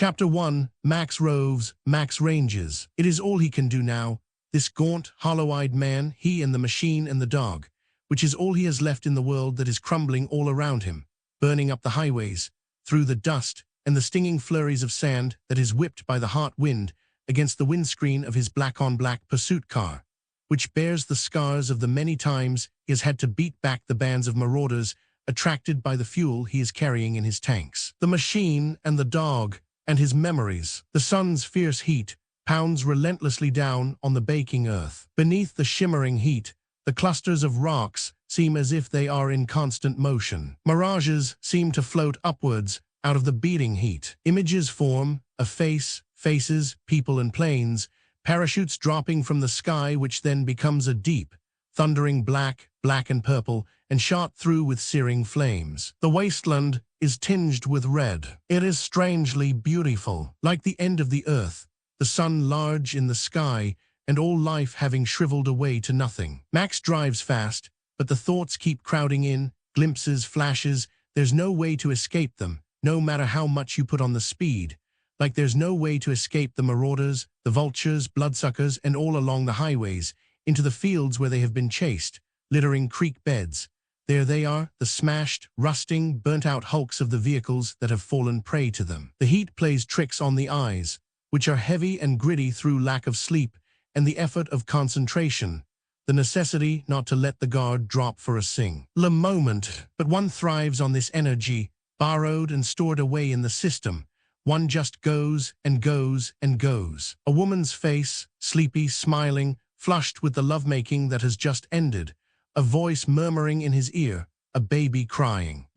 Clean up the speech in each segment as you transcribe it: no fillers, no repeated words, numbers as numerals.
Chapter 1. Max roves, Max ranges. It is all he can do now, this gaunt, hollow-eyed man, he and the machine and the dog, which is all he has left in the world that is crumbling all around him, burning up the highways, through the dust and the stinging flurries of sand that is whipped by the hot wind against the windscreen of his black-on-black pursuit car, which bears the scars of the many times he has had to beat back the bands of marauders attracted by the fuel he is carrying in his tanks. The machine and the dog and his memories. The sun's fierce heat pounds relentlessly down on the baking earth. Beneath the shimmering heat, the clusters of rocks seem as if they are in constant motion. Mirages seem to float upwards out of the beating heat. Images form, a face, faces, people and planes, parachutes dropping from the sky which then becomes a deep, thundering black and purple, and shot through with searing flames. The wasteland is tinged with red. It is strangely beautiful, like the end of the earth, the sun large in the sky, and all life having shriveled away to nothing. Max drives fast, but the thoughts keep crowding in, glimpses, flashes. There's no way to escape them, no matter how much you put on the speed. Like there's no way to escape the marauders, the vultures, bloodsuckers, and all along the highways, into the fields where they have been chased, littering creek beds. There they are, the smashed, rusting, burnt-out hulks of the vehicles that have fallen prey to them. The heat plays tricks on the eyes, which are heavy and gritty through lack of sleep and the effort of concentration, the necessity not to let the guard drop for a single moment. But one thrives on this energy, borrowed and stored away in the system. One just goes and goes and goes. A woman's face, sleepy, smiling, flushed with the lovemaking that has just ended. A voice murmuring in his ear, a baby crying.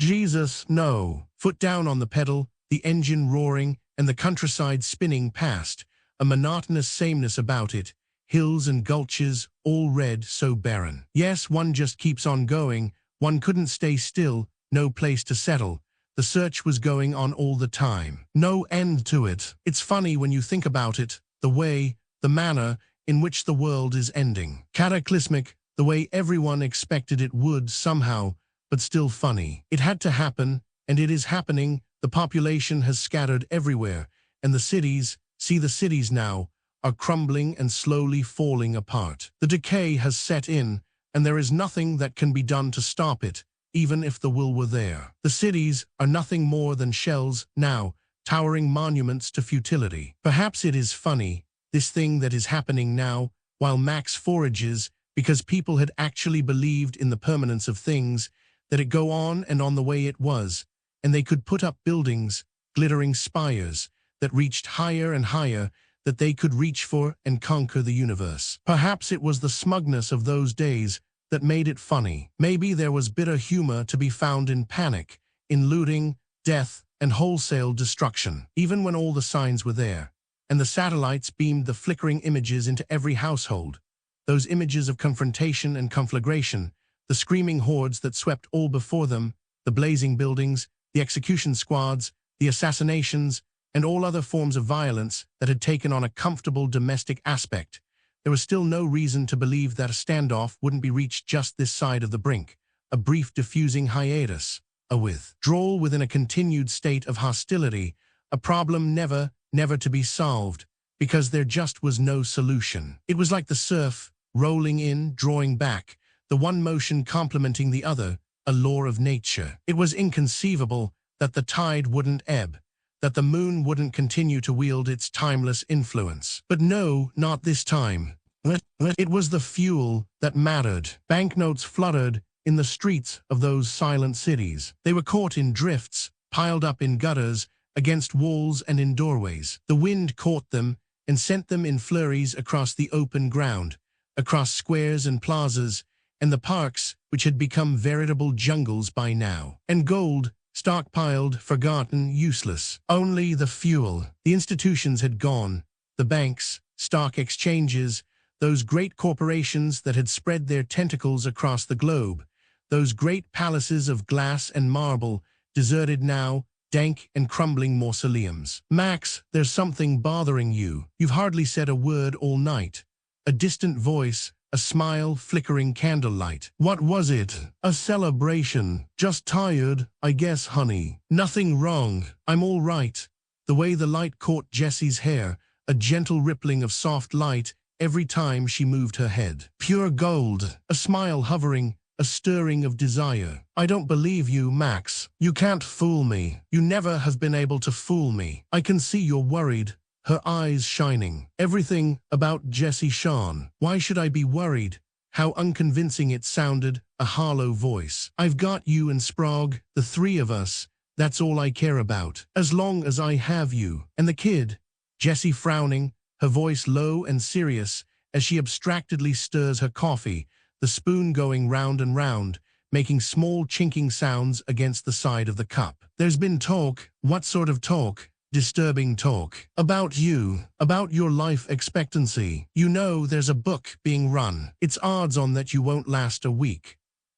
Jesus, no. Foot down on the pedal, the engine roaring, and the countryside spinning past, a monotonous sameness about it, hills and gulches, all red, so barren. Yes, one just keeps on going, one couldn't stay still, no place to settle. The search was going on all the time. No end to it. It's funny when you think about it, the way, the manner in which the world is ending. Cataclysmic, the way everyone expected it would somehow, but still funny. It had to happen, and it is happening. The population has scattered everywhere, and the cities, see the cities now, are crumbling and slowly falling apart. The decay has set in, and there is nothing that can be done to stop it, even if the will were there. The cities are nothing more than shells now, towering monuments to futility. Perhaps it is funny, this thing that is happening now, while Max forages, because people had actually believed in the permanence of things, that it go on and on the way it was, and they could put up buildings, glittering spires, that reached higher and higher, that they could reach for and conquer the universe. Perhaps it was the smugness of those days that made it funny. Maybe there was bitter humor to be found in panic, in looting, death, and wholesale destruction. Even when all the signs were there, and the satellites beamed the flickering images into every household, those images of confrontation and conflagration, the screaming hordes that swept all before them, the blazing buildings, the execution squads, the assassinations, and all other forms of violence that had taken on a comfortable domestic aspect. There was still no reason to believe that a standoff wouldn't be reached just this side of the brink, a brief diffusing hiatus, a withdrawal within a continued state of hostility, a problem never to be solved, because there just was no solution. It was like the surf, rolling in, drawing back, the one motion complementing the other, a law of nature. It was inconceivable that the tide wouldn't ebb, that the moon wouldn't continue to wield its timeless influence. But no, not this time. It was the fuel that mattered. Banknotes fluttered in the streets of those silent cities. They were caught in drifts, piled up in gutters, against walls and in doorways. The wind caught them and sent them in flurries across the open ground, across squares and plazas, and the parks, which had become veritable jungles by now. And gold, stockpiled, forgotten, useless. Only the fuel. The institutions had gone. The banks, stock exchanges, those great corporations that had spread their tentacles across the globe, those great palaces of glass and marble, deserted now, dank and crumbling mausoleums. Max, there's something bothering you. You've hardly said a word all night. A distant voice, a smile flickering candlelight. What was it? A celebration. Just tired, I guess, honey. Nothing wrong. I'm all right. The way the light caught Jessie's hair, a gentle rippling of soft light every time she moved her head. Pure gold, a smile hovering, a stirring of desire. I don't believe you, Max. You can't fool me. You never have been able to fool me. I can see you're worried, her eyes shining. Everything about Jessie shone. Why should I be worried? How unconvincing it sounded, a hollow voice. I've got you and Sprague, the three of us. That's all I care about. As long as I have you. And the kid? Jessie frowning, her voice low and serious, as she abstractedly stirs her coffee, the spoon going round and round, making small chinking sounds against the side of the cup. There's been talk. What sort of talk? Disturbing talk. About you. About your life expectancy. You know there's a book being run. It's odds on that you won't last a week.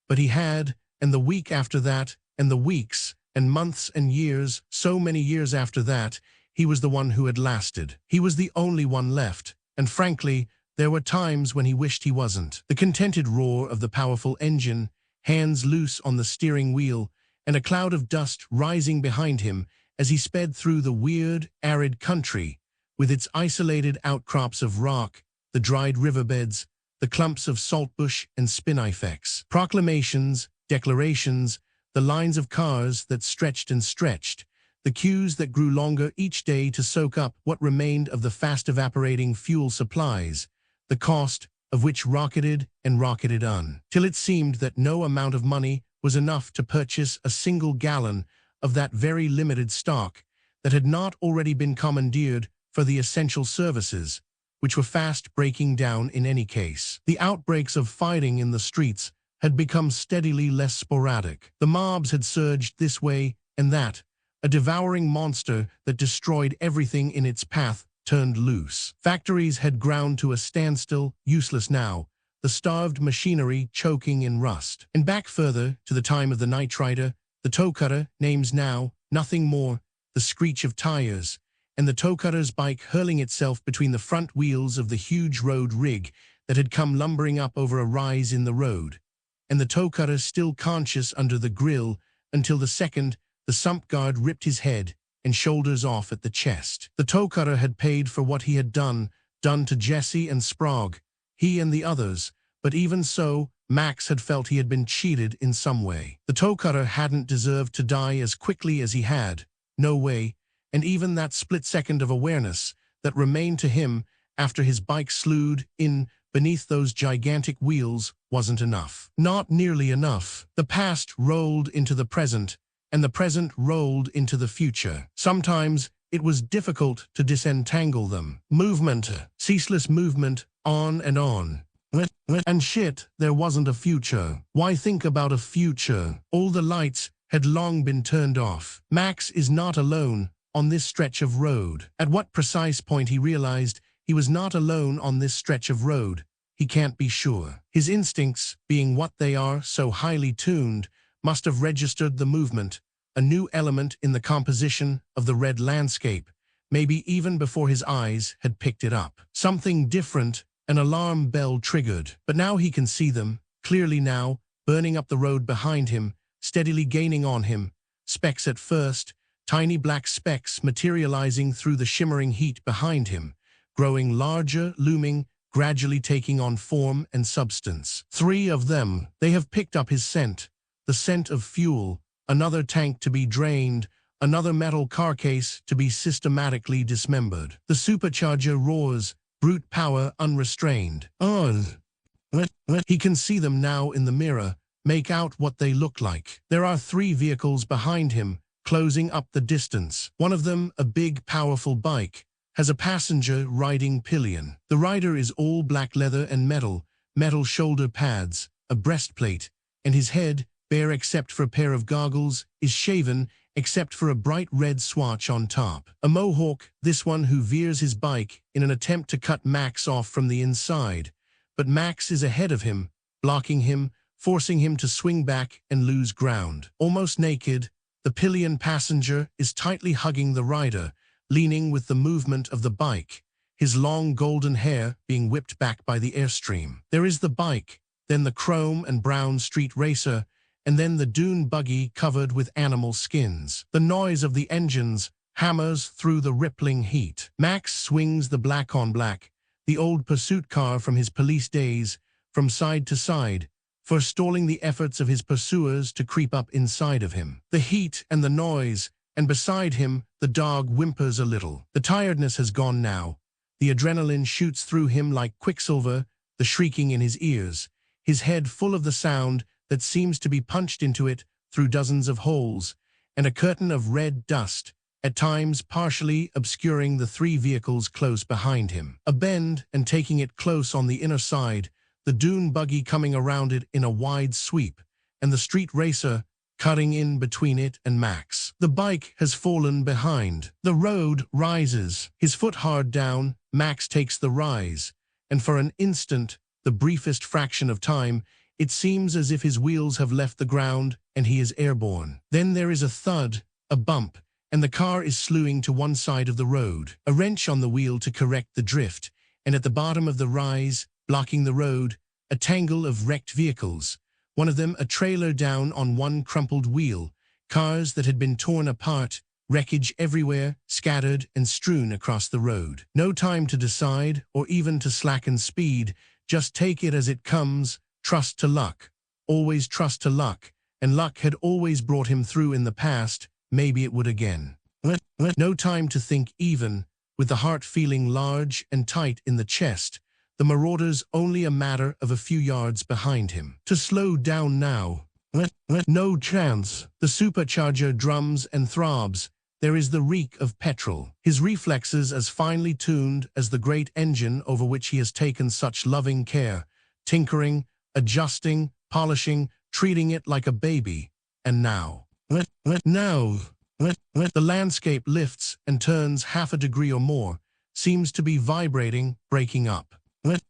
But he had, and the week after that, and the weeks, and months and years, so many years after that, he was the one who had lasted. He was the only one left, and frankly, there were times when he wished he wasn't. The contented roar of the powerful engine, hands loose on the steering wheel, and a cloud of dust rising behind him as he sped through the weird, arid country, with its isolated outcrops of rock, the dried riverbeds, the clumps of saltbush and spinifex. Proclamations, declarations, the lines of cars that stretched and stretched, the queues that grew longer each day to soak up what remained of the fast-evaporating fuel supplies, the cost of which rocketed and rocketed on, till it seemed that no amount of money was enough to purchase a single gallon of that very limited stock that had not already been commandeered for the essential services, which were fast breaking down in any case. The outbreaks of fighting in the streets had become steadily less sporadic. The mobs had surged this way and that. A devouring monster that destroyed everything in its path turned loose. Factories had ground to a standstill, useless now, the starved machinery choking in rust. And back further, to the time of the night rider, the toe cutter, names now, nothing more, the screech of tires, and the toe cutter's bike hurling itself between the front wheels of the huge road rig that had come lumbering up over a rise in the road, and the toe cutter still conscious under the grill until the second the sump guard ripped his head and shoulders off at the chest. The toe cutter had paid for what he had done to Jessie and Sprague, he and the others, but even so, Max had felt he had been cheated in some way. The toe cutter hadn't deserved to die as quickly as he had, no way, and even that split second of awareness that remained to him after his bike slewed in beneath those gigantic wheels wasn't enough. Not nearly enough. The past rolled into the present, and the present rolled into the future. Sometimes it was difficult to disentangle them. Movement, ceaseless movement, on and on. And shit, there wasn't a future. Why think about a future? All the lights had long been turned off. Max is not alone on this stretch of road. At what precise point he realized he was not alone on this stretch of road, he can't be sure. His instincts, being what they are, so highly tuned, must have registered the movement, a new element in the composition of the red landscape, maybe even before his eyes had picked it up. Something different. An alarm bell triggered, but now he can see them, clearly now, burning up the road behind him, steadily gaining on him, specks at first, tiny black specks materializing through the shimmering heat behind him, growing larger, looming, gradually taking on form and substance. 3 of them. They have picked up his scent, the scent of fuel, another tank to be drained, another metal carcase to be systematically dismembered. The supercharger roars, brute power unrestrained. He can see them now in the mirror, make out what they look like. There are 3 vehicles behind him, closing up the distance. One of them, a big, powerful bike, has a passenger riding pillion. The rider is all black leather and metal shoulder pads, a breastplate, and his head, bare except for a pair of goggles, is shaven except for a bright red swatch on top. A mohawk, this one who veers his bike in an attempt to cut Max off from the inside. But Max is ahead of him, blocking him, forcing him to swing back and lose ground. Almost naked, the pillion passenger is tightly hugging the rider, leaning with the movement of the bike, his long golden hair being whipped back by the airstream. There is the bike, then the chrome and brown street racer, and then the dune buggy covered with animal skins. The noise of the engines hammers through the rippling heat. Max swings the black on black, the old pursuit car from his police days, from side to side, forestalling the efforts of his pursuers to creep up inside of him. The heat and the noise, and beside him, the dog whimpers a little. The tiredness has gone now. The adrenaline shoots through him like quicksilver, the shrieking in his ears, his head full of the sound that seems to be punched into it through dozens of holes, and a curtain of red dust, at times partially obscuring the three vehicles close behind him. A bend, and taking it close on the inner side, the dune buggy coming around it in a wide sweep, and the street racer cutting in between it and Max. The bike has fallen behind. The road rises. His foot hard down, Max takes the rise, and for an instant, the briefest fraction of time, it seems as if his wheels have left the ground and he is airborne. Then there is a thud, a bump, and the car is slewing to one side of the road. A wrench on the wheel to correct the drift, and at the bottom of the rise, blocking the road, a tangle of wrecked vehicles, one of them a trailer down on one crumpled wheel, cars that had been torn apart, wreckage everywhere, scattered and strewn across the road. No time to decide or even to slacken speed, just take it as it comes, trust to luck. Always trust to luck, and luck had always brought him through in the past, maybe it would again. No time to think even, with the heart feeling large and tight in the chest, the marauders only a matter of a few yards behind him. To slow down now. No chance. The supercharger drums and throbs. There is the reek of petrol. His reflexes as finely tuned as the great engine over which he has taken such loving care, tinkering, adjusting, polishing, treating it like a baby. And now. Now. The landscape lifts and turns half a degree or more, seems to be vibrating, breaking up.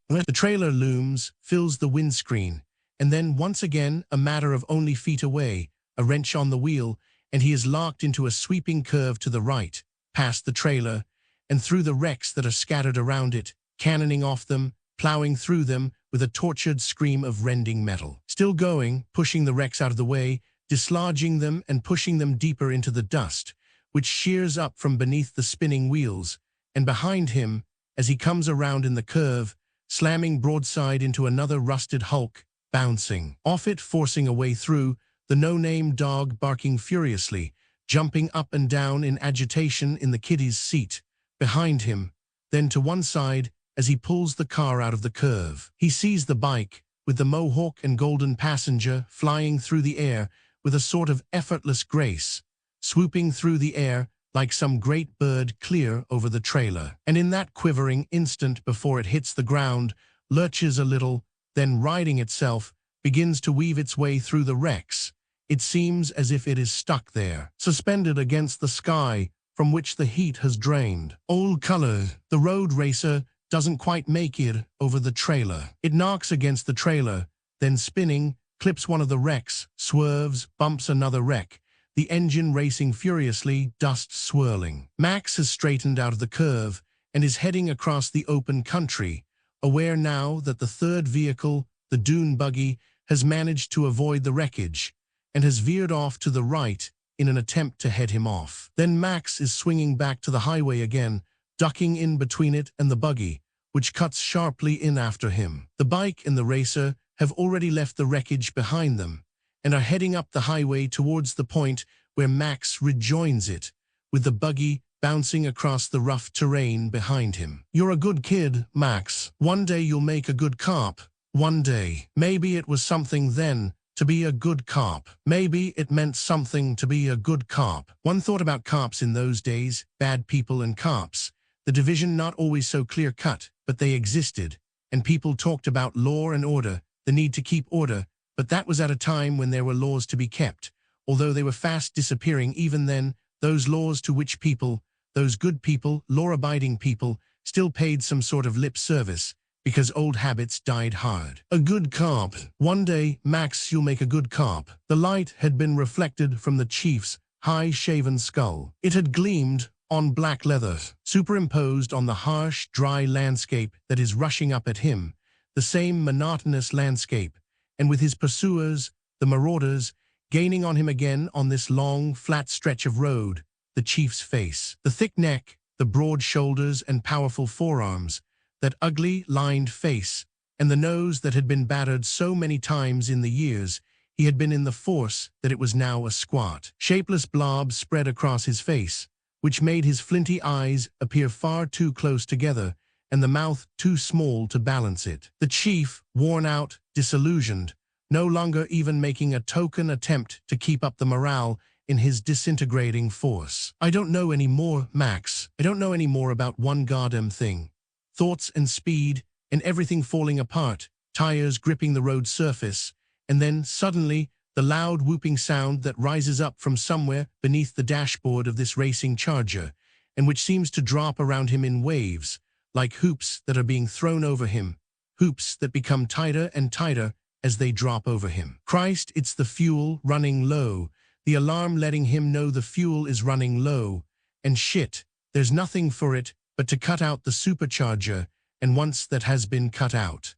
The trailer looms, fills the windscreen, and then once again, a matter of only feet away, a wrench on the wheel, and he is locked into a sweeping curve to the right, past the trailer, and through the wrecks that are scattered around it, cannoning off them, plowing through them with a tortured scream of rending metal. Still going, pushing the wrecks out of the way, dislodging them and pushing them deeper into the dust, which shears up from beneath the spinning wheels, and behind him, as he comes around in the curve, slamming broadside into another rusted hulk, bouncing off it, forcing a way through, the no-name dog barking furiously, jumping up and down in agitation in the kiddie's seat, behind him, then to one side as he pulls the car out of the curve. He sees the bike, with the mohawk and golden passenger flying through the air with a sort of effortless grace, swooping through the air like some great bird clear over the trailer. And in that quivering instant before it hits the ground, lurches a little, then righting itself, begins to weave its way through the wrecks. It seems as if it is stuck there, suspended against the sky from which the heat has drained. Old color, the road racer doesn't quite make it over the trailer. It knocks against the trailer, then spinning, clips one of the wrecks, swerves, bumps another wreck, the engine racing furiously, dust swirling. Max has straightened out of the curve and is heading across the open country, aware now that the third vehicle, the dune buggy, has managed to avoid the wreckage and has veered off to the right in an attempt to head him off. Then Max is swinging back to the highway again, ducking in between it and the buggy, which cuts sharply in after him. The bike and the racer have already left the wreckage behind them and are heading up the highway towards the point where Max rejoins it, with the buggy bouncing across the rough terrain behind him. You're a good kid, Max. One day you'll make a good cop. One day. Maybe it was something then to be a good cop. Maybe it meant something to be a good cop. One thought about cops in those days, bad people and cops. The division not always so clear-cut, but they existed, and people talked about law and order, the need to keep order, but that was at a time when there were laws to be kept. Although they were fast disappearing even then, those laws to which people, those good people, law-abiding people, still paid some sort of lip service, because old habits died hard. A good cop. One day, Max, you'll make a good cop. The light had been reflected from the chief's high-shaven skull. It had gleamed on black leather, superimposed on the harsh, dry landscape that is rushing up at him, the same monotonous landscape, and with his pursuers, the marauders, gaining on him again on this long, flat stretch of road, the chief's face. The thick neck, the broad shoulders and powerful forearms, that ugly, lined face, and the nose that had been battered so many times in the years he had been in the force that it was now a squat, shapeless blob spread across his face, which made his flinty eyes appear far too close together and the mouth too small to balance it. The chief, worn out, disillusioned, no longer even making a token attempt to keep up the morale in his disintegrating force. "I don't know any more, Max. I don't know any more about one goddamn thing. Thoughts and speed and everything falling apart, tires gripping the road surface, and then, suddenly, the loud whooping sound that rises up from somewhere beneath the dashboard of this racing charger, and which seems to drop around him in waves, like hoops that are being thrown over him, hoops that become tighter and tighter as they drop over him. Christ, it's the fuel running low, the alarm letting him know the fuel is running low, and shit, there's nothing for it but to cut out the supercharger, and once that has been cut out,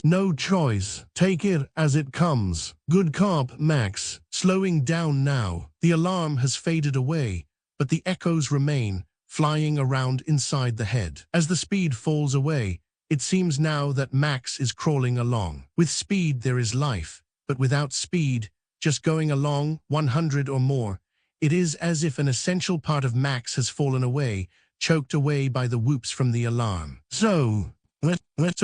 no choice. Take it as it comes. Good cop, Max. Slowing down now. The alarm has faded away, but the echoes remain, flying around inside the head. As the speed falls away, it seems now that Max is crawling along. With speed there is life, but without speed, just going along 100 or more, it is as if an essential part of Max has fallen away, choked away by the whoops from the alarm. So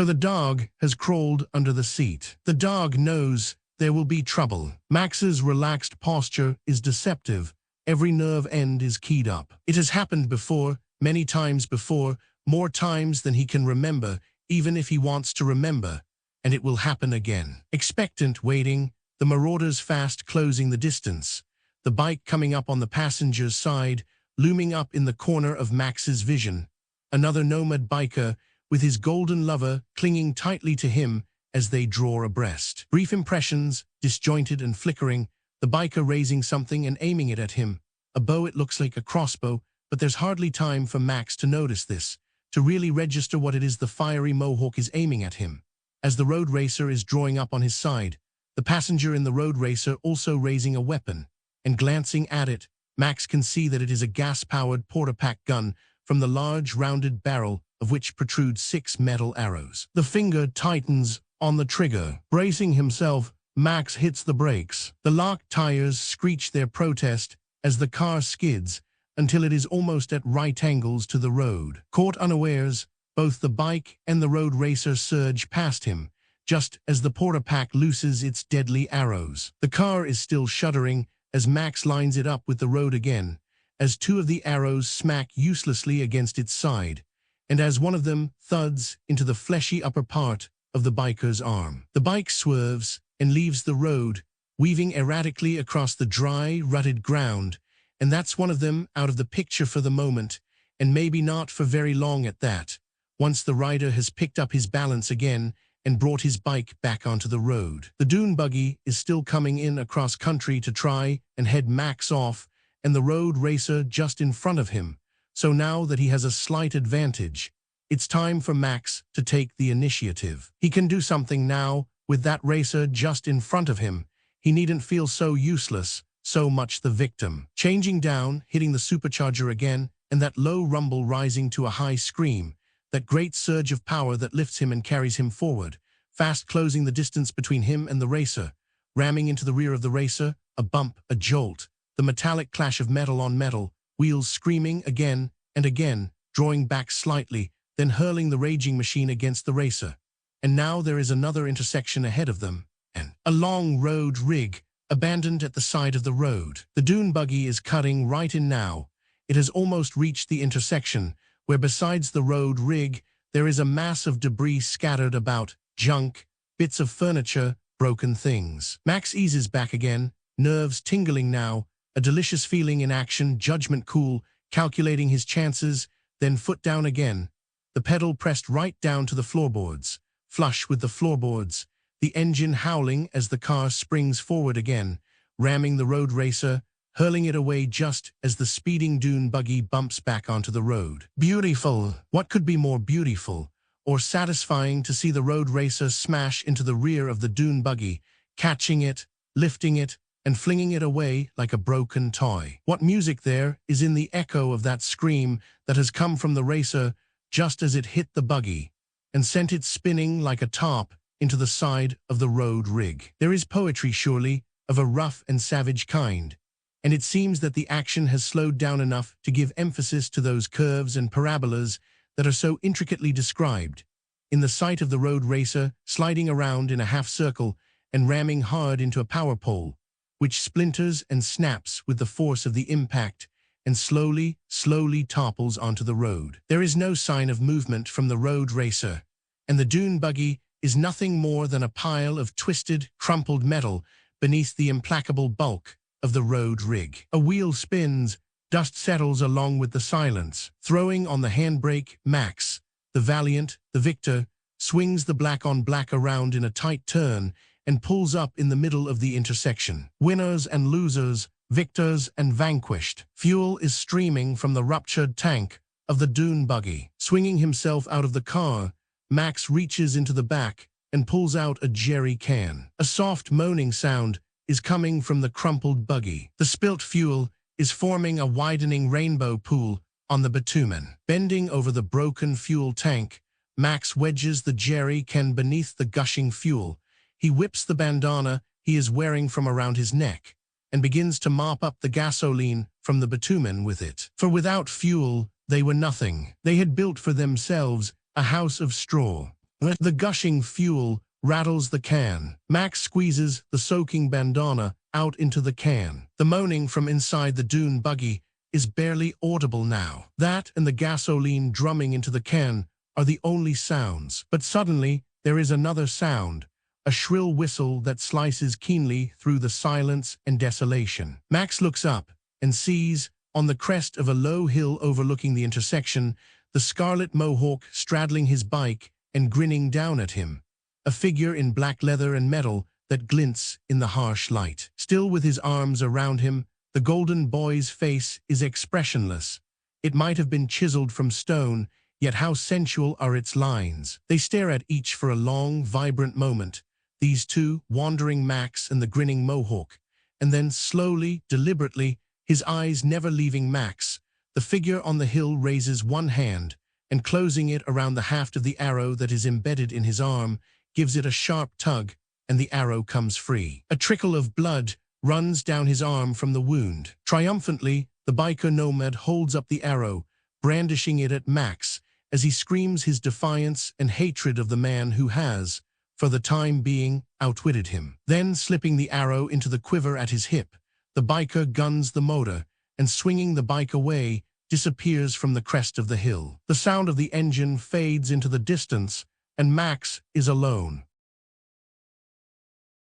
the dog has crawled under the seat. The dog knows there will be trouble. Max's relaxed posture is deceptive. Every nerve end is keyed up. It has happened before, many times before, more times than he can remember, even if he wants to remember, and it will happen again. Expectant, waiting, the marauders fast closing the distance. The bike coming up on the passenger's side, looming up in the corner of Max's vision. Another nomad biker, with his golden lover clinging tightly to him as they draw abreast. Brief impressions, disjointed and flickering, the biker raising something and aiming it at him. A bow, it looks like a crossbow, but there's hardly time for Max to notice this, to really register what it is the fiery mohawk is aiming at him. As the road racer is drawing up on his side, the passenger in the road racer also raising a weapon, and glancing at it, Max can see that it is a gas-powered porta-pack gun from the large rounded barrel of which protrude 6 metal arrows. The finger tightens on the trigger. Bracing himself, Max hits the brakes. The locked tires screech their protest as the car skids until it is almost at right angles to the road. Caught unawares, both the bike and the road racer surge past him, just as the porta-pack looses its deadly arrows. The car is still shuddering as Max lines it up with the road again, as 2 of the arrows smack uselessly against its side, and as one of them thuds into the fleshy upper part of the biker's arm. The bike swerves and leaves the road, weaving erratically across the dry, rutted ground, and that's one of them out of the picture for the moment, and maybe not for very long at that, once the rider has picked up his balance again and brought his bike back onto the road. The dune buggy is still coming in across country to try and head Max off, and the road racer just in front of him. So now that he has a slight advantage, it's time for Max to take the initiative. He can do something now with that racer just in front of him. He needn't feel so useless, so much the victim. Changing down, hitting the supercharger again, and that low rumble rising to a high scream, that great surge of power that lifts him and carries him forward, fast closing the distance between him and the racer, ramming into the rear of the racer, a bump, a jolt, the metallic clash of metal on metal, wheels screaming again and again, drawing back slightly, then hurling the raging machine against the racer. And now there is another intersection ahead of them, and a long road rig, abandoned at the side of the road. The dune buggy is cutting right in now. It has almost reached the intersection, where besides the road rig, there is a mass of debris scattered about, junk, bits of furniture, broken things. Max eases back again, nerves tingling now, a delicious feeling in action, judgment cool, calculating his chances, then foot down again. The pedal pressed right down to the floorboards, flush with the floorboards, the engine howling as the car springs forward again, ramming the road racer, hurling it away just as the speeding dune buggy bumps back onto the road. Beautiful! What could be more beautiful or satisfying to see the road racer smash into the rear of the dune buggy, catching it, lifting it, and flinging it away like a broken toy. What music there is in the echo of that scream that has come from the racer just as it hit the buggy and sent it spinning like a top into the side of the road rig. There is poetry, surely, of a rough and savage kind, and it seems that the action has slowed down enough to give emphasis to those curves and parabolas that are so intricately described. In the sight of the road racer sliding around in a half-circle and ramming hard into a power pole, which splinters and snaps with the force of the impact and slowly topples onto the road. There is no sign of movement from the road racer, and the dune buggy is nothing more than a pile of twisted, crumpled metal beneath the implacable bulk of the road rig. A wheel spins, dust settles along with the silence. Throwing on the handbrake, Max, the valiant, the victor, swings the black-on-black around in a tight turn and pulls up in the middle of the intersection. Winners and losers, victors and vanquished. Fuel is streaming from the ruptured tank of the dune buggy. Swinging himself out of the car, Max reaches into the back and pulls out a jerry can. A soft moaning sound is coming from the crumpled buggy. The spilt fuel is forming a widening rainbow pool on the bitumen. Bending over the broken fuel tank, Max wedges the jerry can beneath the gushing fuel. He whips the bandana he is wearing from around his neck and begins to mop up the gasoline from the bitumen with it. For without fuel, they were nothing. They had built for themselves a house of straw. The gushing fuel rattles the can. Max squeezes the soaking bandana out into the can. The moaning from inside the dune buggy is barely audible now. That and the gasoline drumming into the can are the only sounds. But suddenly, there is another sound, a shrill whistle that slices keenly through the silence and desolation. Max looks up and sees, on the crest of a low hill overlooking the intersection, the scarlet mohawk straddling his bike and grinning down at him, a figure in black leather and metal that glints in the harsh light. Still with his arms around him, the golden boy's face is expressionless. It might have been chiseled from stone, yet how sensual are its lines. They stare at each for a long, vibrant moment, these two, wandering Max and the grinning mohawk, and then slowly, deliberately, his eyes never leaving Max, the figure on the hill raises one hand, and closing it around the haft of the arrow that is embedded in his arm, gives it a sharp tug, and the arrow comes free. A trickle of blood runs down his arm from the wound. Triumphantly, the biker nomad holds up the arrow, brandishing it at Max, as he screams his defiance and hatred of the man who has, for the time being, outwitted him. Then, slipping the arrow into the quiver at his hip, the biker guns the motor, and swinging the bike away, disappears from the crest of the hill. The sound of the engine fades into the distance, and Max is alone.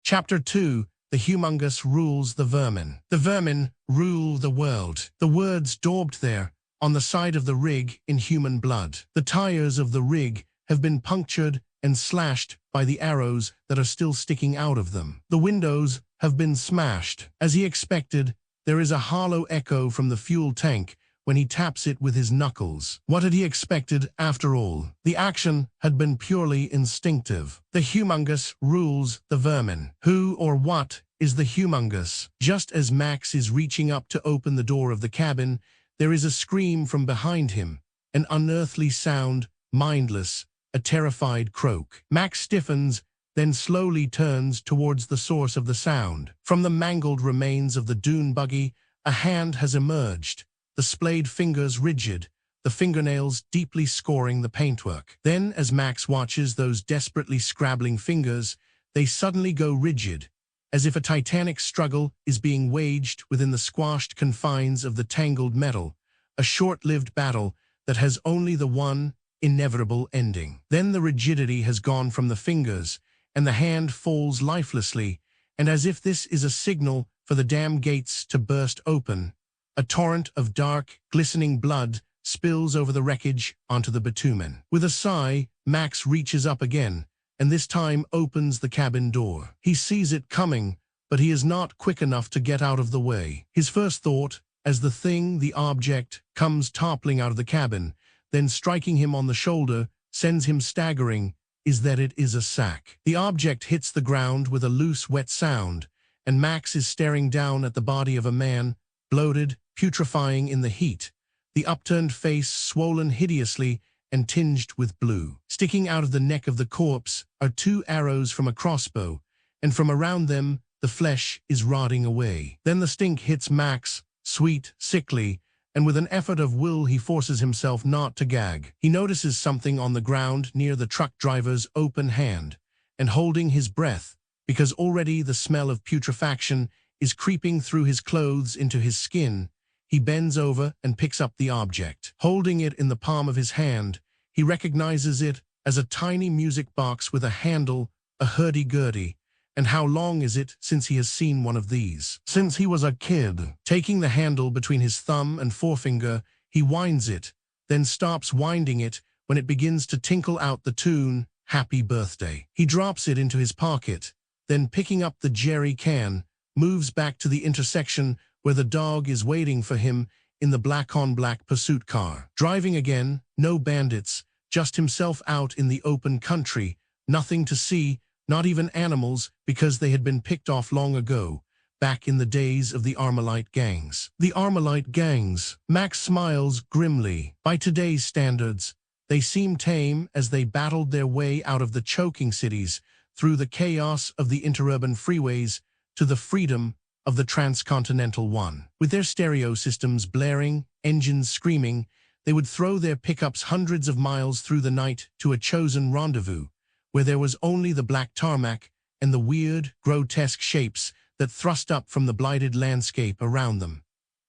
Chapter 2. The humongous rules the vermin. The vermin rule the world. The words daubed there, on the side of the rig in human blood. The tires of the rig have been punctured and slashed by the arrows that are still sticking out of them. The windows have been smashed. As he expected, there is a hollow echo from the fuel tank when he taps it with his knuckles. What had he expected after all? The action had been purely instinctive. The humongous rules the vermin. Who or what is the humongous? Just as Max is reaching up to open the door of the cabin, there is a scream from behind him, an unearthly sound, mindless, a terrified croak. Max stiffens, then slowly turns towards the source of the sound. From the mangled remains of the dune buggy, a hand has emerged, the splayed fingers rigid, the fingernails deeply scoring the paintwork. Then, as Max watches those desperately scrabbling fingers, they suddenly go rigid, as if a titanic struggle is being waged within the squashed confines of the tangled metal, a short-lived battle that has only the one inevitable ending. Then the rigidity has gone from the fingers, and the hand falls lifelessly, and as if this is a signal for the dam gates to burst open, a torrent of dark, glistening blood spills over the wreckage onto the bitumen. With a sigh, Max reaches up again, and this time opens the cabin door. He sees it coming, but he is not quick enough to get out of the way. His first thought, as the object, comes toppling out of the cabin, then striking him on the shoulder, sends him staggering, is that it is a sack. The object hits the ground with a loose, wet sound, and Max is staring down at the body of a man, bloated, putrefying in the heat, the upturned face swollen hideously and tinged with blue. Sticking out of the neck of the corpse are 2 arrows from a crossbow, and from around them the flesh is rotting away. Then the stink hits Max, sweet, sickly, and with an effort of will he forces himself not to gag. He notices something on the ground near the truck driver's open hand, and holding his breath, because already the smell of putrefaction is creeping through his clothes into his skin, he bends over and picks up the object. Holding it in the palm of his hand, he recognizes it as a tiny music box with a handle, a hurdy-gurdy. And how long is it since he has seen one of these? Since he was a kid. Taking the handle between his thumb and forefinger, he winds it, then stops winding it when it begins to tinkle out the tune, Happy Birthday. He drops it into his pocket, then picking up the jerry can, moves back to the intersection where the dog is waiting for him in the black-on-black pursuit car. Driving again, no bandits, just himself out in the open country, nothing to see, not even animals, because they had been picked off long ago, back in the days of the Armalite gangs. The Armalite gangs. Max smiles grimly. By today's standards, they seem tame as they battled their way out of the choking cities, through the chaos of the interurban freeways, to the freedom of the transcontinental one. With their stereo systems blaring, engines screaming, they would throw their pickups hundreds of miles through the night to a chosen rendezvous, where there was only the black tarmac and the weird, grotesque shapes that thrust up from the blighted landscape around them.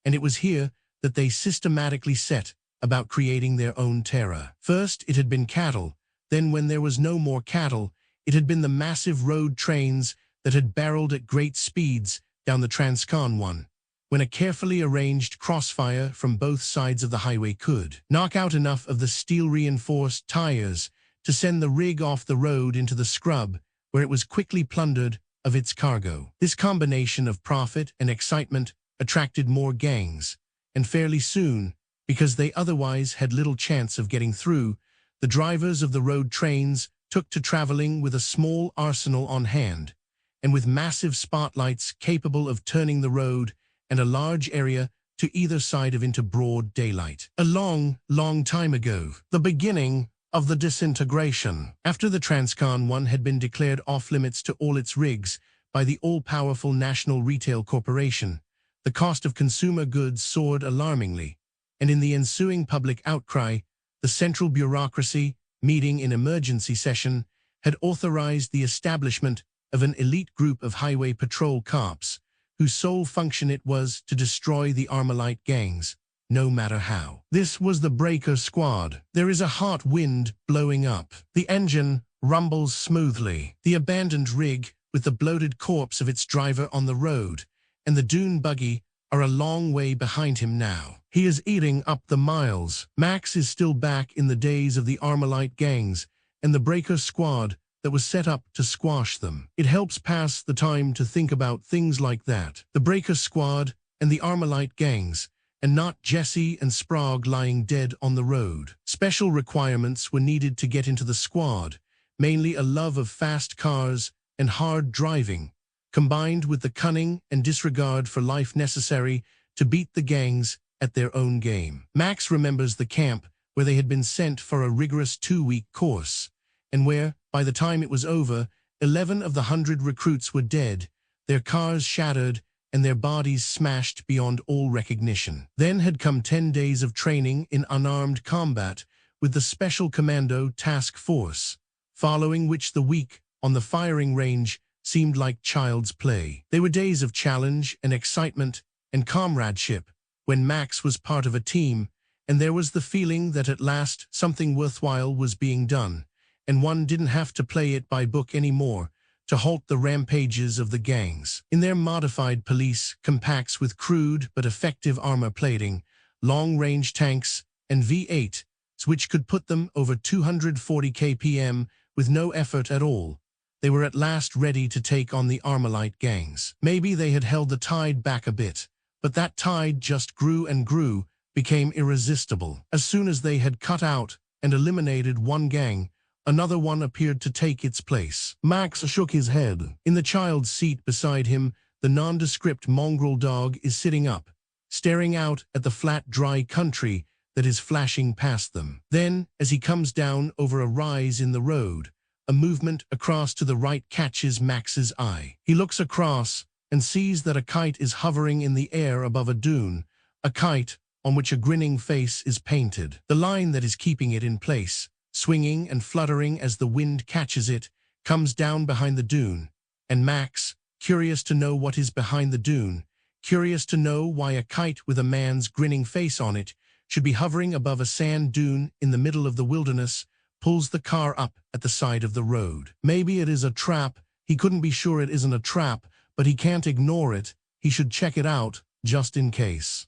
And it was here that they systematically set about creating their own terror. First, it had been cattle. Then, when there was no more cattle, it had been the massive road trains that had barreled at great speeds down the Transcon one, when a carefully arranged crossfire from both sides of the highway could knock out enough of the steel-reinforced tires to send the rig off the road into the scrub, where it was quickly plundered of its cargo. This combination of profit and excitement attracted more gangs, and fairly soon, because they otherwise had little chance of getting through, the drivers of the road trains took to traveling with a small arsenal on hand, and with massive spotlights capable of turning the road and a large area to either side of into broad daylight. A long, long time ago, the beginning of the disintegration. After the Transcon one had been declared off-limits to all its rigs by the all-powerful National Retail Corporation, the cost of consumer goods soared alarmingly, and in the ensuing public outcry, the central bureaucracy, meeting in emergency session, had authorized the establishment of an elite group of highway patrol cops, whose sole function it was to destroy the Armalite gangs, no matter how. This was the Breaker Squad. There is a hot wind blowing up. The engine rumbles smoothly. The abandoned rig, with the bloated corpse of its driver on the road, and the dune buggy are a long way behind him now. He is eating up the miles. Max is still back in the days of the Armalite gangs and the Breaker Squad that was set up to squash them. It helps pass the time to think about things like that. The Breaker Squad and the Armalite gangs, and not Jesse and Sprague lying dead on the road. Special requirements were needed to get into the squad, mainly a love of fast cars and hard driving, combined with the cunning and disregard for life necessary to beat the gangs at their own game. Max remembers the camp where they had been sent for a rigorous 2-week course, and where, by the time it was over, 11 of the 100 recruits were dead, their cars shattered, and their bodies smashed beyond all recognition. Then had come 10 days of training in unarmed combat with the Special Commando Task Force, following which the week on the firing range seemed like child's play. They were days of challenge and excitement and comradeship, when Max was part of a team, and there was the feeling that at last something worthwhile was being done, and one didn't have to play it by book anymore to halt the rampages of the gangs. In their modified police compacts with crude but effective armor plating, long-range tanks, and V8s which could put them over 240 kpm with no effort at all, they were at last ready to take on the Armalite gangs. Maybe they had held the tide back a bit, but that tide just grew and grew, became irresistible. As soon as they had cut out and eliminated one gang, another one appeared to take its place. Max shook his head. In the child's seat beside him, the nondescript mongrel dog is sitting up, staring out at the flat, dry country that is flashing past them. Then, as he comes down over a rise in the road, a movement across to the right catches Max's eye. He looks across and sees that a kite is hovering in the air above a dune, a kite on which a grinning face is painted. The line that is keeping it in place, swinging and fluttering as the wind catches it, comes down behind the dune, and Max, curious to know what is behind the dune, curious to know why a kite with a man's grinning face on it should be hovering above a sand dune in the middle of the wilderness, pulls the car up at the side of the road. Maybe it is a trap. He couldn't be sure it isn't a trap, but he can't ignore it. He should check it out, just in case.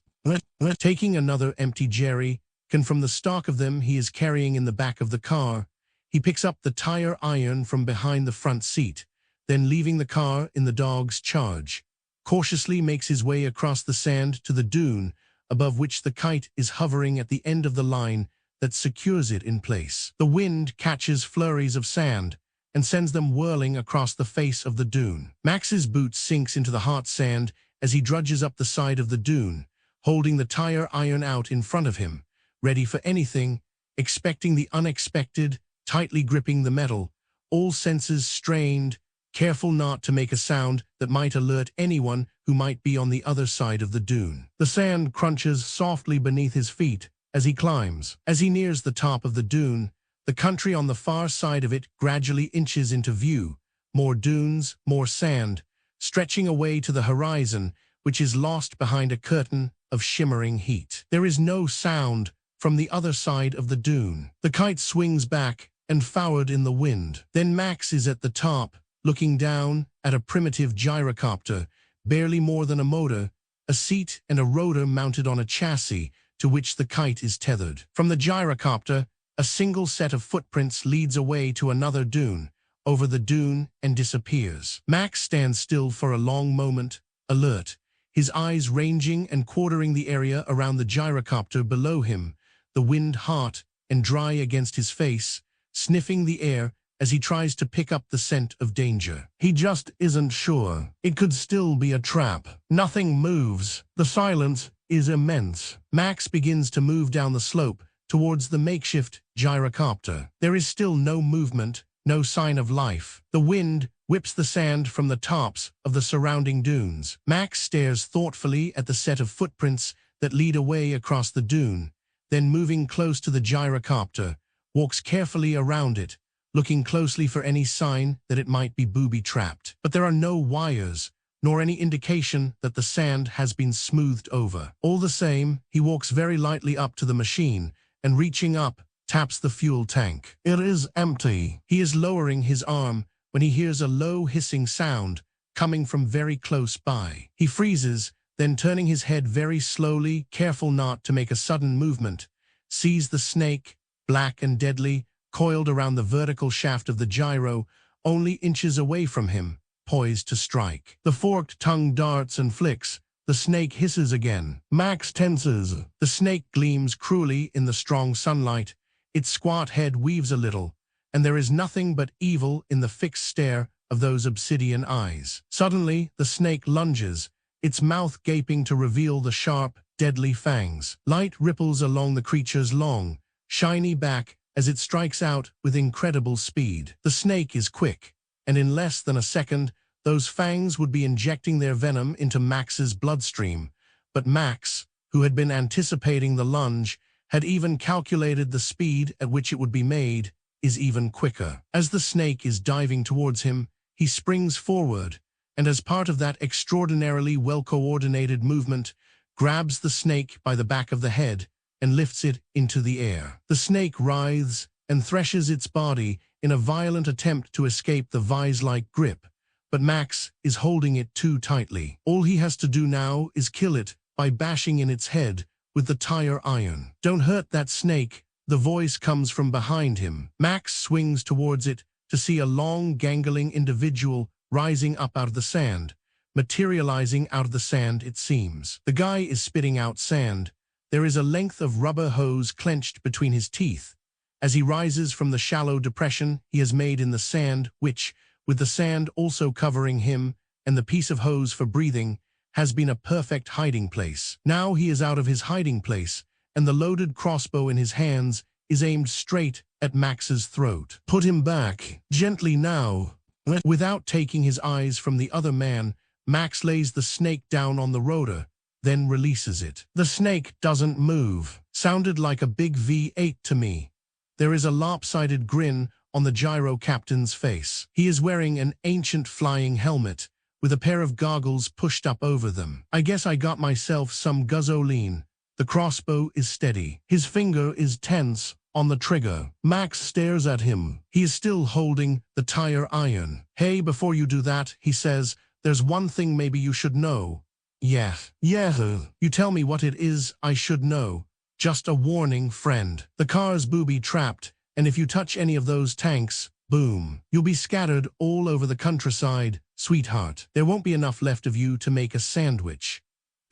Taking another empty jerry can from the stock of them he is carrying in the back of the car, he picks up the tire iron from behind the front seat, then leaving the car in the dog's charge, cautiously makes his way across the sand to the dune, above which the kite is hovering at the end of the line that secures it in place. The wind catches flurries of sand and sends them whirling across the face of the dune. Max's boot sinks into the hot sand as he drudges up the side of the dune, holding the tire iron out in front of him, ready for anything, expecting the unexpected, tightly gripping the metal, all senses strained, careful not to make a sound that might alert anyone who might be on the other side of the dune. The sand crunches softly beneath his feet as he climbs. As he nears the top of the dune, the country on the far side of it gradually inches into view, more dunes, more sand, stretching away to the horizon, which is lost behind a curtain of shimmering heat. There is no sound from the other side of the dune. The kite swings back and forward in the wind. Then Max is at the top, looking down at a primitive gyrocopter, barely more than a motor, a seat and a rotor mounted on a chassis to which the kite is tethered. From the gyrocopter, a single set of footprints leads away to another dune, over the dune, and disappears. Max stands still for a long moment, alert, his eyes ranging and quartering the area around the gyrocopter below him, the wind hot and dry against his face, sniffing the air as he tries to pick up the scent of danger. He just isn't sure. It could still be a trap. Nothing moves. The silence is immense. Max begins to move down the slope towards the makeshift gyrocopter. There is still no movement, no sign of life. The wind whips the sand from the tops of the surrounding dunes. Max stares thoughtfully at the set of footprints that lead away across the dune, then moving close to the gyrocopter, walks carefully around it, looking closely for any sign that it might be booby-trapped. But there are no wires, nor any indication that the sand has been smoothed over. All the same, he walks very lightly up to the machine, and reaching up, taps the fuel tank. It is empty. He is lowering his arm when he hears a low hissing sound coming from very close by. He freezes, then turning his head very slowly, careful not to make a sudden movement, sees the snake, black and deadly, coiled around the vertical shaft of the gyro, only inches away from him, poised to strike. The forked tongue darts and flicks. The snake hisses again. Max tenses. The snake gleams cruelly in the strong sunlight. Its squat head weaves a little, and there is nothing but evil in the fixed stare of those obsidian eyes. Suddenly, the snake lunges, its mouth gaping to reveal the sharp, deadly fangs. Light ripples along the creature's long, shiny back as it strikes out with incredible speed. The snake is quick, and in less than a second, those fangs would be injecting their venom into Max's bloodstream. But Max, who had been anticipating the lunge, had even calculated the speed at which it would be made, is even quicker. As the snake is diving towards him, he springs forward, and as part of that extraordinarily well-coordinated movement, grabs the snake by the back of the head and lifts it into the air. The snake writhes and threshes its body in a violent attempt to escape the vise-like grip, but Max is holding it too tightly. All he has to do now is kill it by bashing in its head with the tire iron. "Don't hurt that snake," the voice comes from behind him. Max swings towards it to see a long, gangling individual rising up out of the sand, materializing out of the sand, it seems. The guy is spitting out sand. There is a length of rubber hose clenched between his teeth as he rises from the shallow depression he has made in the sand, which, with the sand also covering him, and the piece of hose for breathing has been a perfect hiding place. Now he is out of his hiding place, and the loaded crossbow in his hands is aimed straight at Max's throat. Put him back, gently now. Without taking his eyes from the other man, Max lays the snake down on the rotor, then releases it. The snake doesn't move. Sounded like a big V8 to me. There is a lopsided grin on the gyro captain's face. He is wearing an ancient flying helmet, with a pair of goggles pushed up over them. I guess I got myself some gasoline. The crossbow is steady. His finger is tense on the trigger. Max stares at him. He is still holding the tire iron. Hey, before you do that, he says, there's one thing maybe you should know. Yeah. You tell me what it is I should know. Just a warning, friend. The car's booby-trapped, and if you touch any of those tanks, boom. You'll be scattered all over the countryside, sweetheart. There won't be enough left of you to make a sandwich.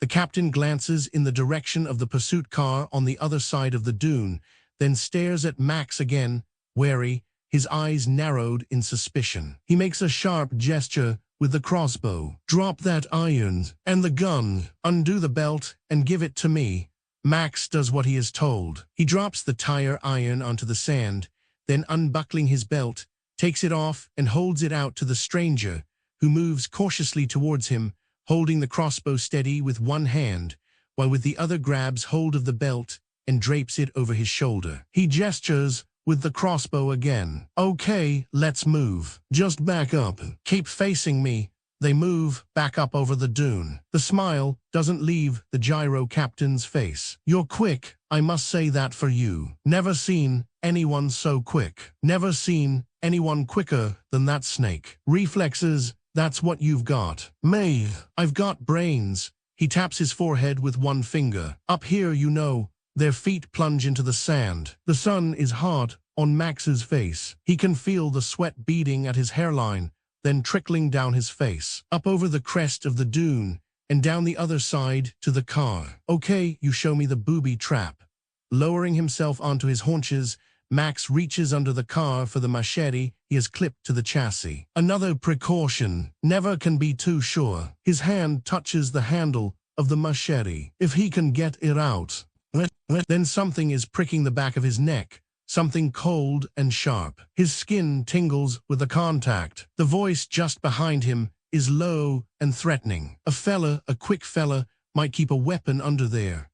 The captain glances in the direction of the pursuit car on the other side of the dune, then stares at Max again, wary, his eyes narrowed in suspicion. He makes a sharp gesture with the crossbow. Drop that iron and the gun. Undo the belt and give it to me. Max does what he is told. He drops the tire iron onto the sand, then unbuckling his belt, takes it off and holds it out to the stranger, who moves cautiously towards him, holding the crossbow steady with one hand, while with the other grabs hold of the belt and drapes it over his shoulder. He gestures with the crossbow again. Okay, let's move. Just back up. Keep facing me. They move back up over the dune. The smile doesn't leave the gyro captain's face. You're quick, I must say that for you. Never seen anyone so quick. Never seen anyone quicker than that snake. Reflexes, that's what you've got. Me, I've got brains. He taps his forehead with one finger. Up here, you know. Their feet plunge into the sand. The sun is hot on Max's face. He can feel the sweat beading at his hairline, then trickling down his face, up over the crest of the dune, and down the other side to the car. Okay, you show me the booby trap. Lowering himself onto his haunches, Max reaches under the car for the machete he has clipped to the chassis. Another precaution. Never can be too sure. His hand touches the handle of the machete. If he can get it out, then something is pricking the back of his neck. Something cold and sharp. His skin tingles with the contact. The voice just behind him is low and threatening. A quick fella, might keep a weapon under there.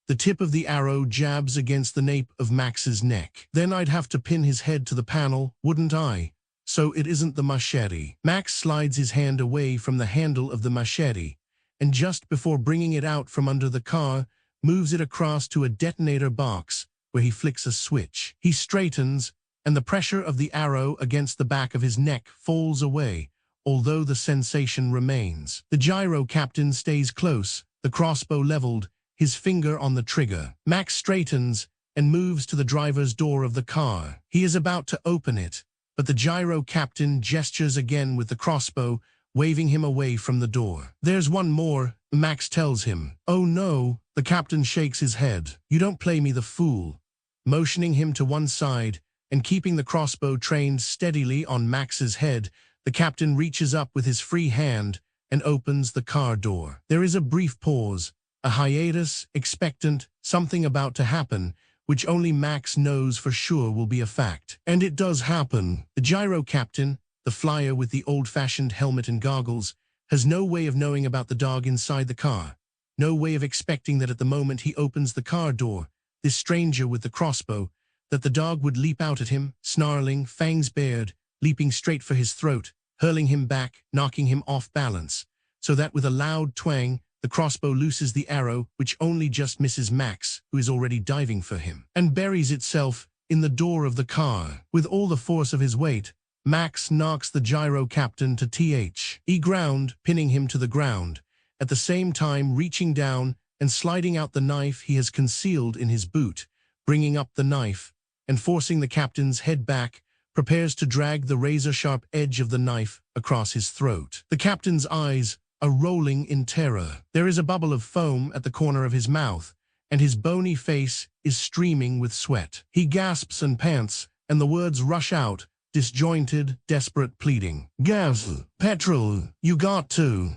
The tip of the arrow jabs against the nape of Max's neck. Then I'd have to pin his head to the panel, wouldn't I? So it isn't the machete. Max slides his hand away from the handle of the machete, and just before bringing it out from under the car, moves it across to a detonator box, where he flicks a switch. He straightens, and the pressure of the arrow against the back of his neck falls away, although the sensation remains. The gyro captain stays close, the crossbow leveled, his finger on the trigger. Max straightens and moves to the driver's door of the car. He is about to open it, but the gyro captain gestures again with the crossbow, waving him away from the door. There's one more, Max tells him. Oh no, the captain shakes his head. You don't play me the fool. Motioning him to one side and keeping the crossbow trained steadily on Max's head, the captain reaches up with his free hand and opens the car door. There is a brief pause, a hiatus, expectant, something about to happen, which only Max knows for sure will be a fact. And it does happen. The gyro captain, the flyer with the old-fashioned helmet and goggles, has no way of knowing about the dog inside the car. No way of expecting that at the moment he opens the car door, this stranger with the crossbow, that the dog would leap out at him, snarling, fangs bared, leaping straight for his throat, hurling him back, knocking him off balance, so that with a loud twang, the crossbow looses the arrow, which only just misses Max, who is already diving for him, and buries itself in the door of the car. With all the force of his weight, Max knocks the gyro captain to the ground, pinning him to the ground, at the same time reaching down and sliding out the knife he has concealed in his boot, bringing up the knife, and forcing the captain's head back, prepares to drag the razor-sharp edge of the knife across his throat. The captain's eyes are rolling in terror. There is a bubble of foam at the corner of his mouth, and his bony face is streaming with sweat. He gasps and pants, and the words rush out, disjointed, desperate pleading. Gas, petrol, you got to.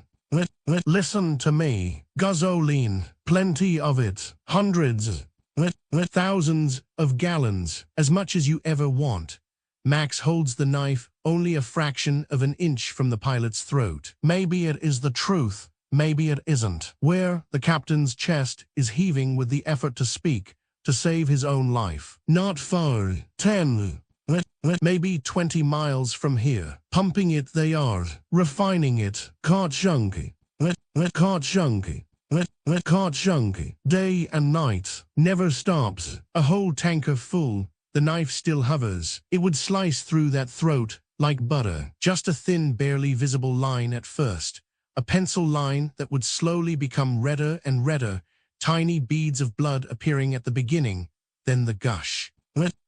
Listen to me. Gasoline, plenty of it. Hundreds, thousands of gallons, as much as you ever want. Max holds the knife only a fraction of an inch from the pilot's throat. Maybe it is the truth, maybe it isn't. Where the captain's chest is heaving with the effort to speak, to save his own life. Not far, 10, maybe 20 miles from here. Pumping it they are, refining it, cart chunky, day and night, never stops. A whole tanker full. The knife still hovers. It would slice through that throat like butter. Just a thin, barely visible line at first. A pencil line that would slowly become redder and redder, tiny beads of blood appearing at the beginning, then the gush.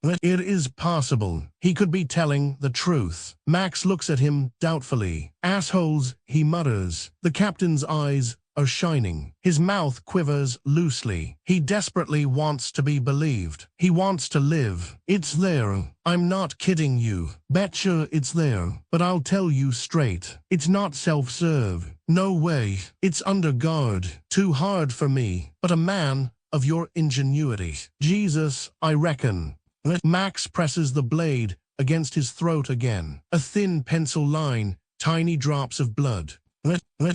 It is possible. He could be telling the truth. Max looks at him doubtfully. Assholes, he mutters. The captain's eyes are shining. His mouth quivers loosely. He desperately wants to be believed. He wants to live. It's there. I'm not kidding you. Betcha it's there. But I'll tell you straight. It's not self-serve. No way. It's under guard. Too hard for me. But a man of your ingenuity. Jesus, I reckon. Max presses the blade against his throat again. A thin pencil line, tiny drops of blood.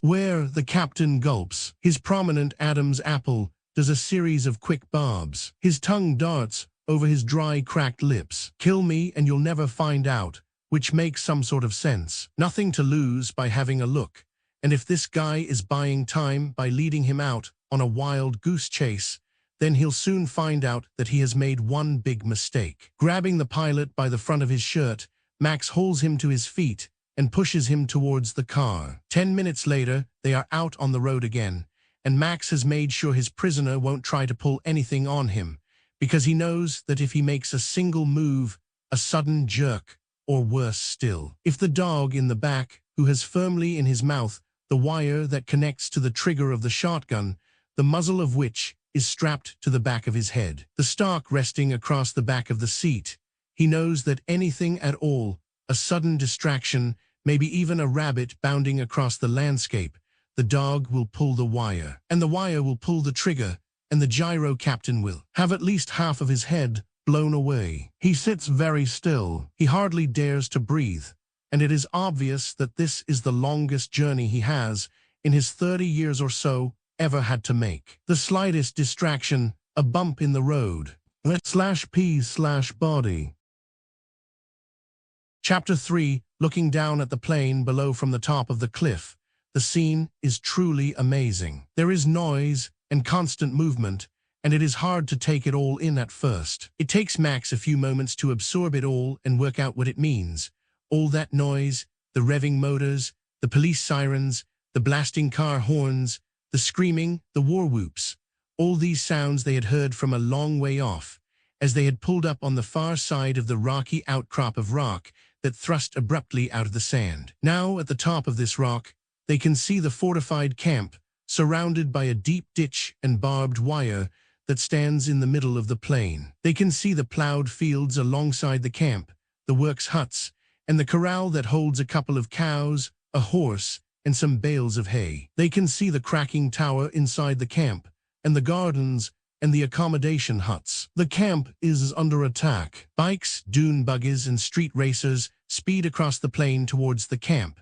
Where the captain gulps. His prominent Adam's apple does a series of quick barbs. His tongue darts over his dry, cracked lips. Kill me and you'll never find out, which makes some sort of sense. Nothing to lose by having a look. And if this guy is buying time by leading him out on a wild goose chase, then he'll soon find out that he has made one big mistake. Grabbing the pilot by the front of his shirt, Max hauls him to his feet and pushes him towards the car. 10 minutes later, they are out on the road again, and Max has made sure his prisoner won't try to pull anything on him, because he knows that if he makes a single move, a sudden jerk, or worse still, if the dog in the back, who has firmly in his mouth the wire that connects to the trigger of the shotgun, the muzzle of which is strapped to the back of his head, the stock resting across the back of the seat, he knows that anything at all, a sudden distraction, maybe even a rabbit bounding across the landscape, the dog will pull the wire, and the wire will pull the trigger, and the gyro captain will have at least half of his head blown away. He sits very still. He hardly dares to breathe, and it is obvious that this is the longest journey he has, in his 30 years or so, ever had to make. The slightest distraction, a bump in the road, /P/body. Chapter 3, looking down at the plain below from the top of the cliff. The scene is truly amazing. There is noise and constant movement, and it is hard to take it all in at first. It takes Max a few moments to absorb it all and work out what it means. All that noise, the revving motors, the police sirens, the blasting car horns, the screaming, the war whoops. All these sounds they had heard from a long way off, as they had pulled up on the far side of the rocky outcrop of rock that thrust abruptly out of the sand. Now, at the top of this rock, they can see the fortified camp, surrounded by a deep ditch and barbed wire that stands in the middle of the plain. They can see the plowed fields alongside the camp, the works huts, and the corral that holds a couple of cows, a horse, and some bales of hay. They can see the cracking tower inside the camp, and the gardens, and the accommodation huts. The camp is under attack. Bikes, dune buggies, and street racers speed across the plain towards the camp,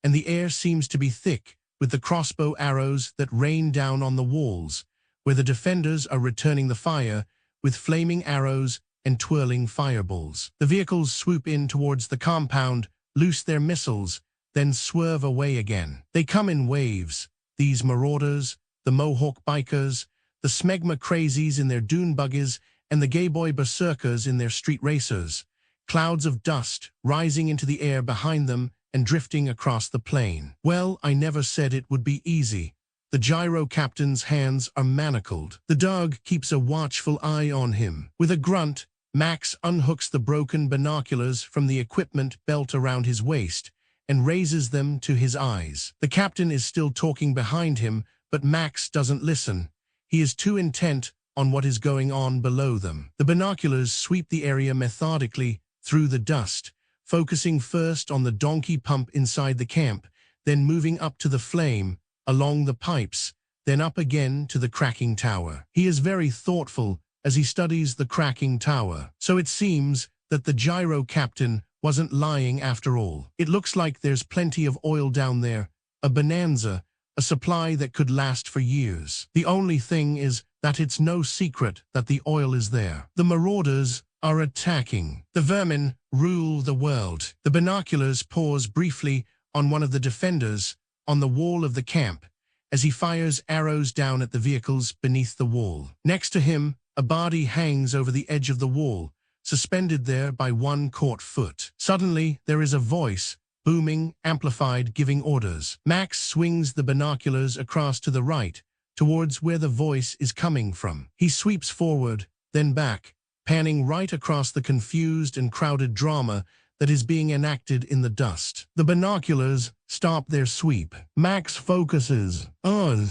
and the air seems to be thick with the crossbow arrows that rain down on the walls, where the defenders are returning the fire with flaming arrows and twirling fireballs. The vehicles swoop in towards the compound, loose their missiles, then swerve away again. They come in waves, these marauders, the Mohawk bikers, the smegma crazies in their dune buggies, and the gay boy berserkers in their street racers. Clouds of dust rising into the air behind them and drifting across the plain. Well, I never said it would be easy. The gyro captain's hands are manacled. The dog keeps a watchful eye on him. With a grunt, Max unhooks the broken binoculars from the equipment belt around his waist and raises them to his eyes. The captain is still talking behind him, but Max doesn't listen. He is too intent on what is going on below them. The binoculars sweep the area methodically through the dust, focusing first on the donkey pump inside the camp, then moving up to the flame, along the pipes, then up again to the cracking tower. He is very thoughtful as he studies the cracking tower. So it seems that the gyro captain wasn't lying after all. It looks like there's plenty of oil down there, a bonanza, a supply that could last for years. The only thing is that it's no secret that the oil is there. The marauders are attacking. The vermin rule the world. The binoculars pause briefly on one of the defenders on the wall of the camp as he fires arrows down at the vehicles beneath the wall. Next to him, a body hangs over the edge of the wall, suspended there by one caught foot. Suddenly, there is a voice, booming, amplified, giving orders. Max swings the binoculars across to the right, towards where the voice is coming from. He sweeps forward, then back, panning right across the confused and crowded drama that is being enacted in the dust. The binoculars stop their sweep. Max focuses on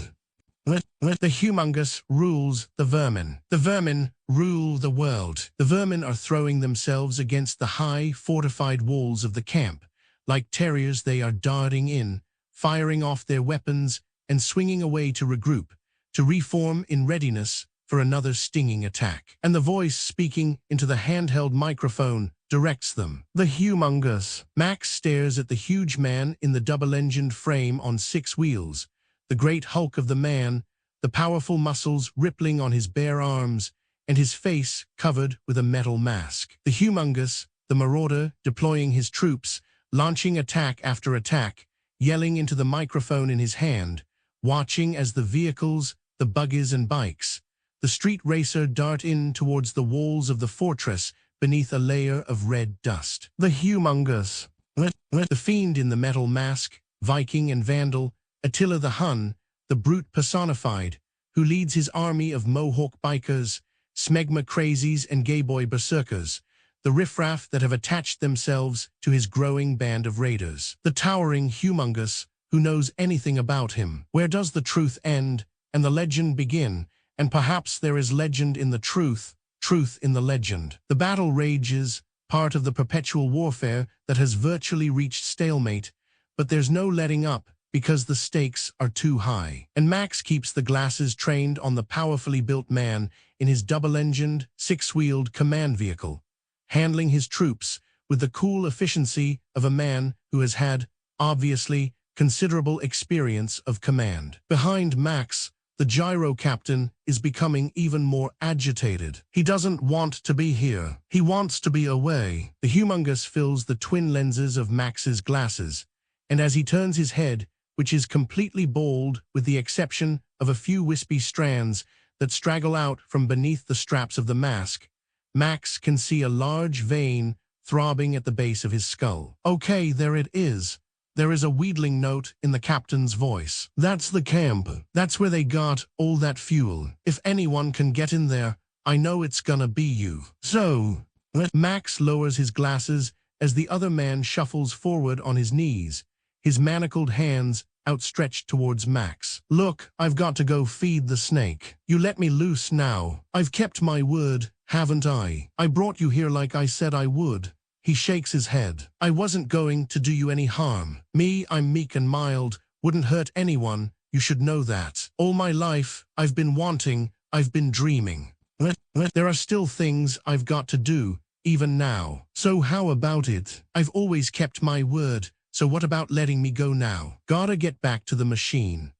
the humongous rules the vermin. The vermin rule the world. The vermin are throwing themselves against the high, fortified walls of the camp. Like terriers, they are darting in, firing off their weapons and swinging away to regroup, to reform in readiness for another stinging attack. And the voice speaking into the handheld microphone directs them. The humongous. Max stares at the huge man in the double-engined frame on 6 wheels, the great hulk of the man, the powerful muscles rippling on his bare arms, and his face covered with a metal mask. The humongous, the marauder, deploying his troops, launching attack after attack, yelling into the microphone in his hand, watching as the vehicles, the buggies and bikes, the street racer dart in towards the walls of the fortress beneath a layer of red dust. The humongous. The fiend in the metal mask, Viking and Vandal, Attila the Hun, the brute personified, who leads his army of Mohawk bikers, smegma crazies and gayboy berserkers, the riffraff that have attached themselves to his growing band of raiders. The towering humongous, who knows anything about him. Where does the truth end and the legend begin? And perhaps there is legend in the truth, truth in the legend. The battle rages, part of the perpetual warfare that has virtually reached stalemate, but there's no letting up because the stakes are too high. And Max keeps the glasses trained on the powerfully built man in his double-engined, 6-wheeled command vehicle, handling his troops with the cool efficiency of a man who has had, obviously, considerable experience of command. Behind Max, the gyro captain is becoming even more agitated. He doesn't want to be here. He wants to be away. The humongous fills the twin lenses of Max's glasses, and as he turns his head, which is completely bald with the exception of a few wispy strands that straggle out from beneath the straps of the mask, Max can see a large vein throbbing at the base of his skull. Okay, there it is. There is a wheedling note in the captain's voice. That's the camp. That's where they got all that fuel. If anyone can get in there, I know it's gonna be you. So, Max lowers his glasses as the other man shuffles forward on his knees, his manacled hands outstretched towards Max. Look, I've got to go feed the snake. You let me loose now. I've kept my word, haven't I? I brought you here like I said I would. He shakes his head. I wasn't going to do you any harm. Me, I'm meek and mild, wouldn't hurt anyone, you should know that. All my life, I've been wanting, I've been dreaming. There are still things I've got to do, even now. So how about it? I've always kept my word, so what about letting me go now? Gotta get back to the machine.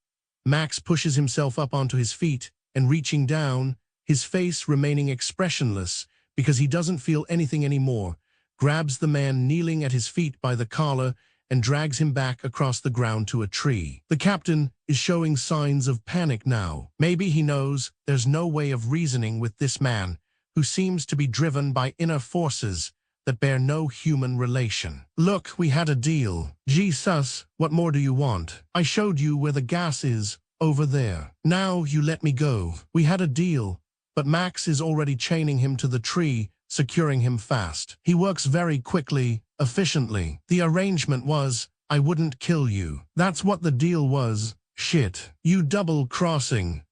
Max pushes himself up onto his feet, and reaching down, his face remaining expressionless because he doesn't feel anything anymore, grabs the man kneeling at his feet by the collar and drags him back across the ground to a tree. The captain is showing signs of panic now. Maybe he knows there's no way of reasoning with this man, who seems to be driven by inner forces that bear no human relation. Look, we had a deal. Jesus, what more do you want? I showed you where the gas is, over there. Now you let me go. We had a deal, but Max is already chaining him to the tree, securing him fast. He works very quickly, efficiently. The arrangement was, I wouldn't kill you. That's what the deal was. Shit. You double-crossing.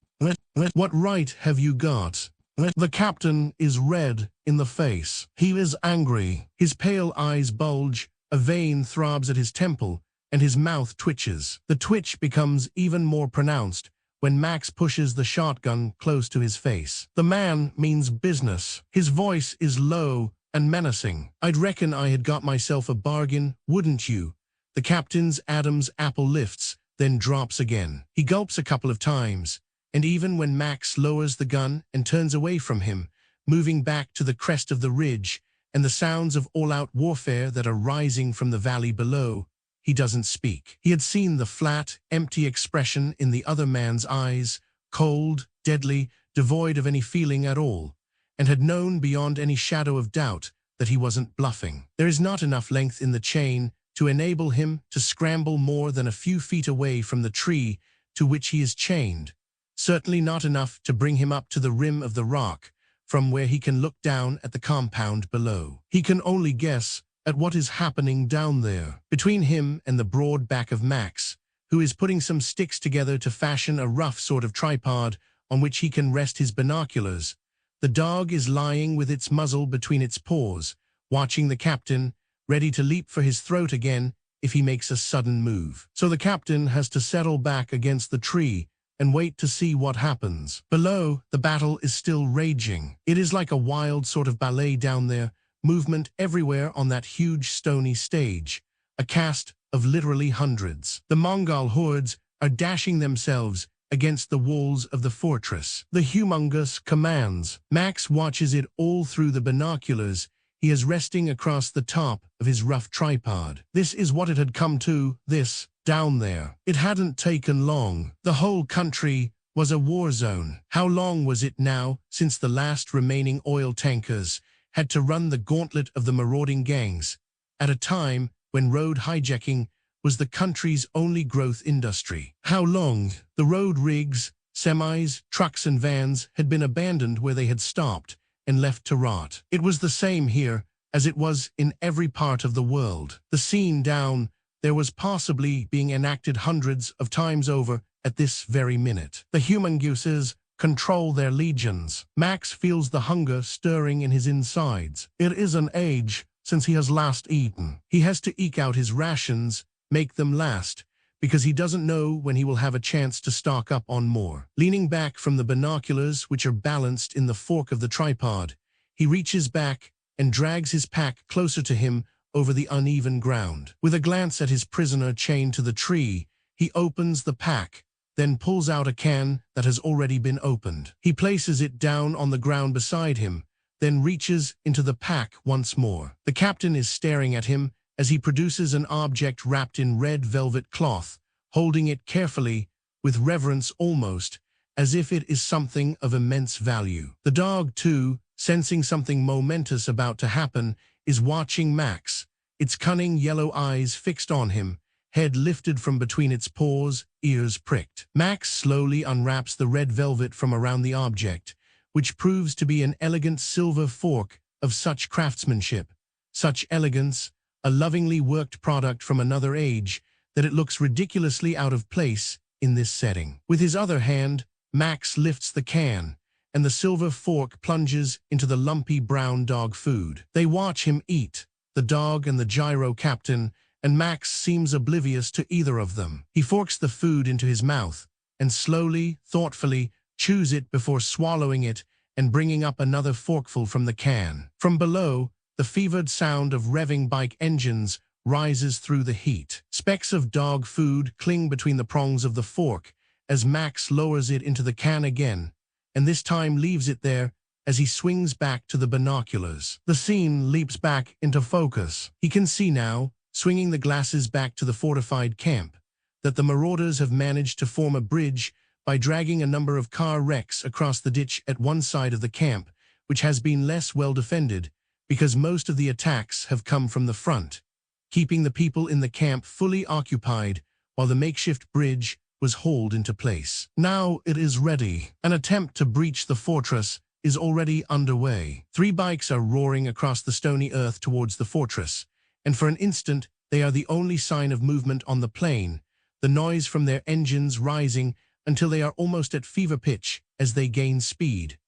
What right have you got? The captain is red in the face. He is angry. His pale eyes bulge, a vein throbs at his temple, and his mouth twitches. The twitch becomes even more pronounced when Max pushes the shotgun close to his face. The man means business. His voice is low and menacing. "I'd reckon I had got myself a bargain, wouldn't you?" The captain's Adam's apple lifts, then drops again. He gulps a couple of times, and even when Max lowers the gun and turns away from him, moving back to the crest of the ridge and the sounds of all-out warfare that are rising from the valley below, he doesn't speak. He had seen the flat, empty expression in the other man's eyes, cold, deadly, devoid of any feeling at all, and had known beyond any shadow of doubt that he wasn't bluffing. There is not enough length in the chain to enable him to scramble more than a few feet away from the tree to which he is chained, certainly not enough to bring him up to the rim of the rock, from where he can look down at the compound below. He can only guess at what is happening down there. Between him and the broad back of Max, who is putting some sticks together to fashion a rough sort of tripod on which he can rest his binoculars, the dog is lying with its muzzle between its paws, watching the captain, ready to leap for his throat again if he makes a sudden move. So the captain has to settle back against the tree and wait to see what happens. Below, the battle is still raging. It is like a wild sort of ballet down there, movement everywhere on that huge stony stage, a cast of literally hundreds. The Mongol hordes are dashing themselves against the walls of the fortress. The humongous commands. Max watches it all through the binoculars he is resting across the top of his rough tripod. This is what it had come to, this, down there. It hadn't taken long. The whole country was a war zone. How long was it now since the last remaining oil tankers had to run the gauntlet of the marauding gangs, at a time when road hijacking was the country's only growth industry? How long the road rigs, semis, trucks and vans had been abandoned where they had stopped and left to rot. It was the same here as it was in every part of the world. The scene down there was possibly being enacted hundreds of times over at this very minute. The humongouses control their legions. Max feels the hunger stirring in his insides. It is an age since he has last eaten. He has to eke out his rations, make them last, because he doesn't know when he will have a chance to stock up on more. Leaning back from the binoculars, which are balanced in the fork of the tripod, he reaches back and drags his pack closer to him over the uneven ground. With a glance at his prisoner chained to the tree, he opens the pack, then pulls out a can that has already been opened. He places it down on the ground beside him, then reaches into the pack once more. The captain is staring at him as he produces an object wrapped in red velvet cloth, holding it carefully, with reverence almost, as if it is something of immense value. The dog, too, sensing something momentous about to happen, is watching Max, its cunning yellow eyes fixed on him, head lifted from between its paws, ears pricked. Max slowly unwraps the red velvet from around the object, which proves to be an elegant silver fork of such craftsmanship, such elegance, a lovingly worked product from another age, that it looks ridiculously out of place in this setting. With his other hand, Max lifts the can, and the silver fork plunges into the lumpy brown dog food. They watch him eat, the dog and the gyro captain, and Max seems oblivious to either of them. He forks the food into his mouth, and slowly, thoughtfully, chews it before swallowing it and bringing up another forkful from the can. From below, the fevered sound of revving bike engines rises through the heat. Specks of dog food cling between the prongs of the fork as Max lowers it into the can again, and this time leaves it there as he swings back to the binoculars. The scene leaps back into focus. He can see now, swinging the glasses back to the fortified camp, that the marauders have managed to form a bridge by dragging a number of car wrecks across the ditch at one side of the camp, which has been less well defended, because most of the attacks have come from the front, keeping the people in the camp fully occupied while the makeshift bridge was hauled into place. Now it is ready. An attempt to breach the fortress is already underway. 3 bikes are roaring across the stony earth towards the fortress, and for an instant they are the only sign of movement on the plain, the noise from their engines rising until they are almost at fever pitch as they gain speed.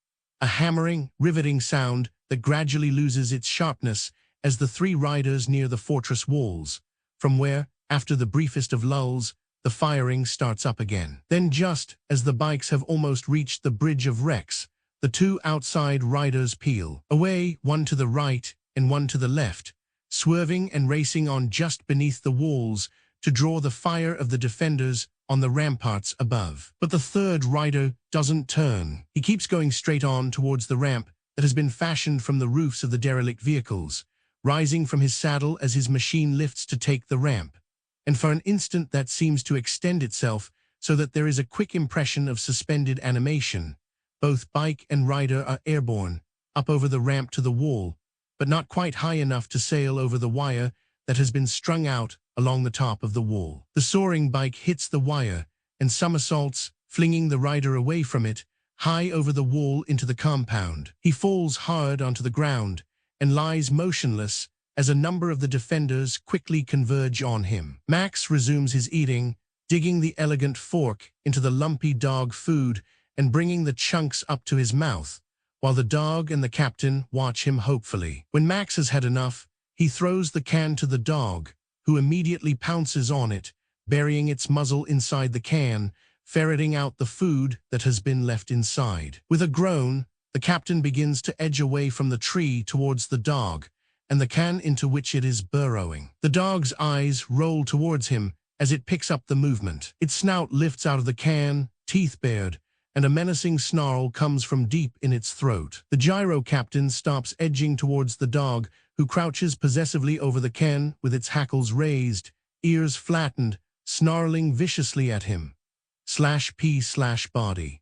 a hammering, riveting sound that gradually loses its sharpness as the three riders near the fortress walls, from where, after the briefest of lulls, the firing starts up again. Then just as the bikes have almost reached the Bridge of Wrecks, the two outside riders peel away, one to the right and one to the left, swerving and racing on just beneath the walls to draw the fire of the defenders on the ramparts above. But the third rider doesn't turn. He keeps going straight on towards the ramp that has been fashioned from the roofs of the derelict vehicles, rising from his saddle as his machine lifts to take the ramp. And for an instant that seems to extend itself so that there is a quick impression of suspended animation. Both bike and rider are airborne, up over the ramp to the wall, but not quite high enough to sail over the wire that has been strung out along the top of the wall. The soaring bike hits the wire and somersaults, flinging the rider away from it, high over the wall into the compound. He falls hard onto the ground and lies motionless as a number of the defenders quickly converge on him. Max resumes his eating, digging the elegant fork into the lumpy dog food and bringing the chunks up to his mouth, while the dog and the captain watch him hopefully. When Max has had enough, he throws the can to the dog, who immediately pounces on it, burying its muzzle inside the can, ferreting out the food that has been left inside. With a groan, the captain begins to edge away from the tree towards the dog and the can into which it is burrowing. The dog's eyes roll towards him as it picks up the movement. Its snout lifts out of the can, teeth bared, and a menacing snarl comes from deep in its throat. The gyro captain stops edging towards the dog, who crouches possessively over the can with its hackles raised, ears flattened, snarling viciously at him. /P/body.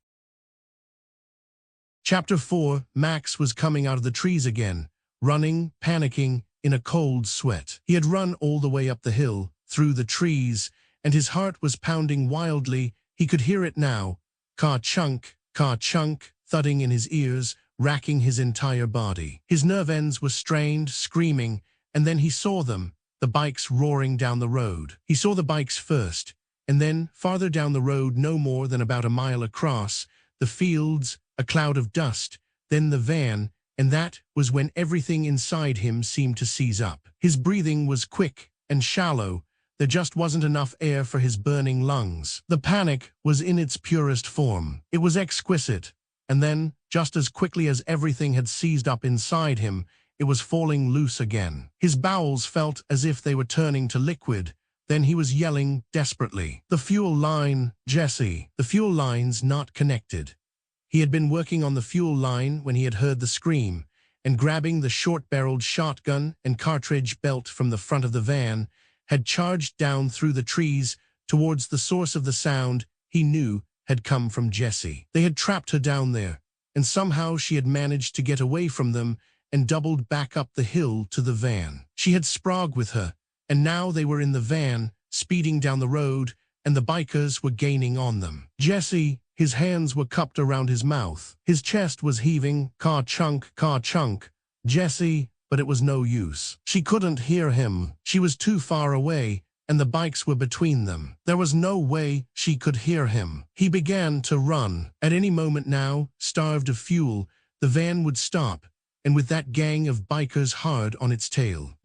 Chapter 4. Max was coming out of the trees again, running, panicking, in a cold sweat. He had run all the way up the hill, through the trees, and his heart was pounding wildly. He could hear it now, ka-chunk, thudding in his ears, racking his entire body. His nerve ends were strained, screaming, and then he saw them, the bikes roaring down the road. He saw the bikes first, and then, farther down the road, no more than about a mile across, the fields, a cloud of dust, then the van, and that was when everything inside him seemed to seize up. His breathing was quick and shallow. There just wasn't enough air for his burning lungs. The panic was in its purest form. It was exquisite. And then, just as quickly as everything had seized up inside him, it was falling loose again. His bowels felt as if they were turning to liquid. Then he was yelling desperately. The fuel line, Jesse. The fuel line's not connected. He had been working on the fuel line when he had heard the scream, and grabbing the short-barreled shotgun and cartridge belt from the front of the van, had charged down through the trees towards the source of the sound he knew had come from Jessie. They had trapped her down there, and somehow she had managed to get away from them and doubled back up the hill to the van. She had Sprague with her, and now they were in the van, speeding down the road, and the bikers were gaining on them. Jessie, his hands were cupped around his mouth. His chest was heaving, ka-chunk, Jessie, but it was no use. She couldn't hear him. She was too far away, and the bikes were between them. There was no way she could hear him. He began to run. At any moment now, starved of fuel, the van would stop, and with that gang of bikers hard on its tail.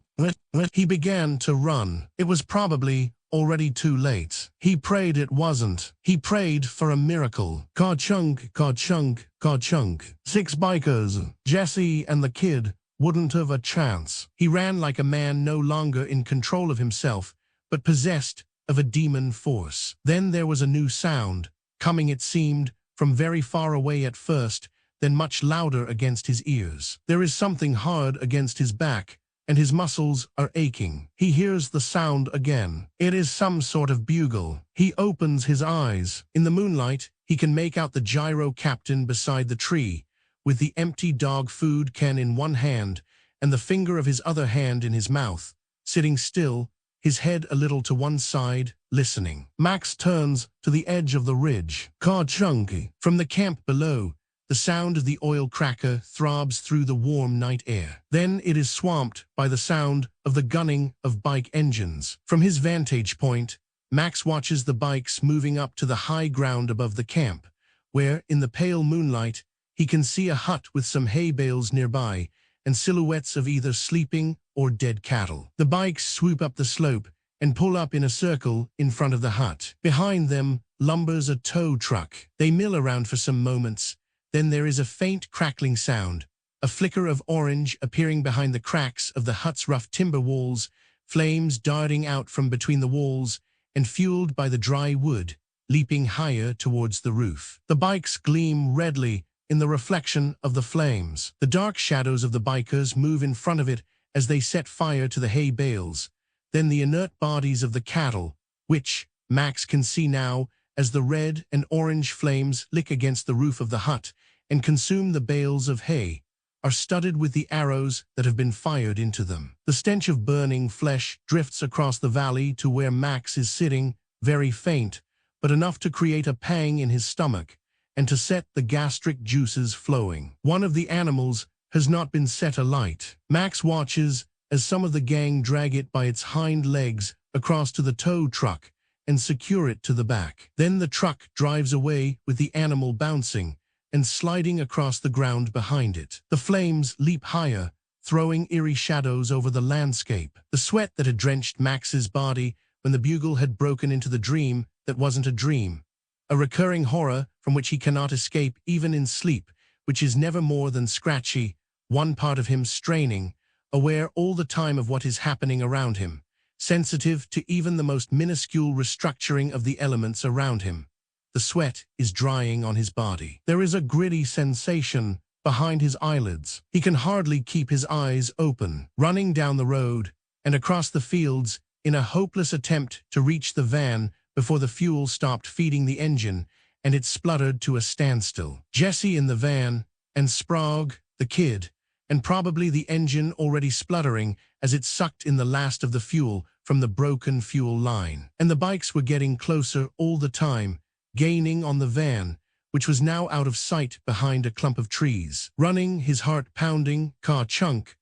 He began to run. It was probably already too late. He prayed it wasn't. He prayed for a miracle. Ka-chunk. 6 bikers, Jessie and the kid, wouldn't have a chance. He ran like a man no longer in control of himself, but possessed of a demon force. Then there was a new sound, coming, it seemed, from very far away at first, then much louder against his ears. There is something hard against his back, and his muscles are aching. He hears the sound again. It is some sort of bugle. He opens his eyes. In the moonlight, he can make out the gyro captain beside the tree, with the empty dog food can in one hand and the finger of his other hand in his mouth, sitting still, his head a little to one side, listening. Max turns to the edge of the ridge. Ka-chunky. From the camp below, the sound of the oil cracker throbs through the warm night air. Then it is swamped by the sound of the gunning of bike engines. From his vantage point, Max watches the bikes moving up to the high ground above the camp, where, in the pale moonlight, He can see a hut with some hay bales nearby, and silhouettes of either sleeping or dead cattle. The bikes swoop up the slope and pull up in a circle in front of the hut. Behind them lumbers a tow truck. They mill around for some moments. Then there is a faint crackling sound, a flicker of orange appearing behind the cracks of the hut's rough timber walls, flames darting out from between the walls and fueled by the dry wood, leaping higher towards the roof. The bikes gleam redly in the reflection of the flames. The dark shadows of the bikers move in front of it as they set fire to the hay bales. Then the inert bodies of the cattle, which Max can see now as the red and orange flames lick against the roof of the hut and consume the bales of hay, are studded with the arrows that have been fired into them. The stench of burning flesh drifts across the valley to where Max is sitting, very faint, but enough to create a pang in his stomach and to set the gastric juices flowing. One of the animals has not been set alight. Max watches as some of the gang drag it by its hind legs across to the tow truck and secure it to the back. Then the truck drives away with the animal bouncing and sliding across the ground behind it. The flames leap higher, throwing eerie shadows over the landscape. The sweat that had drenched Max's body when the bugle had broken into the dream that wasn't a dream. A recurring horror from which he cannot escape even in sleep, which is never more than scratchy, one part of him straining, aware all the time of what is happening around him, sensitive to even the most minuscule restructuring of the elements around him. The sweat is drying on his body. There is a gritty sensation behind his eyelids. He can hardly keep his eyes open. Running down the road and across the fields in a hopeless attempt to reach the van before the fuel stopped feeding the engine and it spluttered to a standstill. Jesse in the van, and Sprague, the kid, and probably the engine already spluttering as it sucked in the last of the fuel from the broken fuel line. And the bikes were getting closer all the time, gaining on the van, which was now out of sight behind a clump of trees. Running, his heart pounding, car-chunk,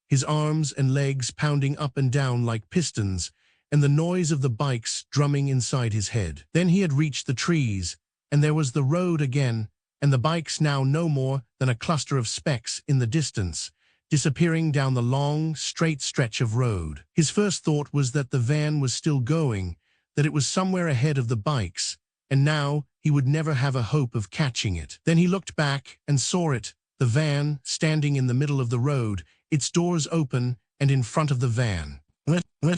his arms and legs pounding up and down like pistons, and the noise of the bikes drumming inside his head. Then he had reached the trees, and there was the road again, and the bikes now no more than a cluster of specks in the distance, disappearing down the long, straight stretch of road. His first thought was that the van was still going, that it was somewhere ahead of the bikes, and now he would never have a hope of catching it. Then he looked back and saw it, the van, standing in the middle of the road, its doors open and in front of the van.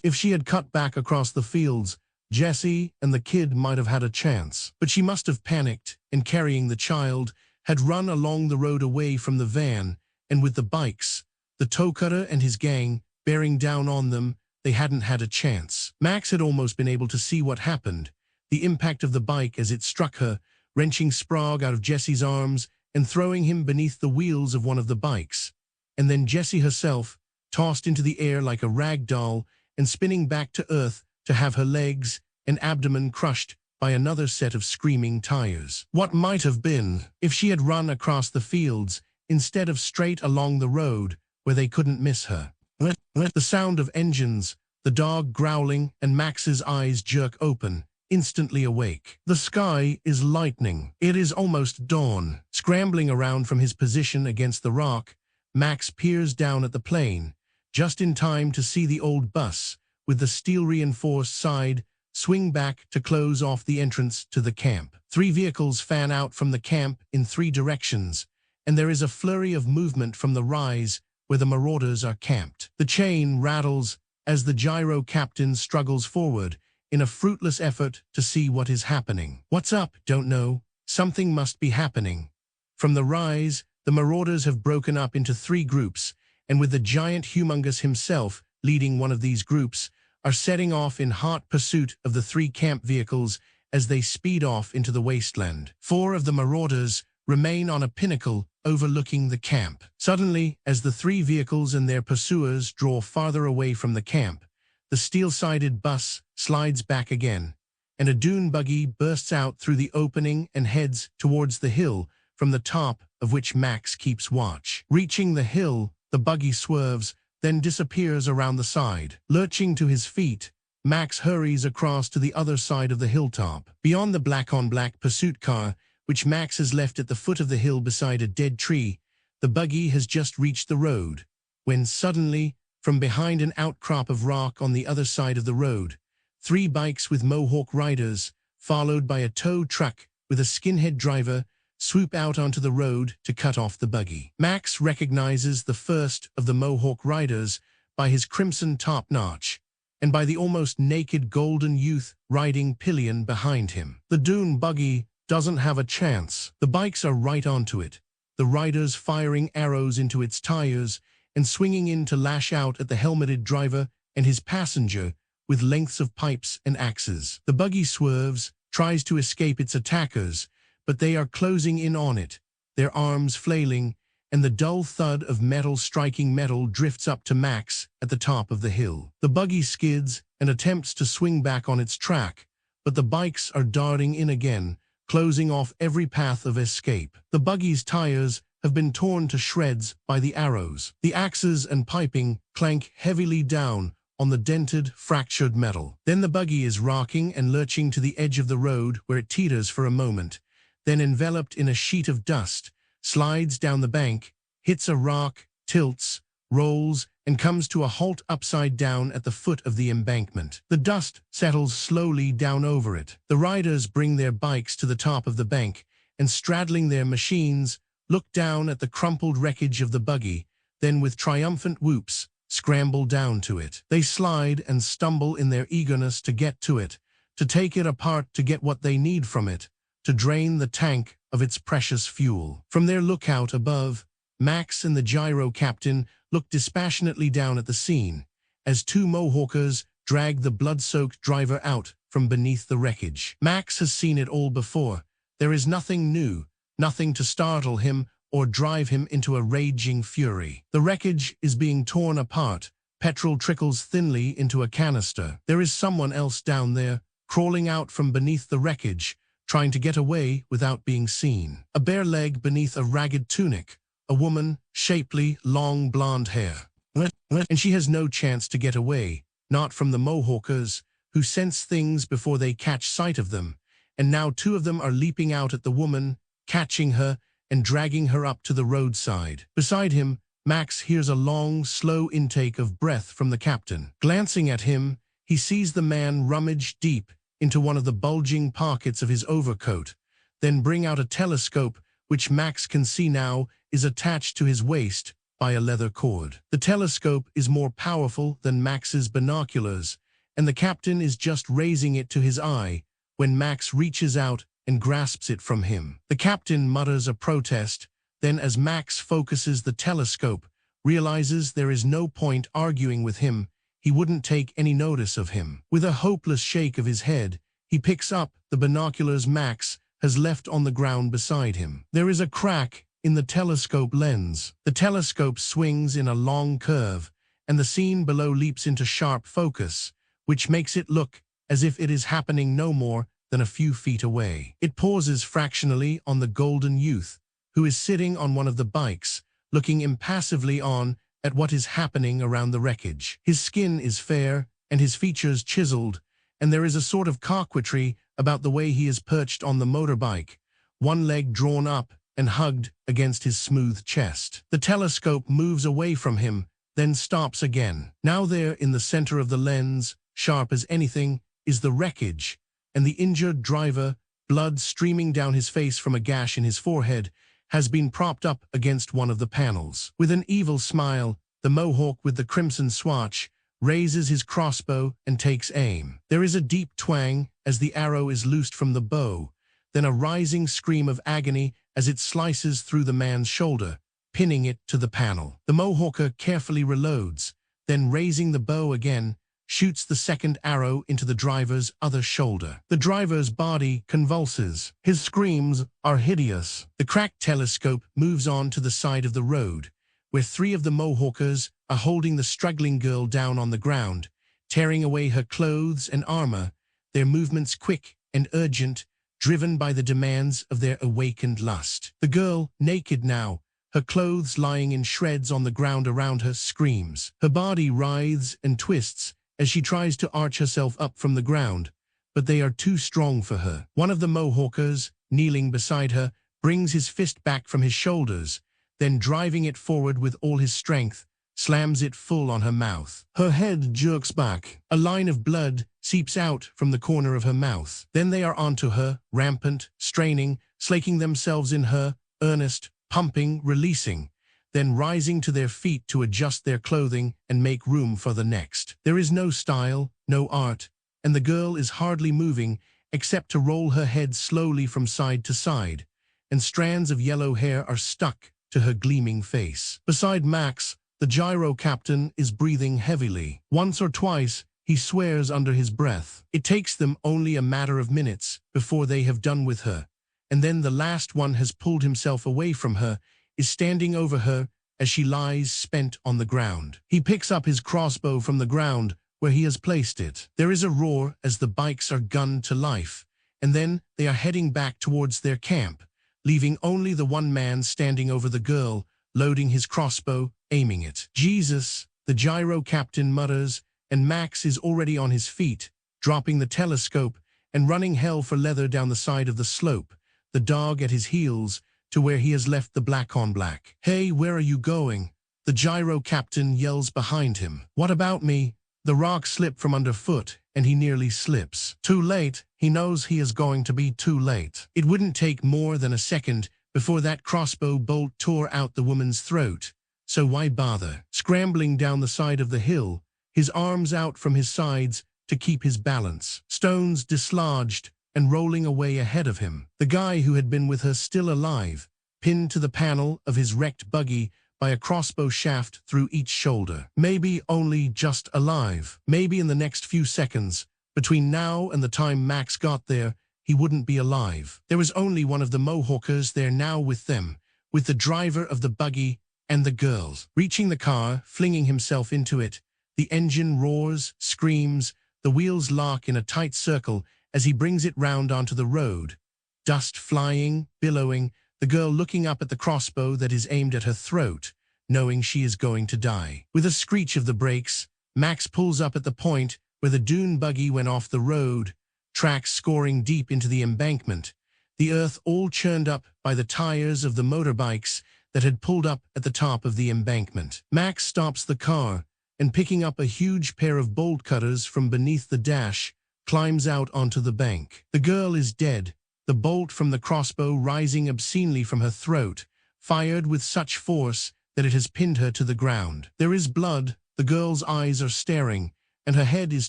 If she had cut back across the fields, Jessie and the kid might have had a chance. But she must have panicked, and carrying the child, had run along the road away from the van, and with the bikes, the tow cutter and his gang, bearing down on them, they hadn't had a chance. Max had almost been able to see what happened, the impact of the bike as it struck her, wrenching Sprague out of Jessie's arms and throwing him beneath the wheels of one of the bikes. And then Jessie herself, tossed into the air like a rag doll and spinning back to earth to have her legs and abdomen crushed by another set of screaming tires. What might have been if she had run across the fields instead of straight along the road where they couldn't miss her. The sound of engines, the dog growling, and Max's eyes jerk open, instantly awake. The sky is lightening. It is almost dawn. Scrambling around from his position against the rock, Max peers down at the plane, just in time to see the old bus, with the steel-reinforced side, swing back to close off the entrance to the camp. 3 vehicles fan out from the camp in 3 directions, and there is a flurry of movement from the rise where the marauders are camped. The chain rattles as the gyro captain struggles forward in a fruitless effort to see what is happening. What's up? Don't know. Something must be happening. From the rise, the marauders have broken up into 3 groups, and with the giant humongous himself leading one of these groups, are setting off in hot pursuit of the 3 camp vehicles as they speed off into the wasteland. 4 of the marauders remain on a pinnacle overlooking the camp. Suddenly, as the 3 vehicles and their pursuers draw farther away from the camp, the steel-sided bus slides back again, and a dune buggy bursts out through the opening and heads towards the hill from the top of which Max keeps watch. Reaching the hill, the buggy swerves, then disappears around the side. Lurching to his feet, Max hurries across to the other side of the hilltop. Beyond the black-on-black pursuit car, which Max has left at the foot of the hill beside a dead tree. The buggy has just reached the road, when suddenly, from behind an outcrop of rock on the other side of the road, 3 bikes with Mohawk riders, followed by a tow truck with a skinhead driver, swoop out onto the road to cut off the buggy. Max recognizes the first of the Mohawk riders by his crimson top-notch, and by the almost naked golden youth riding pillion behind him. The dune buggy doesn't have a chance. The bikes are right onto it, the riders firing arrows into its tires and swinging in to lash out at the helmeted driver and his passenger with lengths of pipes and axes. The buggy swerves, tries to escape its attackers, but they are closing in on it, their arms flailing, and the dull thud of metal striking metal drifts up to Max at the top of the hill. The buggy skids and attempts to swing back on its track, but the bikes are darting in again, closing off every path of escape. The buggy's tires have been torn to shreds by the arrows. The axes and piping clank heavily down on the dented, fractured metal. Then the buggy is rocking and lurching to the edge of the road where it teeters for a moment, then enveloped in a sheet of dust, slides down the bank, hits a rock, tilts, rolls, and comes to a halt upside down at the foot of the embankment. The dust settles slowly down over it. The riders bring their bikes to the top of the bank and, straddling their machines, look down at the crumpled wreckage of the buggy, then with triumphant whoops, scramble down to it. They slide and stumble in their eagerness to get to it, to take it apart to get what they need from it, to drain the tank of its precious fuel. From their lookout above, Max and the gyro captain look dispassionately down at the scene, as 2 Mohawkers drag the blood-soaked driver out from beneath the wreckage. Max has seen it all before. There is nothing new, nothing to startle him or drive him into a raging fury. The wreckage is being torn apart. Petrol trickles thinly into a canister. There is someone else down there, crawling out from beneath the wreckage, trying to get away without being seen. A bare leg beneath a ragged tunic, a woman, shapely, long blonde hair. And she has no chance to get away, not from the Mohawkers, who sense things before they catch sight of them, and now 2 of them are leaping out at the woman, catching her, and dragging her up to the roadside. Beside him, Max hears a long, slow intake of breath from the captain. Glancing at him, he sees the man rummage deep into one of the bulging pockets of his overcoat, then bring out a telescope which Max can see now is attached to his waist by a leather cord. The telescope is more powerful than Max's binoculars, and the captain is just raising it to his eye when Max reaches out and grasps it from him. The captain mutters a protest, then as Max focuses the telescope, realizes there is no point arguing with him. He wouldn't take any notice of him. With a hopeless shake of his head, he picks up the binoculars Max has left on the ground beside him. There is a crack in the telescope lens. The telescope swings in a long curve, and the scene below leaps into sharp focus, which makes it look as if it is happening no more than a few feet away. It pauses fractionally on the golden youth, who is sitting on one of the bikes, looking impassively on at what is happening around the wreckage. His skin is fair, and his features chiseled, and there is a sort of coquetry about the way he is perched on the motorbike, one leg drawn up and hugged against his smooth chest. The telescope moves away from him, then stops again. Now there in the center of the lens, sharp as anything, is the wreckage, and the injured driver, blood streaming down his face from a gash in his forehead, has been propped up against one of the panels. With an evil smile, the Mohawk with the crimson swatch raises his crossbow and takes aim. There is a deep twang as the arrow is loosed from the bow, then a rising scream of agony as it slices through the man's shoulder, pinning it to the panel. The Mohawker carefully reloads, then raising the bow again, shoots the second arrow into the driver's other shoulder. The driver's body convulses. His screams are hideous. The cracked telescope moves on to the side of the road, where 3 of the Mohawkers are holding the struggling girl down on the ground, tearing away her clothes and armor, their movements quick and urgent, driven by the demands of their awakened lust. The girl, naked now, her clothes lying in shreds on the ground around her, screams. Her body writhes and twists as she tries to arch herself up from the ground, but they are too strong for her. One of the Mohawkers, kneeling beside her, brings his fist back from his shoulders, then driving it forward with all his strength, slams it full on her mouth. Her head jerks back. A line of blood seeps out from the corner of her mouth. Then they are onto her, rampant, straining, slaking themselves in her, earnest, pumping, releasing, then rising to their feet to adjust their clothing and make room for the next. There is no style, no art, and the girl is hardly moving except to roll her head slowly from side to side, and strands of yellow hair are stuck to her gleaming face. Beside Max, the gyro captain is breathing heavily. Once or twice, he swears under his breath. It takes them only a matter of minutes before they have done with her, and then the last one has pulled himself away from her, is standing over her as she lies spent on the ground. He picks up his crossbow from the ground where he has placed it. There is a roar as the bikes are gunned to life, and then they are heading back towards their camp, leaving only the one man standing over the girl, loading his crossbow, aiming it. Jesus, the gyro captain mutters, and Max is already on his feet, dropping the telescope and running hell for leather down the side of the slope, the dog at his heels, to where he has left the black on black. "Hey, where are you going?" The gyro captain yells behind him. "What about me?" The rocks slip from underfoot, and he nearly slips. Too late, he knows he is going to be too late. It wouldn't take more than a second before that crossbow bolt tore out the woman's throat, so why bother? Scrambling down the side of the hill, his arms out from his sides to keep his balance, stones dislodged and rolling away ahead of him. The guy who had been with her still alive, pinned to the panel of his wrecked buggy by a crossbow shaft through each shoulder. Maybe only just alive. Maybe in the next few seconds, between now and the time Max got there, he wouldn't be alive. There was only one of the Mohawkers there now with them, with the driver of the buggy and the girls. Reaching the car, flinging himself into it, the engine roars, screams, the wheels lock in a tight circle as he brings it round onto the road. Dust flying, billowing, the girl looking up at the crossbow that is aimed at her throat, knowing she is going to die. With a screech of the brakes, Max pulls up at the point where the dune buggy went off the road, tracks scoring deep into the embankment, the earth all churned up by the tires of the motorbikes that had pulled up at the top of the embankment. Max stops the car, and picking up a huge pair of bolt cutters from beneath the dash, climbs out onto the bank. The girl is dead, the bolt from the crossbow rising obscenely from her throat, fired with such force that it has pinned her to the ground. There is blood, the girl's eyes are staring, and her head is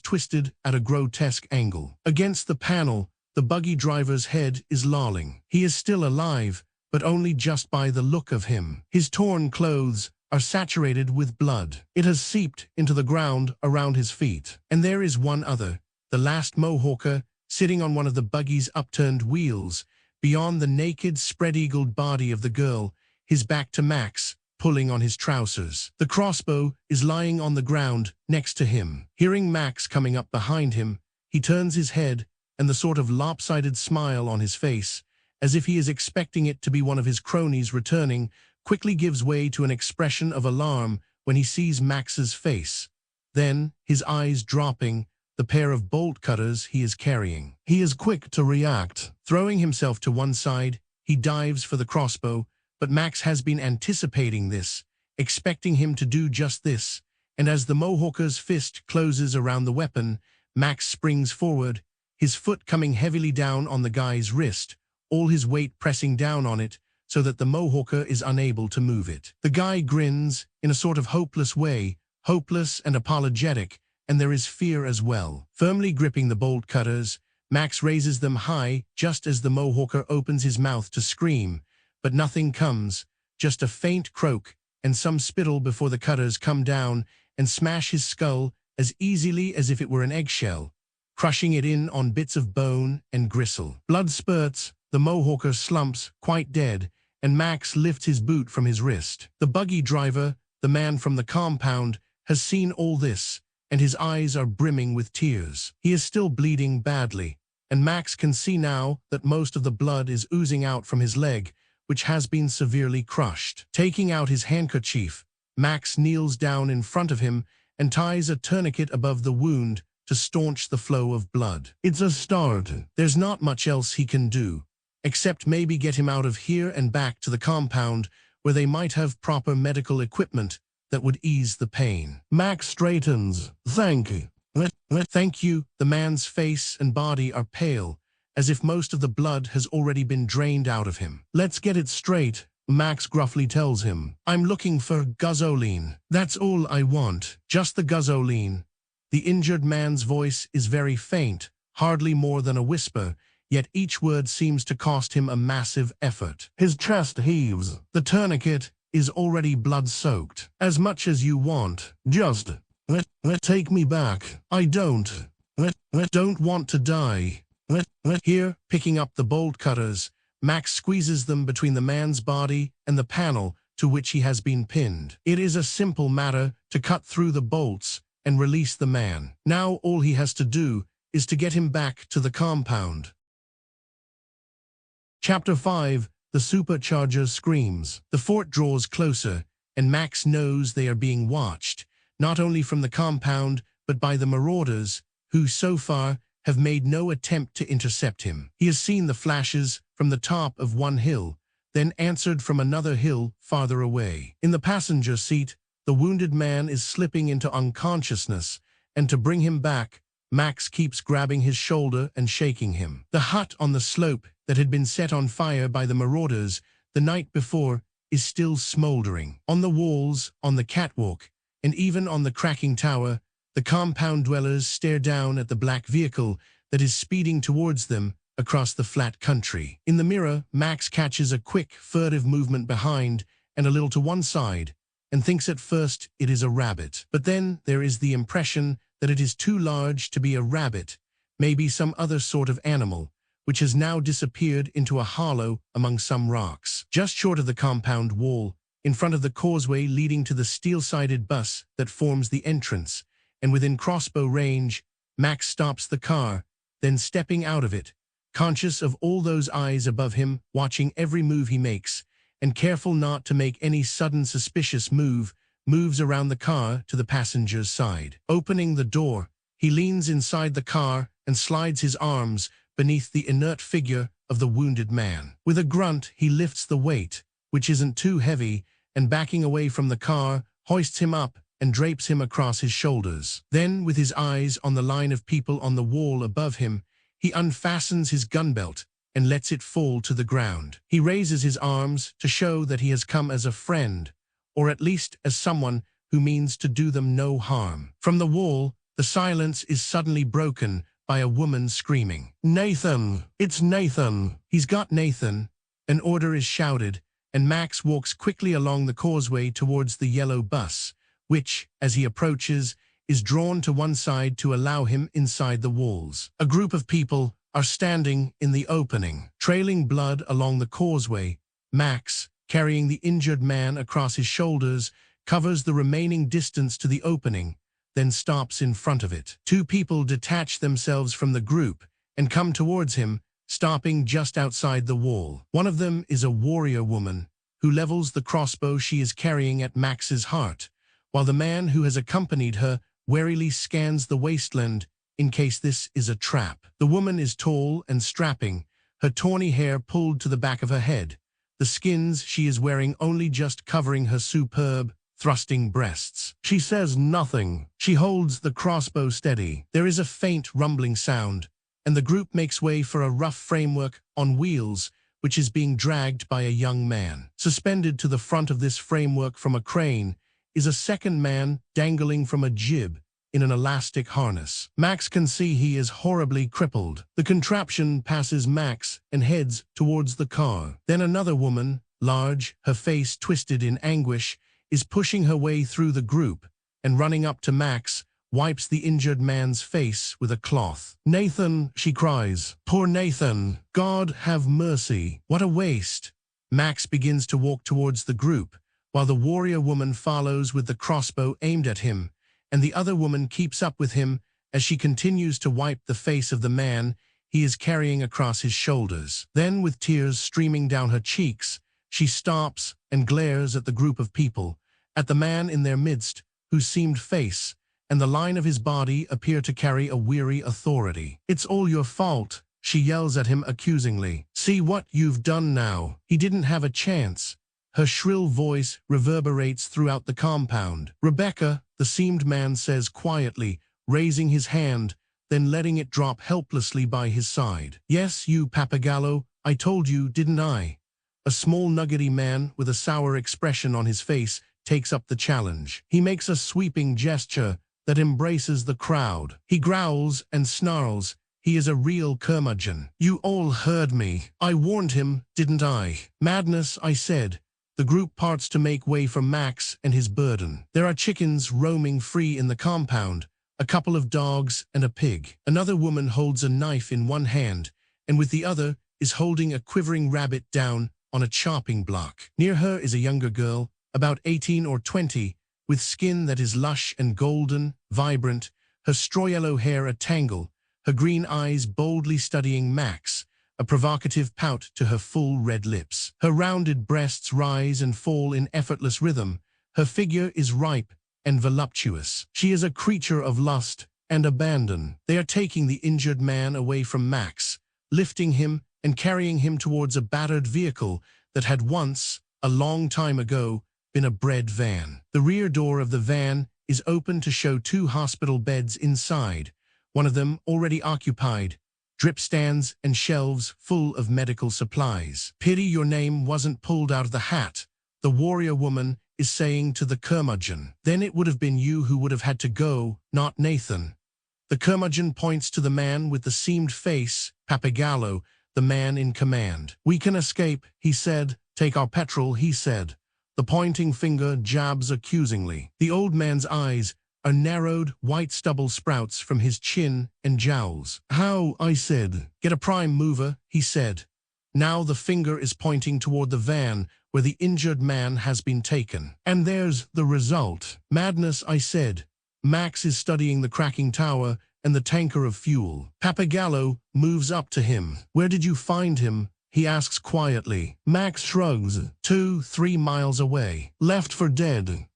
twisted at a grotesque angle. Against the panel, the buggy driver's head is lolling. He is still alive, but only just by the look of him. His torn clothes are saturated with blood. It has seeped into the ground around his feet. And there is one other, the last Mohawker, sitting on one of the buggy's upturned wheels, beyond the naked, spread-eagled body of the girl, his back to Max, pulling on his trousers. The crossbow is lying on the ground next to him. Hearing Max coming up behind him, he turns his head, and the sort of lopsided smile on his face, as if he is expecting it to be one of his cronies returning, quickly gives way to an expression of alarm when he sees Max's face. Then, his eyes dropping, the pair of bolt cutters he is carrying. He is quick to react. Throwing himself to one side, he dives for the crossbow, but Max has been anticipating this, expecting him to do just this, and as the Mohawker's fist closes around the weapon, Max springs forward, his foot coming heavily down on the guy's wrist, all his weight pressing down on it so that the Mohawker is unable to move it. The guy grins in a sort of hopeless way, hopeless and apologetic, and there is fear as well. Firmly gripping the bolt cutters, Max raises them high just as the Mohawker opens his mouth to scream, but nothing comes, just a faint croak and some spittle before the cutters come down and smash his skull as easily as if it were an eggshell, crushing it in on bits of bone and gristle. Blood spurts, the Mohawker slumps, quite dead, and Max lifts his boot from his wrist. The buggy driver, the man from the compound, has seen all this, and his eyes are brimming with tears. He is still bleeding badly, and Max can see now that most of the blood is oozing out from his leg, which has been severely crushed. Taking out his handkerchief, Max kneels down in front of him and ties a tourniquet above the wound to staunch the flow of blood. It's a start. There's not much else he can do. except maybe get him out of here and back to the compound where they might have proper medical equipment that would ease the pain. Max straightens. Thank you. Thank you. The man's face and body are pale, as if most of the blood has already been drained out of him. Let's get it straight, Max gruffly tells him. I'm looking for gasoline. That's all I want. Just the gasoline. The injured man's voice is very faint, hardly more than a whisper, yet each word seems to cost him a massive effort. His chest heaves. The tourniquet is already blood-soaked. As much as you want. Just take me back. I don't want to die. Here, picking up the bolt cutters, Max squeezes them between the man's body and the panel to which he has been pinned. It is a simple matter to cut through the bolts and release the man. Now all he has to do is to get him back to the compound. Chapter 5. The supercharger screams. The fort draws closer, and Max knows they are being watched, not only from the compound, but by the marauders, who so far have made no attempt to intercept him. He has seen the flashes from the top of one hill, then answered from another hill farther away. In the passenger seat, the wounded man is slipping into unconsciousness, and to bring him back, Max keeps grabbing his shoulder and shaking him. The hut on the slope that had been set on fire by the marauders the night before is still smoldering. On the walls, on the catwalk, and even on the cracking tower, the compound dwellers stare down at the black vehicle that is speeding towards them across the flat country. In the mirror, Max catches a quick, furtive movement behind and a little to one side, and thinks at first it is a rabbit. But then there is the impression that it is too large to be a rabbit, maybe some other sort of animal, which has now disappeared into a hollow among some rocks. Just short of the compound wall, in front of the causeway leading to the steel-sided bus that forms the entrance, and within crossbow range, Max stops the car, then stepping out of it, conscious of all those eyes above him watching every move he makes, and careful not to make any sudden suspicious move, moves around the car to the passenger's side. Opening the door, he leans inside the car and slides his arms beneath the inert figure of the wounded man. With a grunt, he lifts the weight, which isn't too heavy, and backing away from the car, hoists him up and drapes him across his shoulders. Then, with his eyes on the line of people on the wall above him, he unfastens his gun belt and lets it fall to the ground. He raises his arms to show that he has come as a friend, or at least as someone who means to do them no harm. From the wall, the silence is suddenly broken by a woman screaming, "Nathan! It's Nathan!" He's got Nathan. An order is shouted, and Max walks quickly along the causeway towards the yellow bus, which, as he approaches, is drawn to one side to allow him inside the walls. A group of people are standing in the opening. Trailing blood along the causeway, Max, carrying the injured man across his shoulders, covers the remaining distance to the opening, then stops in front of it. Two people detach themselves from the group and come towards him, stopping just outside the wall. One of them is a warrior woman who levels the crossbow she is carrying at Max's heart, while the man who has accompanied her warily scans the wasteland in case this is a trap. The woman is tall and strapping, her tawny hair pulled to the back of her head, the skins she is wearing only just covering her superb, thrusting breasts. She says nothing. She holds the crossbow steady. There is a faint rumbling sound, and the group makes way for a rough framework on wheels, which is being dragged by a young man. Suspended to the front of this framework from a crane is a second man dangling from a jib in an elastic harness. Max can see he is horribly crippled. The contraption passes Max and heads towards the car. Then another woman, large, her face twisted in anguish, is pushing her way through the group and running up to Max, wipes the injured man's face with a cloth. "Nathan," she cries. "Poor Nathan. God have mercy. What a waste." Max begins to walk towards the group, while the warrior woman follows with the crossbow aimed at him, and the other woman keeps up with him as she continues to wipe the face of the man he is carrying across his shoulders. Then, with tears streaming down her cheeks, she stops and glares at the group of people, at the man in their midst, whose seamed face and the line of his body appear to carry a weary authority. "It's all your fault," she yells at him accusingly. See what you've done now. He didn't have a chance. Her shrill voice reverberates throughout the compound. Rebecca, the seamed man says quietly, raising his hand, then letting it drop helplessly by his side. Yes, you Pappagallo, I told you, didn't I? A small nuggety man with a sour expression on his face takes up the challenge. He makes a sweeping gesture that embraces the crowd. He growls and snarls. He is a real curmudgeon. You all heard me. I warned him, didn't I? Madness, I said. The group parts to make way for Max and his burden. There are chickens roaming free in the compound, a couple of dogs and a pig. Another woman holds a knife in one hand, and with the other is holding a quivering rabbit down on a chopping block. Near her is a younger girl, about 18 or 20, with skin that is lush and golden, vibrant, her straw-yellow hair a tangle, her green eyes boldly studying Max, a provocative pout to her full red lips. Her rounded breasts rise and fall in effortless rhythm. Her figure is ripe and voluptuous. She is a creature of lust and abandon. They are taking the injured man away from Max, lifting him and carrying him towards a battered vehicle that had once, a long time ago, been a bread van. The rear door of the van is open to show 2 hospital beds inside, one of them already occupied, drip stands and shelves full of medical supplies. Pity your name wasn't pulled out of the hat, the warrior woman is saying to the curmudgeon. Then it would have been you who would have had to go, not Nathan. The curmudgeon points to the man with the seamed face, Pappagallo, the man in command. We can escape, he said. Take our petrol, he said. The pointing finger jabs accusingly. The old man's eyes are narrowed white stubble sprouts from his chin and jowls. How, I said. Get a prime mover, he said. Now the finger is pointing toward the van where the injured man has been taken. And there's the result. Madness, I said. Max is studying the cracking tower and the tanker of fuel. Pappagallo moves up to him. Where did you find him? He asks quietly. Max shrugs. 2-3 miles away. Left for dead.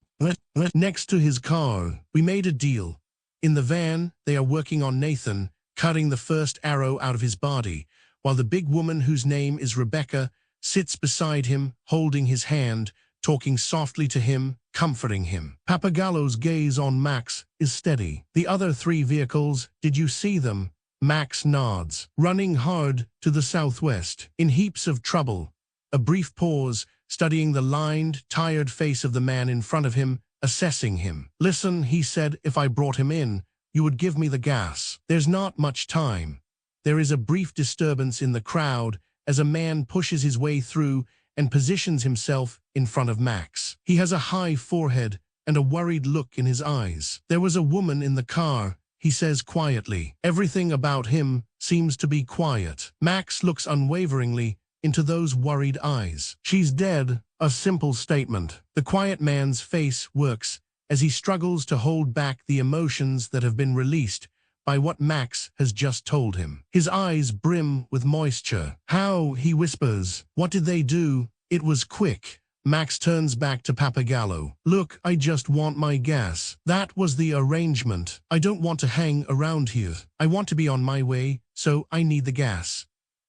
Next to his car. We made a deal. In the van, they are working on Nathan, cutting the first arrow out of his body, while the big woman whose name is Rebecca sits beside him, holding his hand, talking softly to him, comforting him. Pappagallo's gaze on Max is steady. The other 3 vehicles, did you see them? Max nods. Running hard to the southwest, in heaps of trouble. A brief pause, studying the lined, tired face of the man in front of him, assessing him. Listen, he said, if I brought him in, you would give me the gas. There's not much time. There is a brief disturbance in the crowd as a man pushes his way through and positions himself in front of Max. He has a high forehead and a worried look in his eyes. There was a woman in the car, he says quietly. Everything about him seems to be quiet. Max looks unwaveringly into those worried eyes. She's dead, a simple statement. The quiet man's face works as he struggles to hold back the emotions that have been released by what Max has just told him. His eyes brim with moisture. How, he whispers. What did they do? It was quick. Max turns back to Pappagallo. Look, I just want my gas. That was the arrangement. I don't want to hang around here. I want to be on my way, so I need the gas.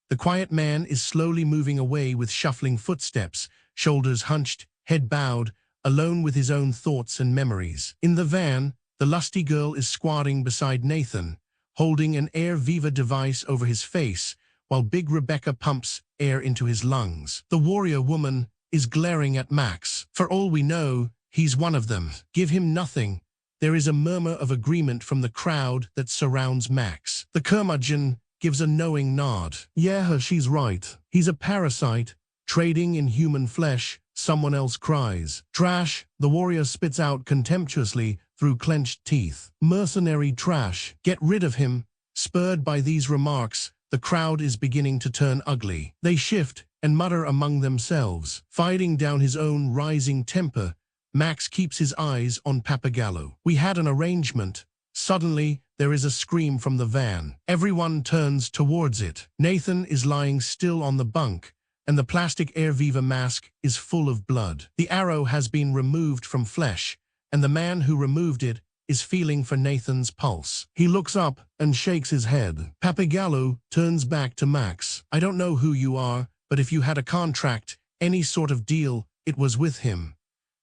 The quiet man is slowly moving away with shuffling footsteps, shoulders hunched, head bowed, alone with his own thoughts and memories. In the van, the lusty girl is squatting beside Nathan, holding an Air Viva device over his face, while big Rebecca pumps air into his lungs. The warrior woman is glaring at Max. For all we know, he's one of them. Give him nothing. There is a murmur of agreement from the crowd that surrounds Max. The curmudgeon gives a knowing nod. Yeah, she's right. He's a parasite, trading in human flesh, someone else cries. Trash, the warrior spits out contemptuously through clenched teeth. Mercenary trash. Get rid of him. Spurred by these remarks, the crowd is beginning to turn ugly. They shift and mutter among themselves. Fighting down his own rising temper, Max keeps his eyes on Pappagallo. We had an arrangement. Suddenly, there is a scream from the van. Everyone turns towards it. Nathan is lying still on the bunk, and the plastic Air Viva mask is full of blood. The arrow has been removed from flesh, and the man who removed it is feeling for Nathan's pulse. He looks up and shakes his head. Papagallo turns back to Max. I don't know who you are, but if you had a contract, any sort of deal, it was with him.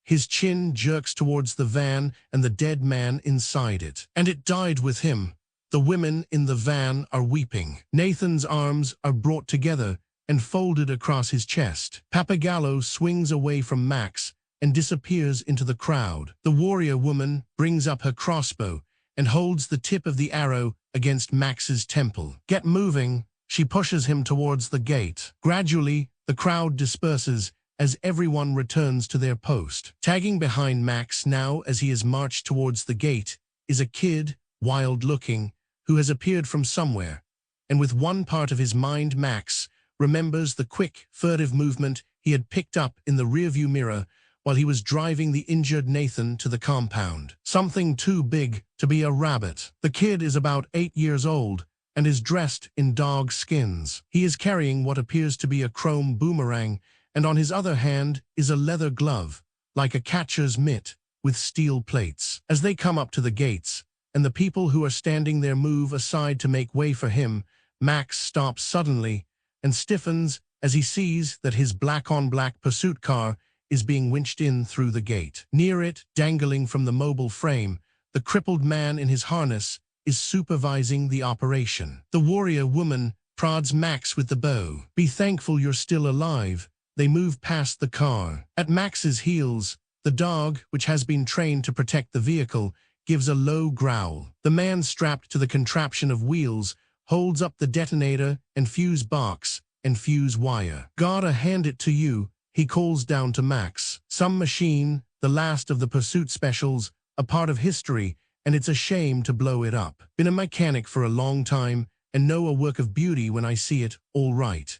His chin jerks towards the van and the dead man inside it. And it died with him. The women in the van are weeping. Nathan's arms are brought together and folded across his chest. Papagallo swings away from Max and disappears into the crowd. The warrior woman brings up her crossbow and holds the tip of the arrow against Max's temple. Get moving, she pushes him towards the gate. Gradually, the crowd disperses as everyone returns to their post. Tagging behind Max now as he is marched towards the gate is a kid, wild-looking, who has appeared from somewhere, and with one part of his mind Max remembers the quick, furtive movement he had picked up in the rearview mirror while he was driving the injured Nathan to the compound. Something too big to be a rabbit. The kid is about 8 years old and is dressed in dog skins. He is carrying what appears to be a chrome boomerang, and on his other hand is a leather glove, like a catcher's mitt, with steel plates. As they come up to the gates, and the people who are standing there move aside to make way for him, Max stops suddenly and stiffens as he sees that his black-on-black pursuit car is being winched in through the gate. Near it, dangling from the mobile frame, the crippled man in his harness is supervising the operation. The warrior woman prods Max with the bow. Be thankful you're still alive. They move past the car. At Max's heels, the dog, which has been trained to protect the vehicle, gives a low growl. The man strapped to the contraption of wheels holds up the detonator and fuse box and fuse wire. Gotta hand it to you, he calls down to Max. Some machine, the last of the pursuit specials, a part of history, and it's a shame to blow it up. Been a mechanic for a long time and know a work of beauty when I see it, all right.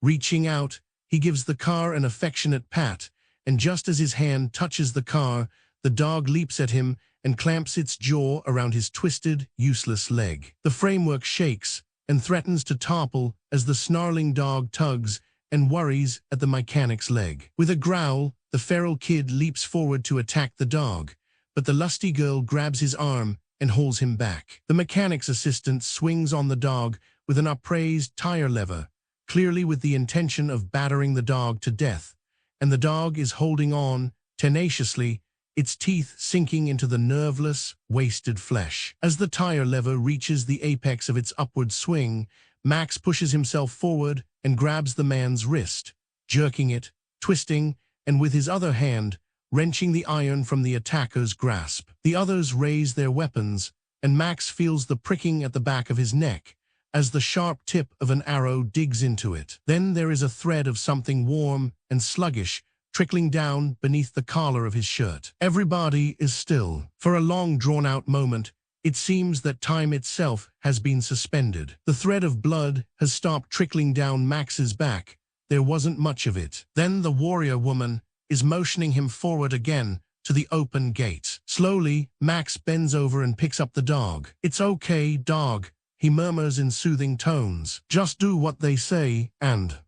Reaching out, he gives the car an affectionate pat, and just as his hand touches the car, the dog leaps at him and clamps its jaw around his twisted, useless leg. The framework shakes and threatens to topple as the snarling dog tugs and worries at the mechanic's leg. With a growl, the feral kid leaps forward to attack the dog, but the lusty girl grabs his arm and holds him back. The mechanic's assistant swings on the dog with an upraised tire lever, clearly with the intention of battering the dog to death, and the dog is holding on tenaciously, its teeth sinking into the nerveless, wasted flesh. As the tire lever reaches the apex of its upward swing, Max pushes himself forward and grabs the man's wrist, jerking it, twisting, and with his other hand, wrenching the iron from the attacker's grasp. The others raise their weapons, and Max feels the pricking at the back of his neck as the sharp tip of an arrow digs into it. Then there is a thread of something warm and sluggish trickling down beneath the collar of his shirt. Everybody is still. For a long drawn-out moment, it seems that time itself has been suspended. The thread of blood has stopped trickling down Max's back. There wasn't much of it. Then the warrior woman is motioning him forward again to the open gate. Slowly, Max bends over and picks up the dog. It's okay, dog, he murmurs in soothing tones. Just do what they say, and...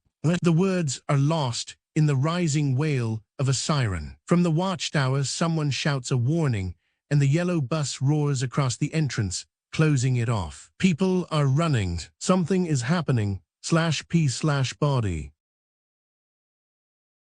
The words are lost in the rising wail of a siren. From the watchtower, someone shouts a warning, and the yellow bus roars across the entrance, closing it off. People are running. Something is happening. /P/body.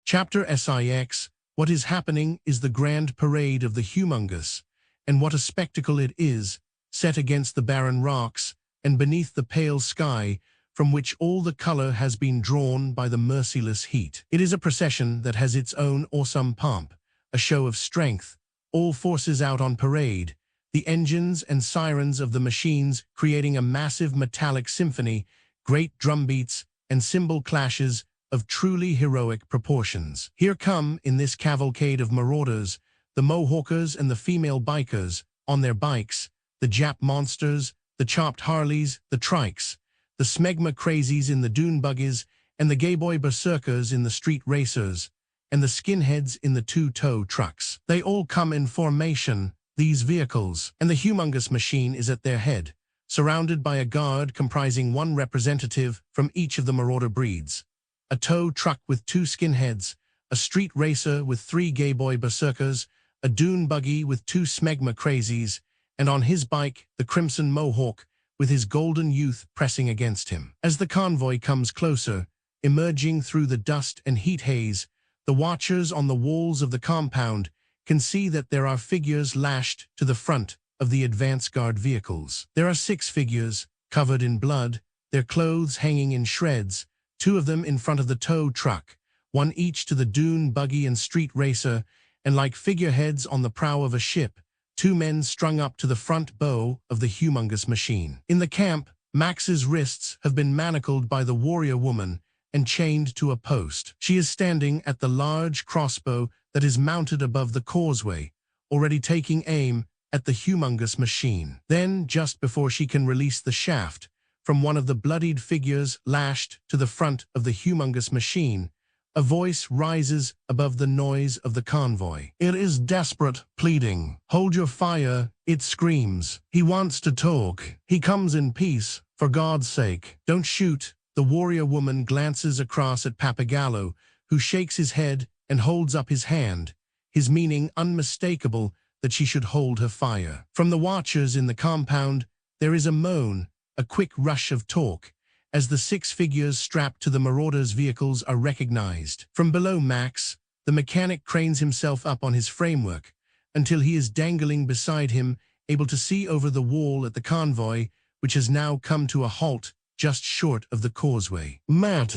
Chapter SIX. What is happening is the grand parade of the humongous, and what a spectacle it is, set against the barren rocks, and beneath the pale sky, from which all the color has been drawn by the merciless heat. It is a procession that has its own awesome pomp, a show of strength, all forces out on parade, the engines and sirens of the machines creating a massive metallic symphony, great drumbeats and cymbal clashes of truly heroic proportions. Here come, in this cavalcade of marauders, the Mohawkers and the female bikers, on their bikes, the Jap monsters, the chopped Harleys, the trikes, the smegma crazies in the dune buggies, and the gay boy berserkers in the street racers, and the skinheads in the two-tow trucks. They all come in formation, these vehicles, and the humongous machine is at their head, surrounded by a guard comprising one representative from each of the marauder breeds, a tow truck with 2 skinheads, a street racer with 3 gay boy berserkers, a dune buggy with two smegma crazies, and on his bike, the Crimson Mohawk, with his golden youth pressing against him. As the convoy comes closer, emerging through the dust and heat haze, the watchers on the walls of the compound can see that there are figures lashed to the front of the advance guard vehicles. There are 6 figures, covered in blood, their clothes hanging in shreds, 2 of them in front of the tow truck, 1 each to the dune buggy and street racer, and like figureheads on the prow of a ship, 2 men strung up to the front bow of the humongous machine. In the camp, Max's wrists have been manacled by the warrior woman and chained to a post. She is standing at the large crossbow that is mounted above the causeway, already taking aim at the humongous machine. Then, just before she can release the shaft, from one of the bloodied figures lashed to the front of the humongous machine, a voice rises above the noise of the convoy. It is desperate, pleading. Hold your fire, it screams. He wants to talk. He comes in peace, for God's sake. Don't shoot. The warrior woman glances across at Papagallo, who shakes his head and holds up his hand, his meaning unmistakable that she should hold her fire. From the watchers in the compound, there is a moan, a quick rush of talk, as the 6 figures strapped to the marauders' vehicles are recognized. From below Max, the mechanic cranes himself up on his framework until he is dangling beside him, able to see over the wall at the convoy, which has now come to a halt just short of the causeway. Matt,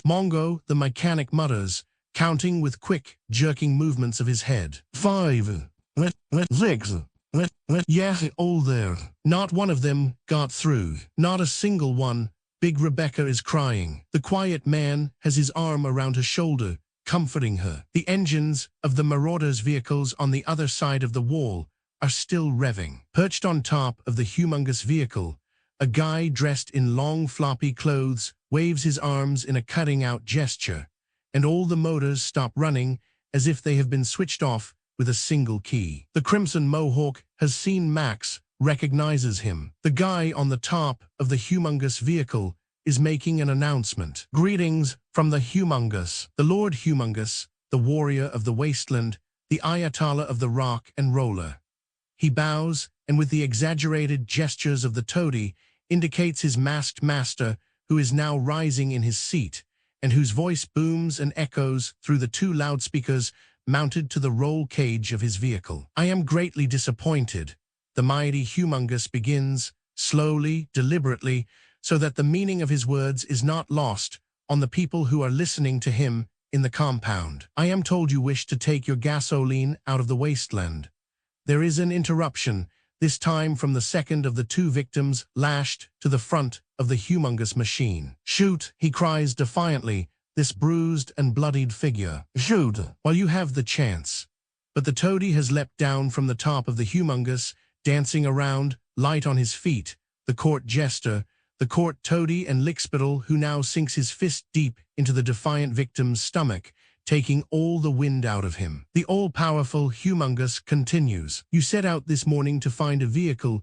Mongo, the mechanic mutters, counting with quick, jerking movements of his head. 5, 6, yes, all there. Not one of them got through. Not a single one. Big Rebecca is crying. The quiet man has his arm around her shoulder, comforting her. The engines of the marauders' vehicles on the other side of the wall are still revving. Perched on top of the humongous vehicle, a guy dressed in long floppy clothes waves his arms in a cutting-out gesture, and all the motors stop running as if they have been switched off with a single key. The Crimson Mohawk has seen Max, recognizes him. The guy on the top of the humongous vehicle is making an announcement. Greetings from the Humongous, the Lord Humongous, the warrior of the wasteland, the Ayatollah of the rock and roller. He bows, and with the exaggerated gestures of the toady, indicates his masked master, who is now rising in his seat, and whose voice booms and echoes through the 2 loudspeakers mounted to the roll cage of his vehicle. I am greatly disappointed. The mighty Humongous begins, slowly, deliberately, so that the meaning of his words is not lost on the people who are listening to him in the compound. I am told you wish to take your gasoline out of the wasteland. There is an interruption, this time from the second of the 2 victims lashed to the front of the humongous machine. Shoot, he cries defiantly, this bruised and bloodied figure. Shoot, while you have the chance. But the toady has leapt down from the top of the humongous, dancing around, light on his feet, the court jester, the court toady and lickspittle, who now sinks his fist deep into the defiant victim's stomach, taking all the wind out of him. The all-powerful Humongous continues. You set out this morning to find a vehicle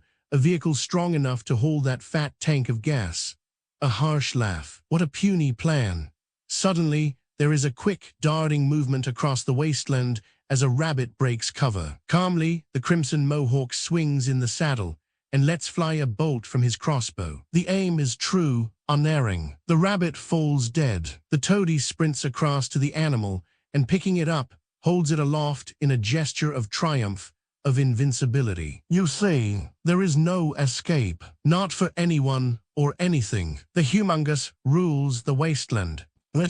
strong enough to hold that fat tank of gas. A harsh laugh. What a puny plan. Suddenly, there is a quick, darting movement across the wasteland as a rabbit breaks cover. Calmly, the Crimson Mohawk swings in the saddle and lets fly a bolt from his crossbow. The aim is true, unerring. The rabbit falls dead. The toady sprints across to the animal and, picking it up, holds it aloft in a gesture of triumph, of invincibility. You see, there is no escape. Not for anyone or anything. The Humongous rules the wasteland.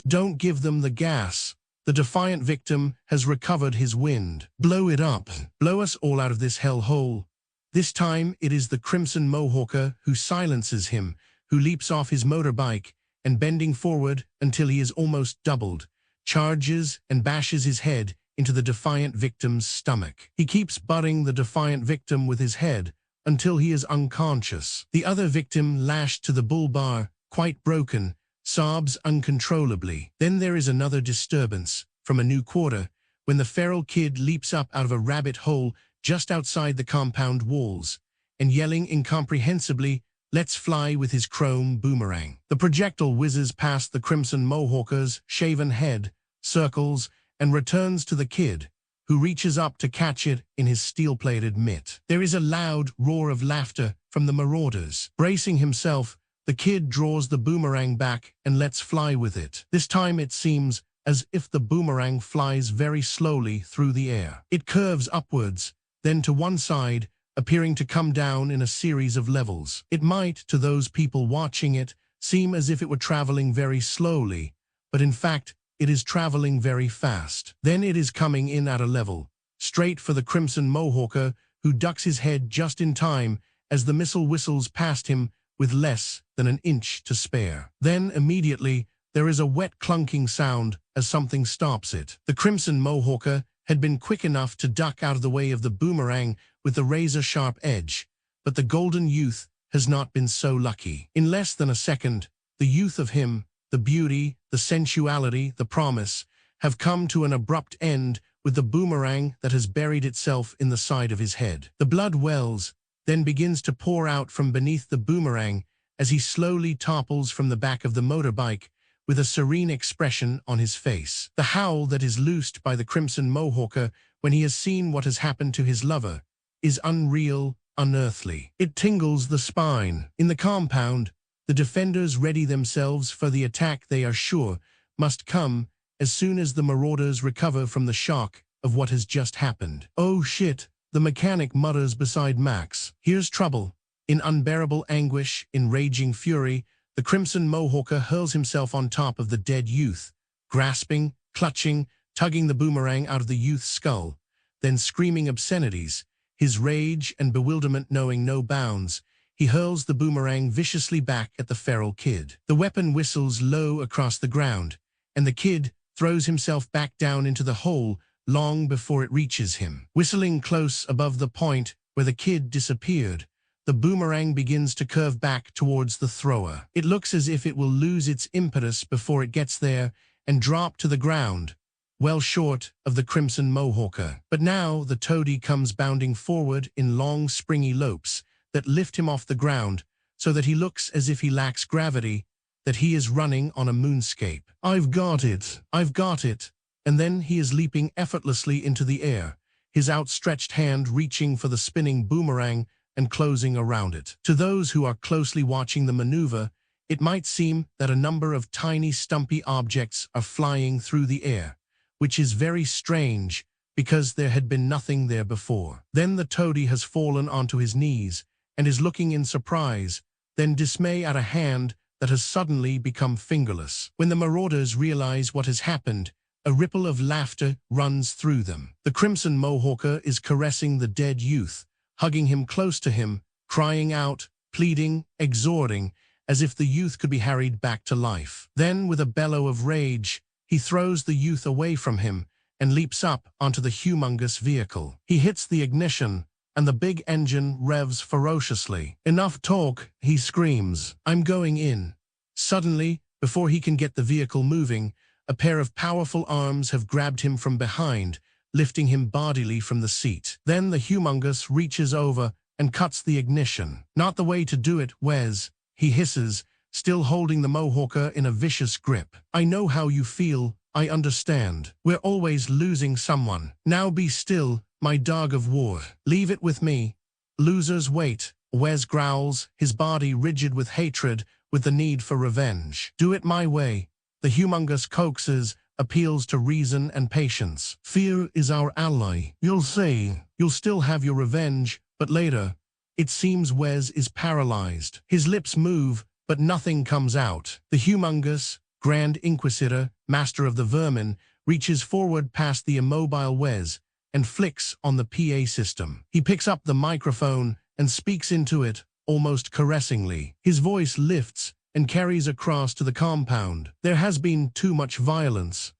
Don't give them the gas. The defiant victim has recovered his wind. Blow it up. Blow us all out of this hellhole. This time it is the Crimson Mohawker who silences him, who leaps off his motorbike and, bending forward until he is almost doubled, charges and bashes his head into the defiant victim's stomach. He keeps butting the defiant victim with his head until he is unconscious. The other victim, lashed to the bull bar, quite broken, sobs uncontrollably. Then there is another disturbance from a new quarter when the feral kid leaps up out of a rabbit hole just outside the compound walls and, yelling incomprehensibly, lets fly with his chrome boomerang. The projectile whizzes past the Crimson Mohawker's shaven head, circles, and returns to the kid, who reaches up to catch it in his steel-plated mitt. There is a loud roar of laughter from the marauders. Bracing himself, the kid draws the boomerang back and lets fly with it. This time it seems as if the boomerang flies very slowly through the air. It curves upwards, then to one side, appearing to come down in a series of levels. It might, to those people watching it, seem as if it were traveling very slowly, but in fact, it is traveling very fast. Then it is coming in at a level, straight for the Crimson Mohawker, who ducks his head just in time as the missile whistles past him with less than an inch to spare. Then, immediately, there is a wet clunking sound as something stops it. The Crimson Mohawker had been quick enough to duck out of the way of the boomerang with the razor-sharp edge, but the golden youth has not been so lucky. In less than a second, the youth of him, the beauty, the sensuality, the promise, have come to an abrupt end with the boomerang that has buried itself in the side of his head. The blood wells, then begins to pour out from beneath the boomerang as he slowly topples from the back of the motorbike with a serene expression on his face. The howl that is loosed by the Crimson Mohawker when he has seen what has happened to his lover is unreal, unearthly. It tingles the spine. In the compound, the defenders ready themselves for the attack they are sure must come as soon as the marauders recover from the shock of what has just happened. "Oh shit," the mechanic mutters beside Max. "Here's trouble." In unbearable anguish, in raging fury, the Crimson Mohawker hurls himself on top of the dead youth, grasping, clutching, tugging the boomerang out of the youth's skull, then screaming obscenities, his rage and bewilderment knowing no bounds. He hurls the boomerang viciously back at the feral kid. The weapon whistles low across the ground, and the kid throws himself back down into the hole long before it reaches him. Whistling close above the point where the kid disappeared, the boomerang begins to curve back towards the thrower. It looks as if it will lose its impetus before it gets there and drop to the ground, well short of the Crimson Mohawker. But now the toady comes bounding forward in long springy lopes that lift him off the ground so that he looks as if he lacks gravity, that he is running on a moonscape. "I've got it! I've got it!" And then he is leaping effortlessly into the air, his outstretched hand reaching for the spinning boomerang and closing around it. To those who are closely watching the maneuver, it might seem that a number of tiny stumpy objects are flying through the air, which is very strange because there had been nothing there before. Then the toady has fallen onto his knees and is looking in surprise, then dismay at a hand that has suddenly become fingerless. When the marauders realize what has happened, a ripple of laughter runs through them. The Crimson Mohawker is caressing the dead youth, hugging him close to him, crying out, pleading, exhorting, as if the youth could be harried back to life. Then, with a bellow of rage, he throws the youth away from him and leaps up onto the humongous vehicle. He hits the ignition, and the big engine revs ferociously. "Enough talk," he screams. "I'm going in." Suddenly, before he can get the vehicle moving, a pair of powerful arms have grabbed him from behind, lifting him bodily from the seat. Then the humongous reaches over and cuts the ignition. "Not the way to do it, Wes," he hisses, still holding the Mohawker in a vicious grip. "I know how you feel. I understand. We're always losing someone. Now be still, my dog of war. Leave it with me." "Losers wait," Wes growls, his body rigid with hatred, with the need for revenge. "Do it my way," the humongous coaxes, appeals to reason and patience. "Fear is our ally. You'll see. You'll still have your revenge, but later." It seems Wes is paralyzed. His lips move, but nothing comes out. The humongous, Grand Inquisitor, master of the vermin, reaches forward past the immobile Wes and flicks on the PA system. He picks up the microphone and speaks into it, almost caressingly. His voice lifts and carries across to the compound. "There has been too much violence,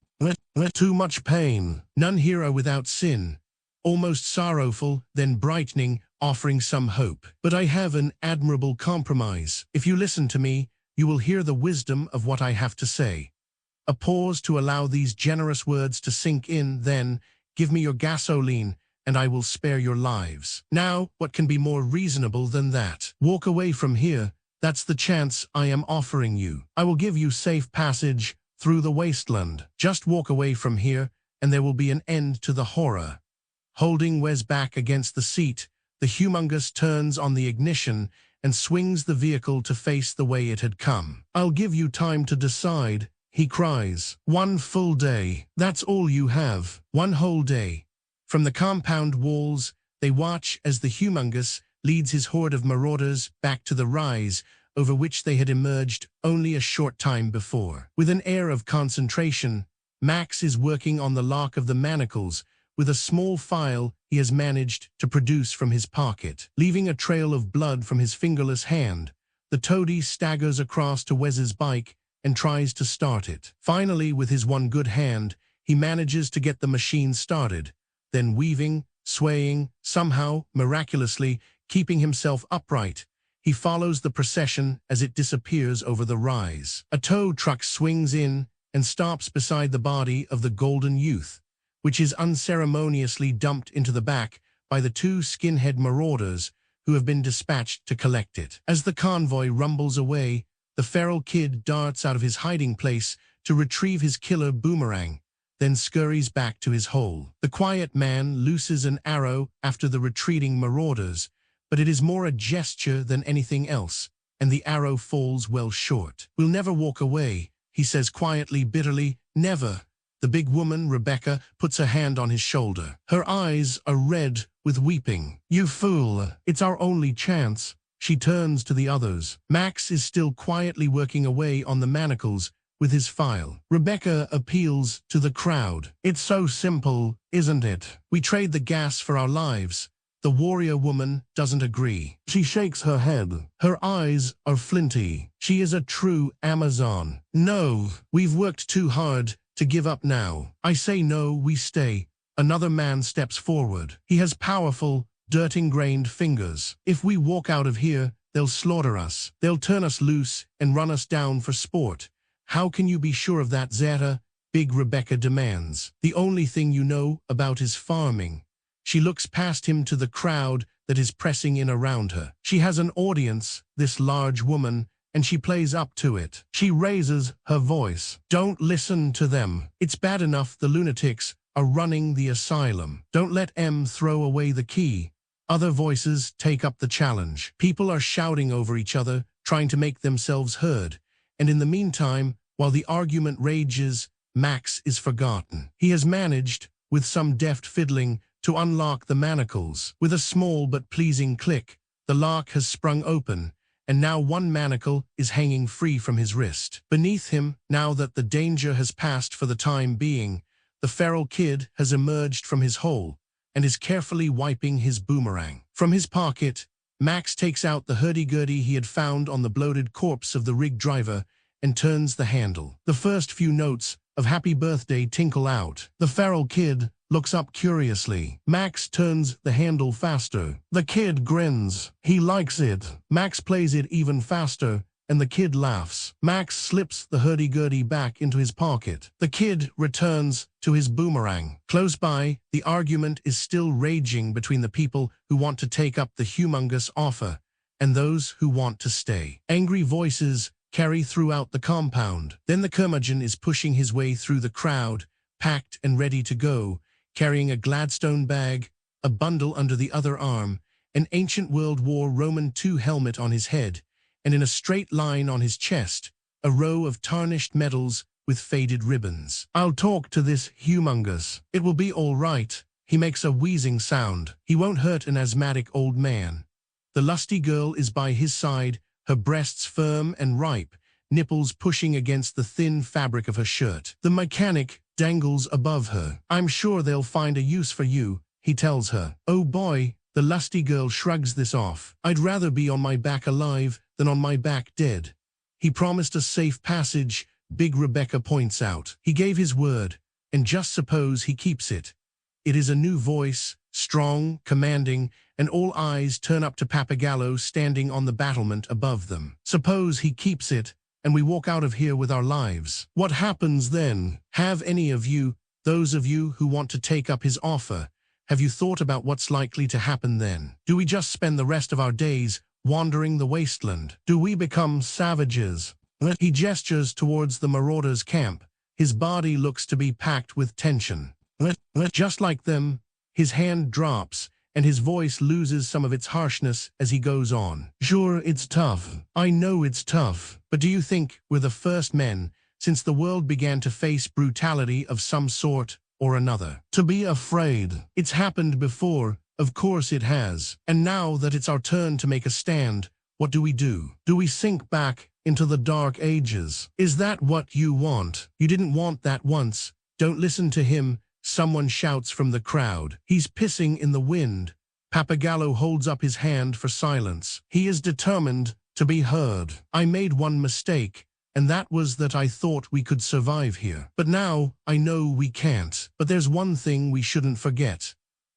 too much pain. None here are without sin." Almost sorrowful, then brightening, offering some hope. "But I have an admirable compromise. If you listen to me, you will hear the wisdom of what I have to say." A pause to allow these generous words to sink in, then, "Give me your gasoline, and I will spare your lives." Now, what can be more reasonable than that? Walk away from here. That's the chance I am offering you. I will give you safe passage through the wasteland. Just walk away from here, and there will be an end to the horror. Holding Wes back against the seat, the humongous turns on the ignition and swings the vehicle to face the way it had come. "I'll give you time to decide," he cries. "One full day. That's all you have. One whole day." From the compound walls, they watch as the humongous leads his horde of marauders back to the rise over which they had emerged only a short time before. With an air of concentration, Max is working on the lock of the manacles with a small file he has managed to produce from his pocket. Leaving a trail of blood from his fingerless hand, the toady staggers across to Wes's bike and tries to start it. Finally, with his one good hand, he manages to get the machine started, then weaving, swaying, somehow, miraculously, keeping himself upright, he follows the procession as it disappears over the rise. A tow truck swings in and stops beside the body of the Golden Youth, which is unceremoniously dumped into the back by the two skinhead marauders who have been dispatched to collect it. As the convoy rumbles away, the feral kid darts out of his hiding place to retrieve his killer boomerang, then scurries back to his hole. The quiet man looses an arrow after the retreating marauders, but it is more a gesture than anything else, and the arrow falls well short. "We'll never walk away," he says quietly, bitterly. "Never." The big woman, Rebecca, puts her hand on his shoulder. Her eyes are red with weeping. "You fool, it's our only chance." She turns to the others. Max is still quietly working away on the manacles with his file. Rebecca appeals to the crowd. "It's so simple, isn't it? We trade the gas for our lives." The warrior woman doesn't agree. She shakes her head. Her eyes are flinty. She is a true Amazon. "No, we've worked too hard to give up now." "I say no, we stay." Another man steps forward. He has powerful, dirt-ingrained fingers. "If we walk out of here, they'll slaughter us. They'll turn us loose and run us down for sport." "How can you be sure of that, Zeta?" Big Rebecca demands. "The only thing you know about is farming." She looks past him to the crowd that is pressing in around her. She has an audience, this large woman, and she plays up to it. She raises her voice. "Don't listen to them. It's bad enough the lunatics are running the asylum. Don't let M throw away the key." Other voices take up the challenge. People are shouting over each other, trying to make themselves heard. And in the meantime, while the argument rages, Max is forgotten. He has managed, with some deft fiddling, to unlock the manacles. With a small but pleasing click, the lock has sprung open, and now one manacle is hanging free from his wrist. Beneath him, now that the danger has passed for the time being, the feral kid has emerged from his hole and is carefully wiping his boomerang. From his pocket, Max takes out the hurdy-gurdy he had found on the bloated corpse of the rig driver and turns the handle. The first few notes of Happy Birthday tinkle out. The feral kid looks up curiously. Max turns the handle faster. The kid grins. He likes it. Max plays it even faster, and the kid laughs. Max slips the hurdy-gurdy back into his pocket. The kid returns to his boomerang. Close by, the argument is still raging between the people who want to take up the humongous offer and those who want to stay. Angry voices carry throughout the compound. Then the curmudgeon is pushing his way through the crowd, packed and ready to go, carrying a Gladstone bag, a bundle under the other arm, an ancient World War Roman II helmet on his head, and in a straight line on his chest, a row of tarnished medals with faded ribbons. "I'll talk to this humongous. It will be all right." He makes a wheezing sound. He won't hurt an asthmatic old man. The lusty girl is by his side, her breasts firm and ripe, nipples pushing against the thin fabric of her shirt. The mechanic dangles above her. "I'm sure they'll find a use for you," he tells her. "Oh boy," the lusty girl shrugs this off. "I'd rather be on my back alive than on my back dead." "He promised us safe passage," Big Rebecca points out. "He gave his word, and just suppose he keeps it." It is a new voice, strong, commanding, and all eyes turn up to Papagallo standing on the battlement above them. "Suppose he keeps it, and we walk out of here with our lives. What happens then? Have any of you, those of you who want to take up his offer, have you thought about what's likely to happen then? Do we just spend the rest of our days wandering the wasteland? Do we become savages?" He gestures towards the marauders' camp. His body looks to be packed with tension. Just like them, his hand drops, and his voice loses some of its harshness as he goes on. Sure, it's tough. I know it's tough. But do you think we're the first men, since the world began to face brutality of some sort or another, to be afraid? It's happened before, of course it has. And now that it's our turn to make a stand, what do we do? Do we sink back into the dark ages? Is that what you want? You didn't want that once. Don't listen to him, someone shouts from the crowd. He's pissing in the wind. Papagallo holds up his hand for silence. He is determined to be heard. I made one mistake, and that was that I thought we could survive here. But now I know we can't. But there's one thing we shouldn't forget.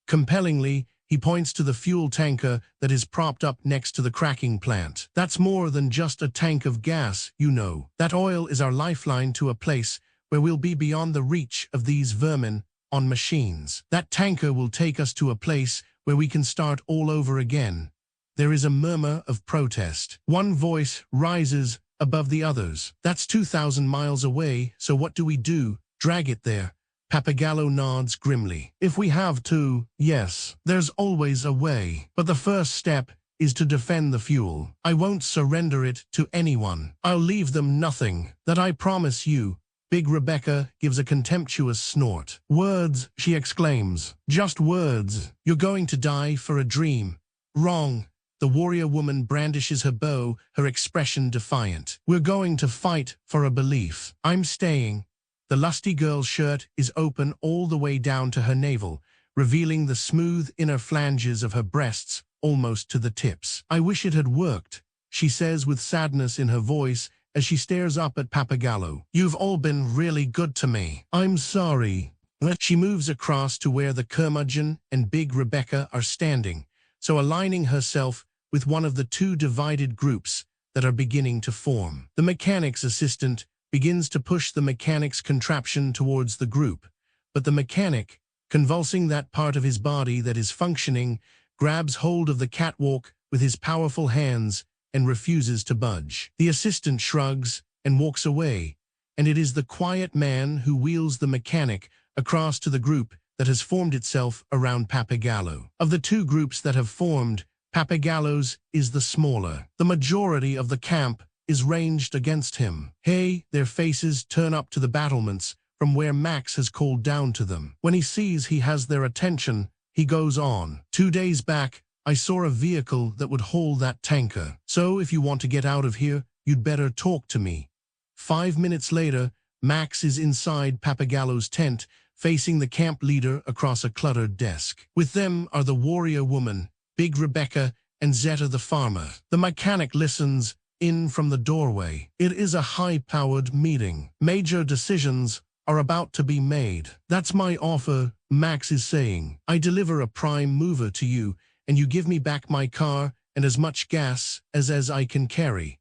Compellingly, he points to the fuel tanker that is propped up next to the cracking plant. That's more than just a tank of gas, you know. That oil is our lifeline to a place where we'll be beyond the reach of these vermin on machines. That tanker will take us to a place where we can start all over again. There is a murmur of protest. One voice rises above the others. That's 2,000 miles away, so what do we do? Drag it there. Papagallo nods grimly. If we have to, yes, there's always a way. But the first step is to defend the fuel. I won't surrender it to anyone. I'll leave them nothing. That I promise you. Big Rebecca gives a contemptuous snort. Words, she exclaims. Just words. You're going to die for a dream. Wrong. The warrior woman brandishes her bow, her expression defiant. We're going to fight for a belief. I'm staying. The lusty girl's shirt is open all the way down to her navel, revealing the smooth inner flanges of her breasts almost to the tips. I wish it had worked, she says with sadness in her voice as she stares up at Papagallo. You've all been really good to me. I'm sorry. She moves across to where the curmudgeon and Big Rebecca are standing, so aligning herself with one of the two divided groups that are beginning to form. The mechanic's assistant begins to push the mechanic's contraption towards the group, but the mechanic, convulsing that part of his body that is functioning, grabs hold of the catwalk with his powerful hands and refuses to budge. The assistant shrugs and walks away, and it is the quiet man who wheels the mechanic across to the group that has formed itself around Papagallo. Of the two groups that have formed, Papagallo's is the smaller. The majority of the camp is ranged against him. Hey, their faces turn up to the battlements from where Max has called down to them. When he sees he has their attention, he goes on. 2 days back, I saw a vehicle that would haul that tanker. So if you want to get out of here, you'd better talk to me. 5 minutes later, Max is inside Papagallo's tent, facing the camp leader across a cluttered desk. With them are the warrior woman, Big Rebecca, and Zeta the farmer. The mechanic listens in from the doorway. It is a high-powered meeting. Major decisions are about to be made. That's my offer, Max is saying. I deliver a prime mover to you, and you give me back my car and as much gas as I can carry.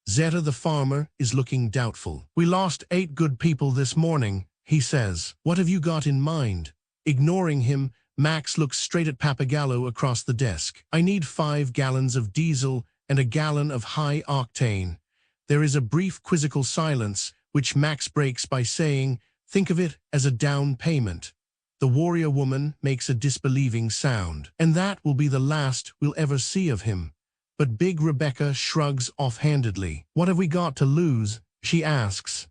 Zeta the farmer is looking doubtful. We lost 8 good people this morning, he says. What have you got in mind? Ignoring him, Max looks straight at Papagallo across the desk. I need 5 gallons of diesel and a gallon of high octane. There is a brief quizzical silence, which Max breaks by saying, think of it as a down payment. The warrior woman makes a disbelieving sound. And that will be the last we'll ever see of him. But Big Rebecca shrugs offhandedly. What have we got to lose? She asks.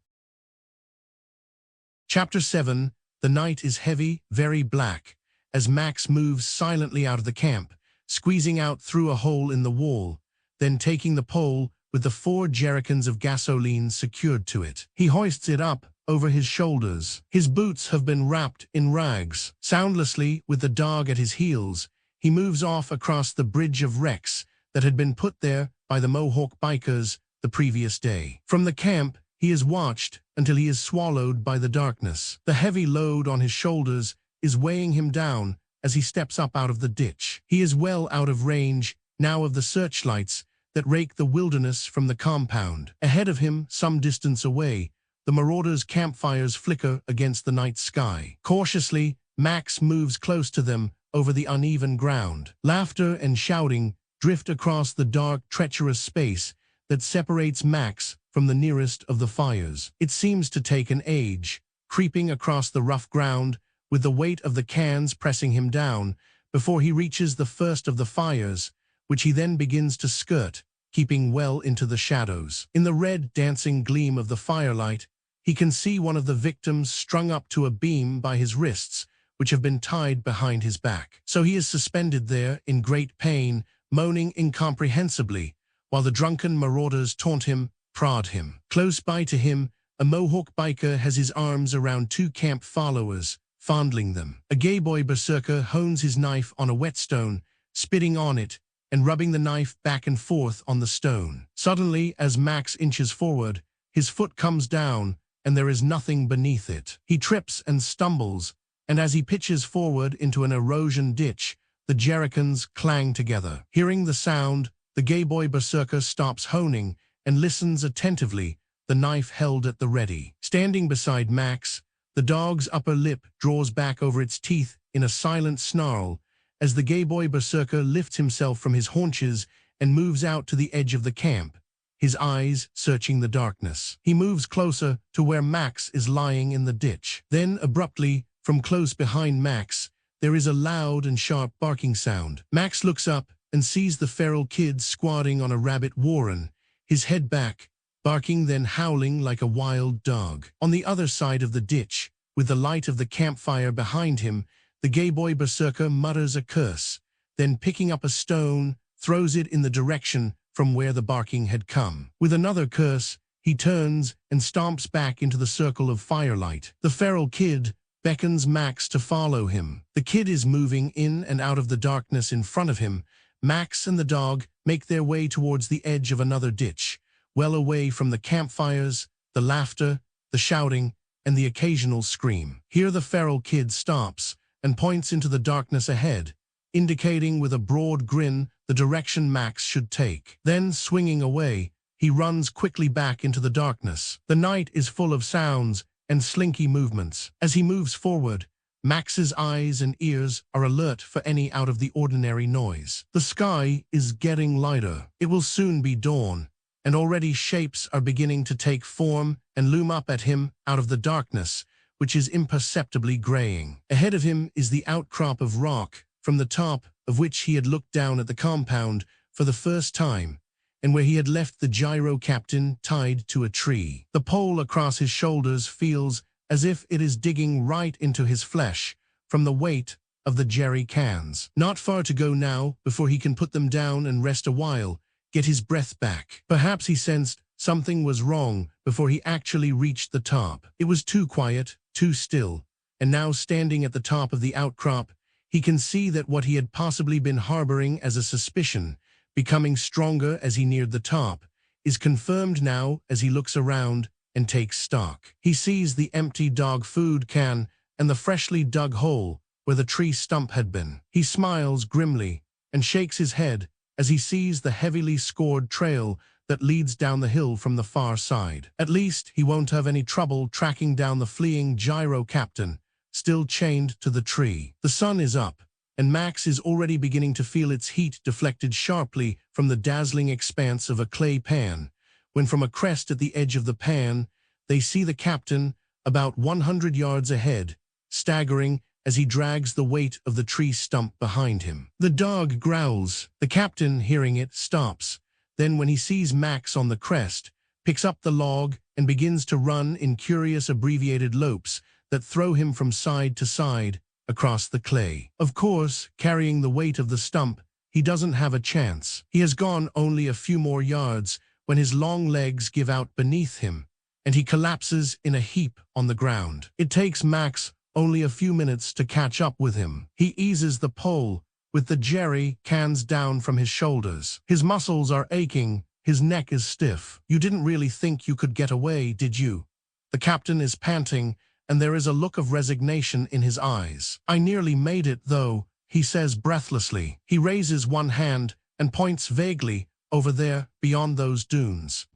Chapter 7. The night is heavy, very black, as Max moves silently out of the camp, squeezing out through a hole in the wall, then taking the pole with the 4 jerrycans of gasoline secured to it. He hoists it up over his shoulders. His boots have been wrapped in rags. Soundlessly, with the dog at his heels, he moves off across the bridge of wrecks that had been put there by the Mohawk bikers the previous day. From the camp, he is watched until he is swallowed by the darkness. The heavy load on his shoulders is weighing him down as he steps up out of the ditch. He is well out of range now of the searchlights that rake the wilderness from the compound. Ahead of him, some distance away, the marauders' campfires flicker against the night sky. Cautiously, Max moves close to them over the uneven ground. Laughter and shouting drift across the dark, treacherous space that separates Max from the nearest of the fires. It seems to take an age, creeping across the rough ground with the weight of the cans pressing him down, before he reaches the first of the fires, which he then begins to skirt, keeping well into the shadows. In the red, dancing gleam of the firelight, he can see one of the victims strung up to a beam by his wrists, which have been tied behind his back. So he is suspended there in great pain, moaning incomprehensibly, while the drunken marauders taunt him, prod him. Close by to him, a Mohawk biker has his arms around two camp followers, fondling them. A gay boy berserker hones his knife on a whetstone, spitting on it, and rubbing the knife back and forth on the stone. Suddenly, as Max inches forward, his foot comes down, and there is nothing beneath it. He trips and stumbles, and as he pitches forward into an erosion ditch, the jerrycans clang together. Hearing the sound, the gay boy berserker stops honing and listens attentively, the knife held at the ready. Standing beside Max, the dog's upper lip draws back over its teeth in a silent snarl as the gay boy berserker lifts himself from his haunches and moves out to the edge of the camp, his eyes searching the darkness. He moves closer to where Max is lying in the ditch. Then, abruptly, from close behind Max, there is a loud and sharp barking sound. Max looks up and sees the feral kid squatting on a rabbit warren, his head back, barking then howling like a wild dog. On the other side of the ditch, with the light of the campfire behind him, the gay boy berserker mutters a curse, then picking up a stone, throws it in the direction from where the barking had come. With another curse, he turns and stomps back into the circle of firelight. The feral kid beckons Max to follow him. The kid is moving in and out of the darkness in front of him. Max and the dog make their way towards the edge of another ditch, well away from the campfires, the laughter, the shouting, and the occasional scream. Here the feral kid stops and points into the darkness ahead, indicating with a broad grin the direction Max should take. Then, swinging away, he runs quickly back into the darkness. The night is full of sounds and slinky movements. As he moves forward, Max's eyes and ears are alert for any out-of-the-ordinary noise. The sky is getting lighter. It will soon be dawn, and already shapes are beginning to take form and loom up at him out of the darkness, which is imperceptibly graying. Ahead of him is the outcrop of rock, from the top of which he had looked down at the compound for the first time, and where he had left the gyro captain tied to a tree. The pole across his shoulders feels as if it is digging right into his flesh from the weight of the jerry cans. Not far to go now before he can put them down and rest a while, get his breath back. Perhaps he sensed something was wrong before he actually reached the top. It was too quiet, too still, and now standing at the top of the outcrop, he can see that what he had possibly been harboring as a suspicion, becoming stronger as he neared the top, is confirmed now as he looks around and takes stock. He sees the empty dog food can and the freshly dug hole where the tree stump had been. He smiles grimly and shakes his head as he sees the heavily scored trail that leads down the hill from the far side. At least he won't have any trouble tracking down the fleeing gyro captain, still chained to the tree. The sun is up, and Max is already beginning to feel its heat deflected sharply from the dazzling expanse of a clay pan, when from a crest at the edge of the pan, they see the captain about 100 yards ahead, staggering as he drags the weight of the tree stump behind him. The dog growls. The captain, hearing it, stops. Then, when he sees Max on the crest, picks up the log and begins to run in curious abbreviated lopes that throw him from side to side across the clay. Of course, carrying the weight of the stump, he doesn't have a chance. He has gone only a few more yards when his long legs give out beneath him, and he collapses in a heap on the ground. It takes Max only a few minutes to catch up with him. He eases the pole, with the jerry cans down from his shoulders. His muscles are aching, his neck is stiff. "You didn't really think you could get away, did you?" The captain is panting, and there is a look of resignation in his eyes. "I nearly made it, though," he says breathlessly. He raises one hand and points vaguely over there, beyond those dunes.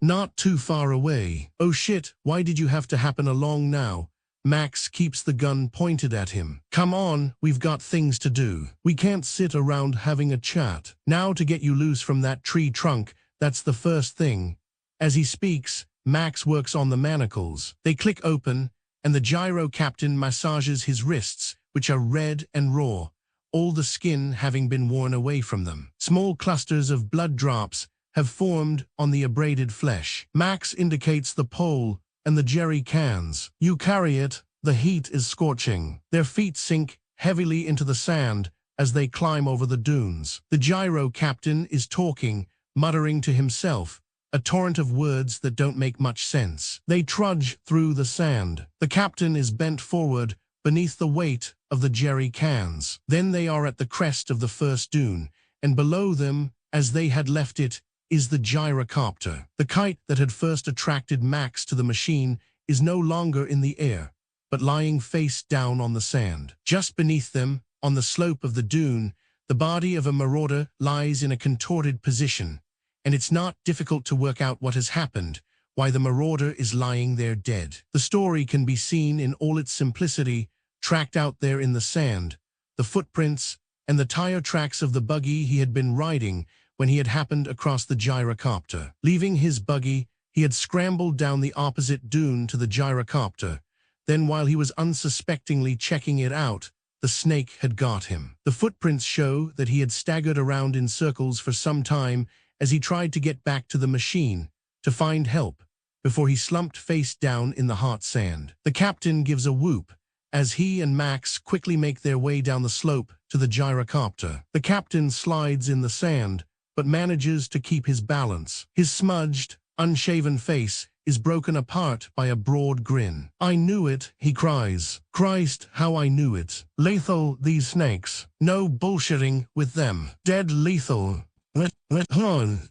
"Not too far away." "Oh shit, why did you have to happen along now?" Max keeps the gun pointed at him. "Come on, we've got things to do. We can't sit around having a chat. Now to get you loose from that tree trunk, that's the first thing." As he speaks, Max works on the manacles. They click open, and the gyro captain massages his wrists, which are red and raw, all the skin having been worn away from them. Small clusters of blood drops have formed on the abraded flesh. Max indicates the pole and the jerry cans. "You carry it, the heat is scorching." Their feet sink heavily into the sand as they climb over the dunes. The gyro captain is talking, muttering to himself, a torrent of words that don't make much sense. They trudge through the sand. The captain is bent forward beneath the weight of the jerry cans. Then they are at the crest of the first dune, and below them, as they had left it, is the gyrocopter. The kite that had first attracted Max to the machine is no longer in the air, but lying face down on the sand. Just beneath them, on the slope of the dune, the body of a marauder lies in a contorted position, and it's not difficult to work out what has happened, why the marauder is lying there dead. The story can be seen in all its simplicity, tracked out there in the sand, the footprints and the tire tracks of the buggy he had been riding when he had happened across the gyrocopter. Leaving his buggy, he had scrambled down the opposite dune to the gyrocopter. Then, while he was unsuspectingly checking it out, the snake had got him. The footprints show that he had staggered around in circles for some time as he tried to get back to the machine to find help before he slumped face down in the hot sand. The captain gives a whoop as he and Max quickly make their way down the slope to the gyrocopter. The captain slides in the sand, but manages to keep his balance. His smudged, unshaven face is broken apart by a broad grin. "I knew it," he cries. "Christ, how I knew it. Lethal, these snakes. No bullshitting with them. Dead lethal.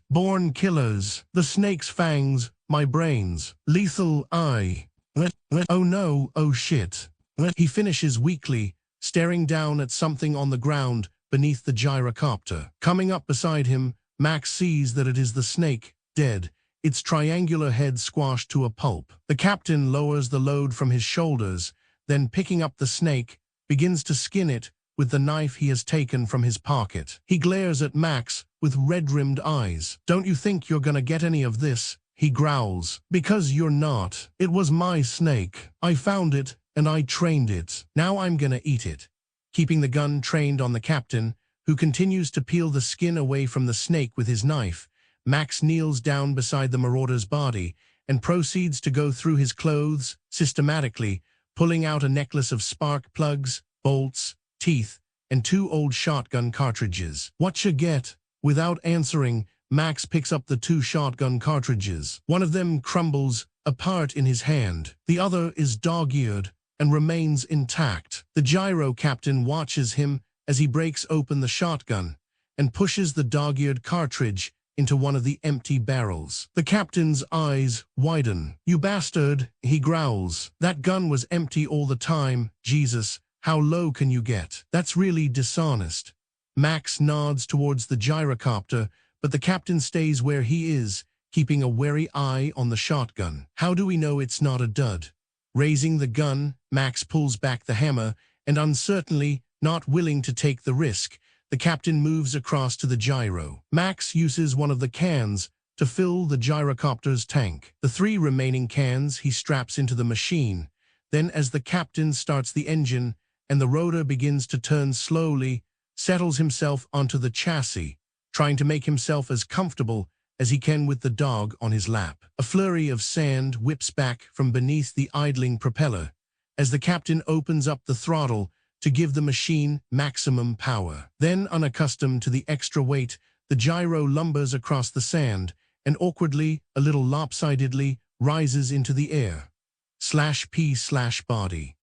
Born killers. The snake's fangs, my brains. Lethal, oh no, oh shit." He finishes weakly, staring down at something on the ground beneath the gyrocopter. Coming up beside him, Max sees that it is the snake, dead, its triangular head squashed to a pulp. The captain lowers the load from his shoulders, then picking up the snake, begins to skin it with the knife he has taken from his pocket. He glares at Max with red-rimmed eyes. "Don't you think you're gonna get any of this?" he growls. "Because you're not. It was my snake. I found it, and I trained it. Now I'm gonna eat it." Keeping the gun trained on the captain, who continues to peel the skin away from the snake with his knife, Max kneels down beside the marauder's body and proceeds to go through his clothes systematically, pulling out a necklace of spark plugs, bolts, teeth, and 2 old shotgun cartridges. "Whatcha get?" Without answering, Max picks up the 2 shotgun cartridges. One of them crumbles apart in his hand. The other is dog-eared and remains intact. The gyro captain watches him as he breaks open the shotgun and pushes the dog-eared cartridge into one of the empty barrels. The captain's eyes widen. "You bastard," he growls. "That gun was empty all the time. Jesus, how low can you get? That's really dishonest." Max nods towards the gyrocopter, but the captain stays where he is, keeping a wary eye on the shotgun. "How do we know it's not a dud?" Raising the gun, Max pulls back the hammer, and uncertainly, not willing to take the risk, the captain moves across to the gyro. Max uses one of the cans to fill the gyrocopter's tank. The 3 remaining cans he straps into the machine. Then, as the captain starts the engine and the rotor begins to turn slowly, settles himself onto the chassis, trying to make himself as comfortable as he can with the dog on his lap. A flurry of sand whips back from beneath the idling propeller as the captain opens up the throttle to give the machine maximum power. Then, unaccustomed to the extra weight, the gyro lumbers across the sand and awkwardly, a little lopsidedly, rises into the air. /P/body.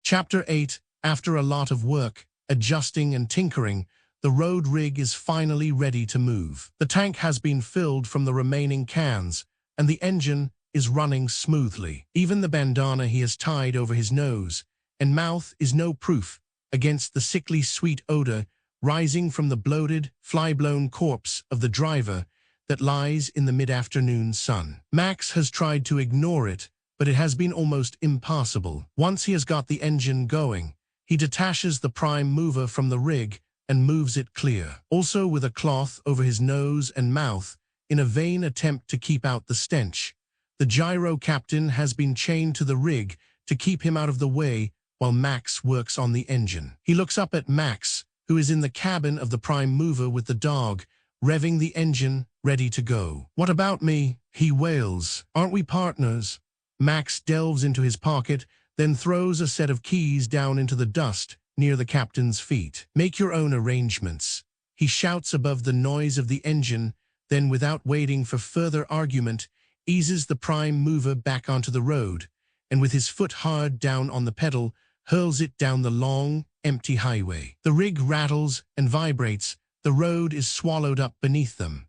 Chapter 8. After a lot of work, adjusting and tinkering, the road rig is finally ready to move. The tank has been filled from the remaining cans, and the engine is running smoothly. Even the bandana he has tied over his nose and mouth is no proof against the sickly sweet odor rising from the bloated, fly-blown corpse of the driver that lies in the mid-afternoon sun. Max has tried to ignore it, but it has been almost impossible. Once he has got the engine going, he detaches the prime mover from the rig and moves it clear, also with a cloth over his nose and mouth in a vain attempt to keep out the stench. The gyro captain has been chained to the rig to keep him out of the way while Max works on the engine. He looks up at Max, who is in the cabin of the prime mover with the dog, revving the engine, ready to go. "What about me?" he wails. "Aren't we partners?" Max delves into his pocket, then throws a set of keys down into the dust near the captain's feet. "Make your own arrangements," he shouts above the noise of the engine, then without waiting for further argument, eases the prime mover back onto the road, and with his foot hard down on the pedal, hurls it down the long, empty highway. The rig rattles and vibrates. The road is swallowed up beneath them.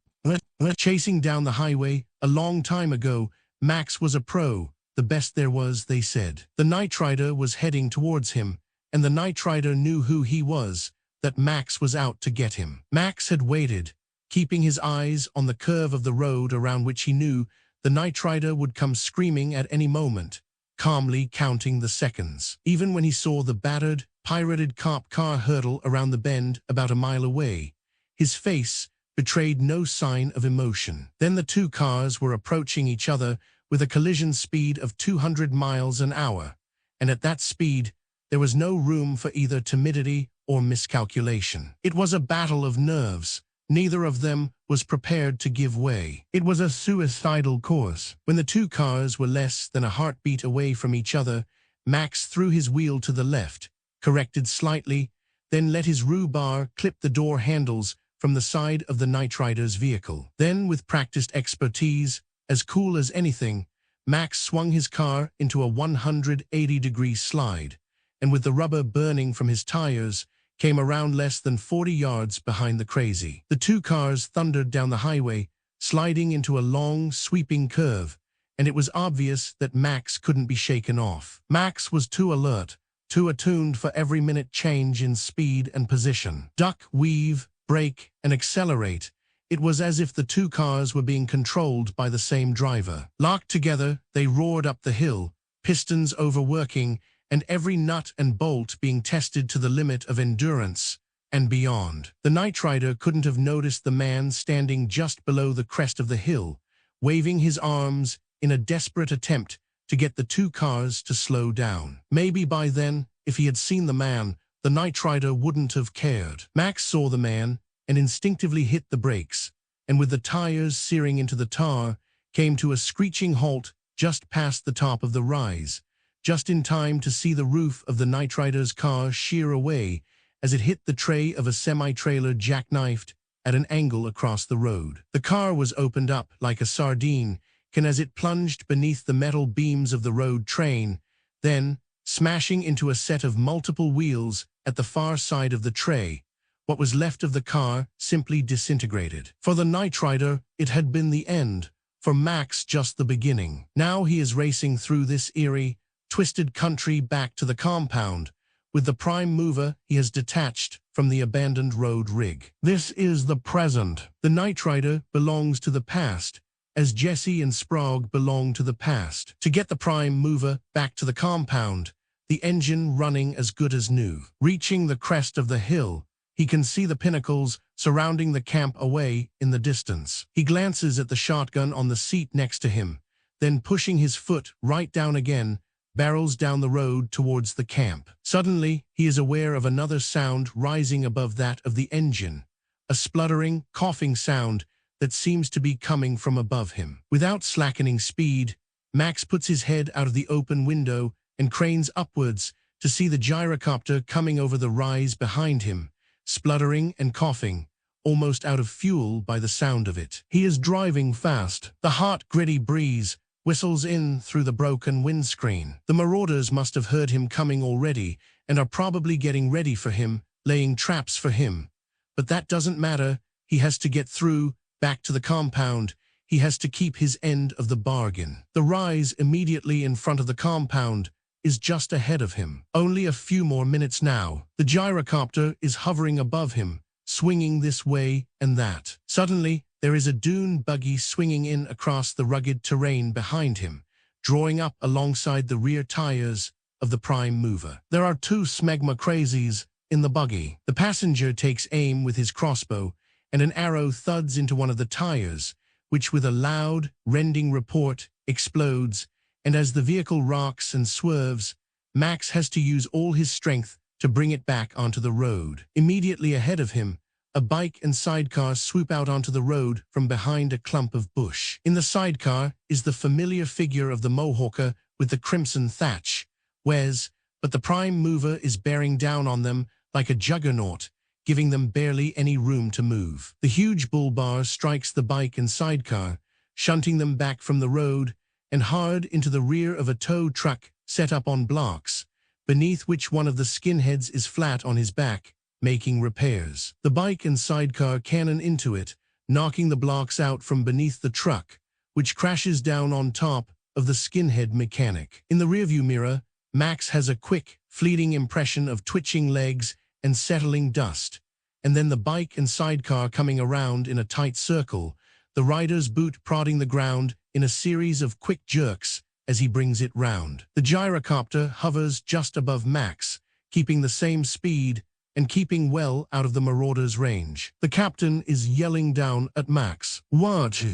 Chasing down the highway, a long time ago, Max was a pro, the best there was, they said. The Knight Rider was heading towards him, and the Knight Rider knew who he was, that Max was out to get him. Max had waited, keeping his eyes on the curve of the road around which he knew the Knight Rider would come screaming at any moment, calmly counting the seconds. Even when he saw the battered, pirated cop car hurtle around the bend about a mile away, his face betrayed no sign of emotion. Then the two cars were approaching each other with a collision speed of 200 miles an hour, and at that speed, there was no room for either timidity or miscalculation. It was a battle of nerves. Neither of them was prepared to give way. It was a suicidal course. When the two cars were less than a heartbeat away from each other, Max threw his wheel to the left, corrected slightly, then let his rhubarb clip the door handles from the side of the Knight Rider's vehicle. Then, with practiced expertise, as cool as anything, Max swung his car into a 180-degree slide, and with the rubber burning from his tires, came around less than 40 yards behind the crazy. The two cars thundered down the highway, sliding into a long, sweeping curve, and it was obvious that Max couldn't be shaken off. Max was too alert, too attuned for every minute change in speed and position. Duck, weave, brake, and accelerate. It was as if the two cars were being controlled by the same driver. Locked together, they roared up the hill, pistons overworking, and every nut and bolt being tested to the limit of endurance and beyond. The Knight Rider couldn't have noticed the man standing just below the crest of the hill, waving his arms in a desperate attempt to get the two cars to slow down. Maybe by then, if he had seen the man, the Knight Rider wouldn't have cared. Max saw the man and instinctively hit the brakes, and with the tires searing into the tar, came to a screeching halt just past the top of the rise, just in time to see the roof of the Knight Rider's car shear away as it hit the tray of a semi-trailer jackknifed at an angle across the road. The car was opened up like a sardine, and as it plunged beneath the metal beams of the road train, then, smashing into a set of multiple wheels at the far side of the tray, what was left of the car simply disintegrated. For the Knight Rider, it had been the end. For Max, just the beginning. Now he is racing through this eerie, twisted country back to the compound, with the prime mover he has detached from the abandoned road rig. This is the present. The Knight Rider belongs to the past, as Jesse and Sprague belong to the past. To get the prime mover back to the compound, the engine running as good as new. Reaching the crest of the hill, he can see the pinnacles surrounding the camp away in the distance. He glances at the shotgun on the seat next to him, then pushing his foot right down again, barrels down the road towards the camp. Suddenly, he is aware of another sound rising above that of the engine, a spluttering, coughing sound that seems to be coming from above him. Without slackening speed, Max puts his head out of the open window and cranes upwards to see the gyrocopter coming over the rise behind him, spluttering and coughing, almost out of fuel by the sound of it. He is driving fast. The hot, gritty breeze whistles in through the broken windscreen. The marauders must have heard him coming already and are probably getting ready for him, laying traps for him. But that doesn't matter. He has to get through, back to the compound. He has to keep his end of the bargain. The rise immediately in front of the compound is just ahead of him. Only a few more minutes now. The gyrocopter is hovering above him, swinging this way and that. Suddenly, there is a dune buggy swinging in across the rugged terrain behind him, drawing up alongside the rear tires of the prime mover. There are two smegma crazies in the buggy. The passenger takes aim with his crossbow, and an arrow thuds into one of the tires, which with a loud, rending report, explodes, and as the vehicle rocks and swerves, Max has to use all his strength to bring it back onto the road. Immediately ahead of him, a bike and sidecar swoop out onto the road from behind a clump of bush. In the sidecar is the familiar figure of the Mohawker with the crimson thatch, Wes, but the prime mover is bearing down on them like a juggernaut, giving them barely any room to move. The huge bull bar strikes the bike and sidecar, shunting them back from the road and hard into the rear of a tow truck set up on blocks, beneath which one of the skinheads is flat on his back, making repairs. The bike and sidecar cannon into it, knocking the blocks out from beneath the truck, which crashes down on top of the skinhead mechanic. In the rearview mirror, Max has a quick, fleeting impression of twitching legs and settling dust, and then the bike and sidecar coming around in a tight circle, the rider's boot prodding the ground in a series of quick jerks as he brings it round. The gyrocopter hovers just above Max, keeping the same speed and keeping well out of the marauder's range. The captain is yelling down at Max. "Watch!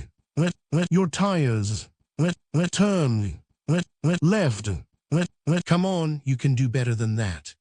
Your tires! Turn! Left! Come on, you can do better than that."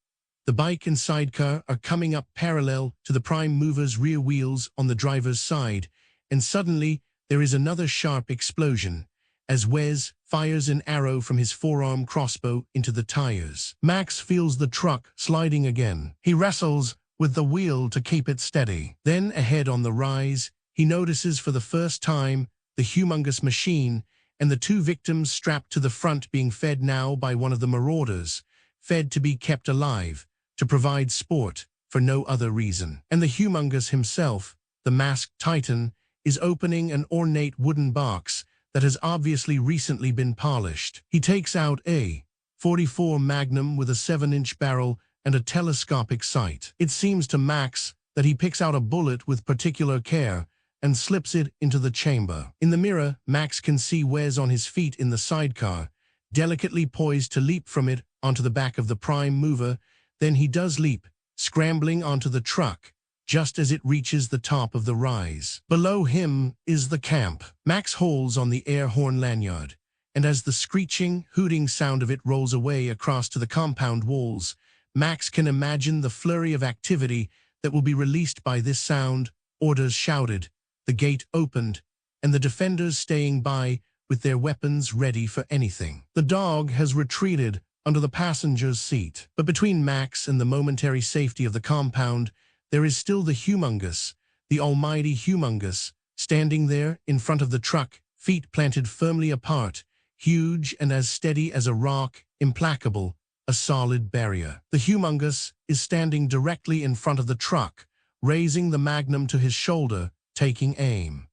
The bike and sidecar are coming up parallel to the prime mover's rear wheels on the driver's side, and suddenly there is another sharp explosion, as Wes fires an arrow from his forearm crossbow into the tires. Max feels the truck sliding again. He wrestles with the wheel to keep it steady. Then ahead on the rise, he notices for the first time the humongous machine and the two victims strapped to the front being fed now by one of the marauders, fed to be kept alive, to provide sport for no other reason. And the humongous himself, the masked titan, is opening an ornate wooden box that has obviously recently been polished. He takes out a .44 Magnum with a 7-inch barrel and a telescopic sight. It seems to Max that he picks out a bullet with particular care and slips it into the chamber. In the mirror, Max can see Wes on his feet in the sidecar, delicately poised to leap from it onto the back of the prime mover. Then he does leap, scrambling onto the truck, just as it reaches the top of the rise. Below him is the camp. Max holds on the air horn lanyard, and as the screeching, hooting sound of it rolls away across to the compound walls, Max can imagine the flurry of activity that will be released by this sound. Orders shouted, the gate opened, and the defenders staying by with their weapons ready for anything. The dog has retreated under the passenger's seat, but between Max and the momentary safety of the compound, there is still the humongous, the almighty humongous, standing there in front of the truck, feet planted firmly apart, huge and as steady as a rock, implacable, a solid barrier. The humongous is standing directly in front of the truck, raising the magnum to his shoulder, taking aim.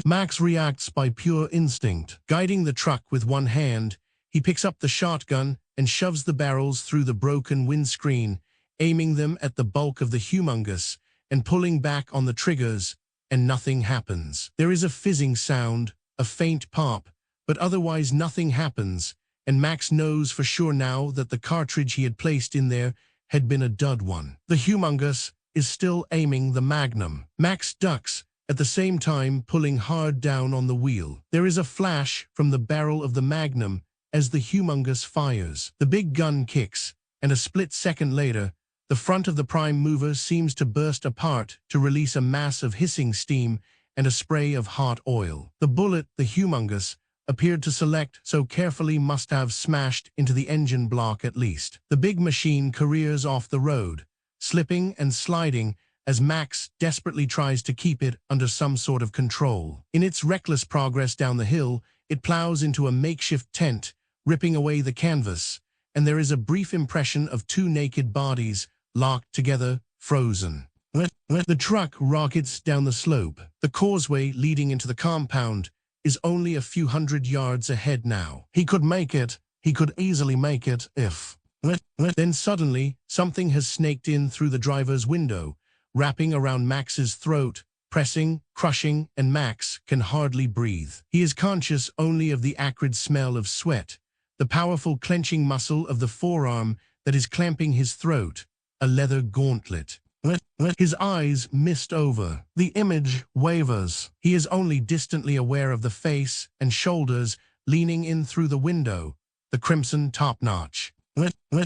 Max reacts by pure instinct. Guiding the truck with one hand, he picks up the shotgun and shoves the barrels through the broken windscreen, aiming them at the bulk of the humongous and pulling back on the triggers, and nothing happens. There is a fizzing sound, a faint pop, but otherwise nothing happens, and Max knows for sure now that the cartridge he had placed in there had been a dud one. The humongous is still aiming the magnum. Max ducks, at the same time pulling hard down on the wheel. There is a flash from the barrel of the magnum as the humongous fires. The big gun kicks, and a split second later, the front of the prime mover seems to burst apart to release a mass of hissing steam and a spray of hot oil. The bullet, the humongous, appeared to select so carefully must have smashed into the engine block at least. The big machine careers off the road, slipping and sliding as Max desperately tries to keep it under some sort of control. In its reckless progress down the hill, it plows into a makeshift tent, ripping away the canvas, and there is a brief impression of two naked bodies locked together, frozen. The truck rockets down the slope. The causeway leading into the compound is only a few hundred yards ahead now. He could make it. He could easily make it if... Then suddenly, something has snaked in through the driver's window, wrapping around Max's throat, pressing, crushing, and Max can hardly breathe. He is conscious only of the acrid smell of sweat, the powerful clenching muscle of the forearm that is clamping his throat, a leather gauntlet. His eyes mist over. The image wavers. He is only distantly aware of the face and shoulders leaning in through the window, the crimson top-notch.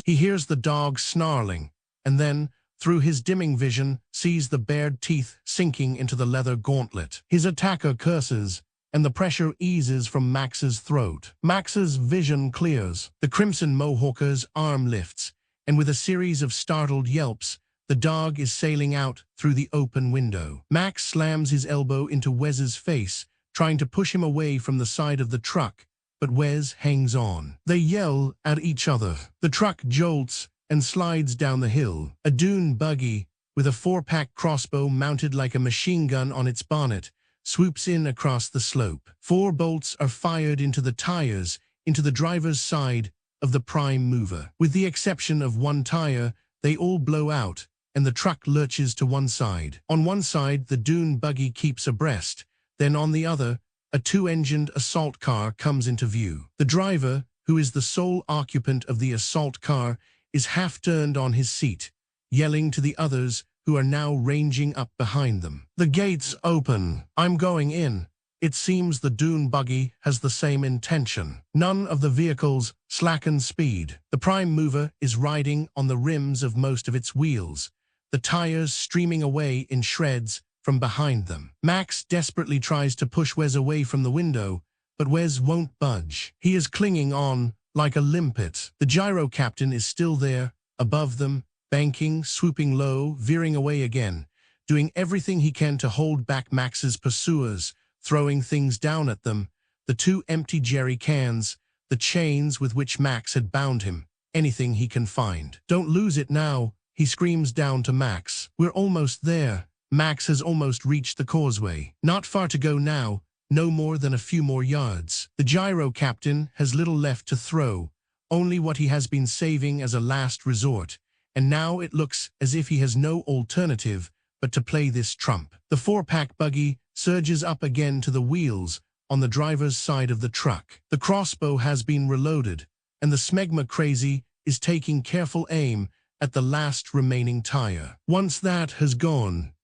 He hears the dog snarling, and then, through his dimming vision, sees the bared teeth sinking into the leather gauntlet. His attacker curses, and the pressure eases from Max's throat. Max's vision clears. The crimson Mohawker's arm lifts, and with a series of startled yelps, the dog is sailing out through the open window. Max slams his elbow into Wes's face, trying to push him away from the side of the truck, but Wes hangs on. They yell at each other. The truck jolts and slides down the hill. A dune buggy, with a 4-pack crossbow mounted like a machine gun on its bonnet, swoops in across the slope. 4 bolts are fired into the tires, into the driver's side of the prime mover. With the exception of one tire, they all blow out, and the truck lurches to one side. On one side, the dune buggy keeps abreast. Then on the other, a 2-engined assault car comes into view. The driver, who is the sole occupant of the assault car, is half-turned on his seat, yelling to the others who are now ranging up behind them. The gates open. I'm going in. It seems the dune buggy has the same intention. None of the vehicles slacken speed. The prime mover is riding on the rims of most of its wheels, the tires streaming away in shreds from behind them. Max desperately tries to push Wes away from the window, but Wes won't budge. He is clinging on like a limpet. The gyro captain is still there, above them, banking, swooping low, veering away again, doing everything he can to hold back Max's pursuers, throwing things down at them, the 2 empty jerry cans, the chains with which Max had bound him, anything he can find. Don't lose it now, he screams down to Max. We're almost there. Max has almost reached the causeway. Not far to go now, no more than a few more yards. The gyro captain has little left to throw, only what he has been saving as a last resort, and now it looks as if he has no alternative but to play this trump. The 4-pack buggy surges up again to the wheels on the driver's side of the truck. The crossbow has been reloaded, and the smegma crazy is taking careful aim at the last remaining tire. Once that has gone,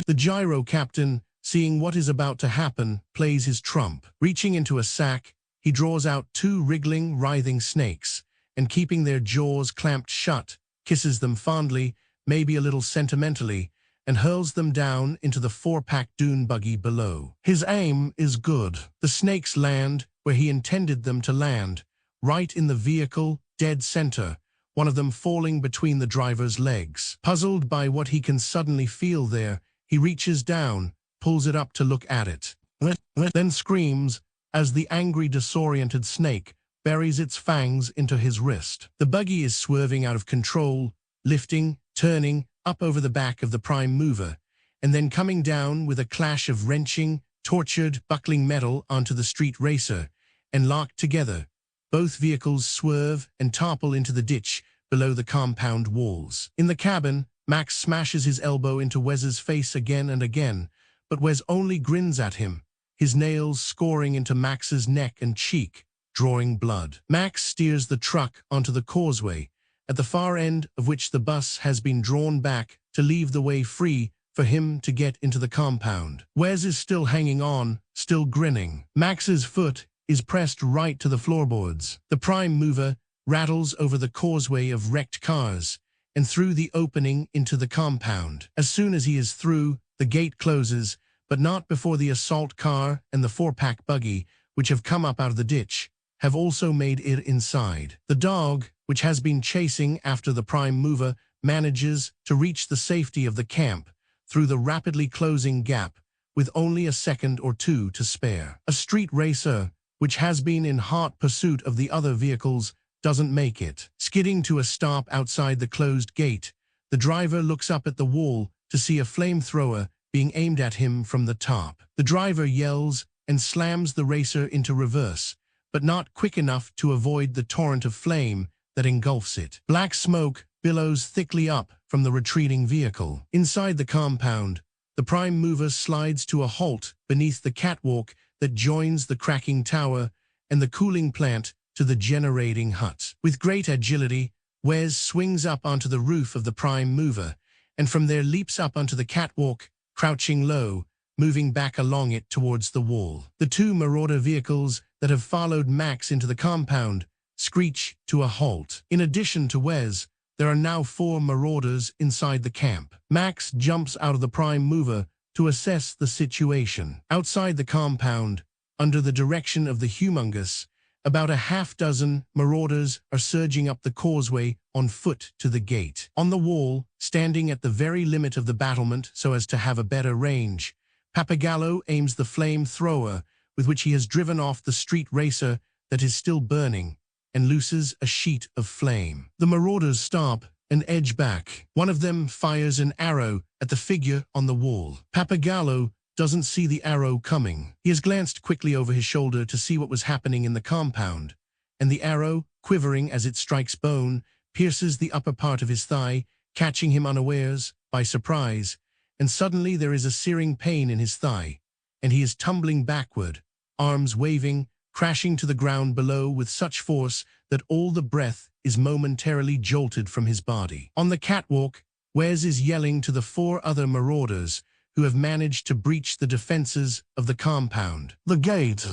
the gyro captain, seeing what is about to happen, plays his trump. Reaching into a sack, he draws out 2 wriggling, writhing snakes, and keeping their jaws clamped shut, kisses them fondly, maybe a little sentimentally, and hurls them down into the 4-pack dune buggy below. His aim is good. The snakes land where he intended them to land, right in the vehicle, dead center, one of them falling between the driver's legs. Puzzled by what he can suddenly feel there, he reaches down, pulls it up to look at it, then screams as the angry, disoriented snake buries its fangs into his wrist. The buggy is swerving out of control, lifting, turning, up over the back of the prime mover, and then coming down with a clash of wrenching, tortured, buckling metal onto the street racer, and locked together. Both vehicles swerve and topple into the ditch below the compound walls. In the cabin, Max smashes his elbow into Wes's face again and again, but Wes only grins at him, his nails scoring into Max's neck and cheek, drawing blood. Max steers the truck onto the causeway, at the far end of which the bus has been drawn back to leave the way free for him to get into the compound. Wes is still hanging on, still grinning. Max's foot is pressed right to the floorboards. The prime mover rattles over the causeway of wrecked cars and through the opening into the compound. As soon as he is through, the gate closes, but not before the assault car and the 4-pack buggy, which have come up out of the ditch, have also made it inside. The dog, which has been chasing after the prime mover, manages to reach the safety of the camp through the rapidly closing gap, with only a second or two to spare. A street racer, which has been in hot pursuit of the other vehicles, doesn't make it. Skidding to a stop outside the closed gate, the driver looks up at the wall to see a flamethrower being aimed at him from the top. The driver yells and slams the racer into reverse, but not quick enough to avoid the torrent of flame that engulfs it. Black smoke billows thickly up from the retreating vehicle. Inside the compound, the prime mover slides to a halt beneath the catwalk that joins the cracking tower and the cooling plant to the generating hut. With great agility, Wes swings up onto the roof of the prime mover and from there leaps up onto the catwalk, crouching low, moving back along it towards the wall. The two marauder vehicles that have followed Max into the compound screech to a halt. In addition to Wes, there are now 4 marauders inside the camp. Max jumps out of the prime mover to assess the situation. Outside the compound, under the direction of the humongous, about a half-dozen marauders are surging up the causeway on foot to the gate. On the wall, standing at the very limit of the battlement so as to have a better range, Pappagallo aims the flame-thrower with which he has driven off the street racer that is still burning and looses a sheet of flame. The marauders stop and edge back. One of them fires an arrow at the figure on the wall. Pappagallo doesn't see the arrow coming. He has glanced quickly over his shoulder to see what was happening in the compound, and the arrow, quivering as it strikes bone, pierces the upper part of his thigh, catching him unawares, by surprise, and suddenly there is a searing pain in his thigh, and he is tumbling backward, arms waving, crashing to the ground below with such force that all the breath is momentarily jolted from his body. On the catwalk, Wes is yelling to the 4 other marauders who have managed to breach the defenses of the compound. The gate!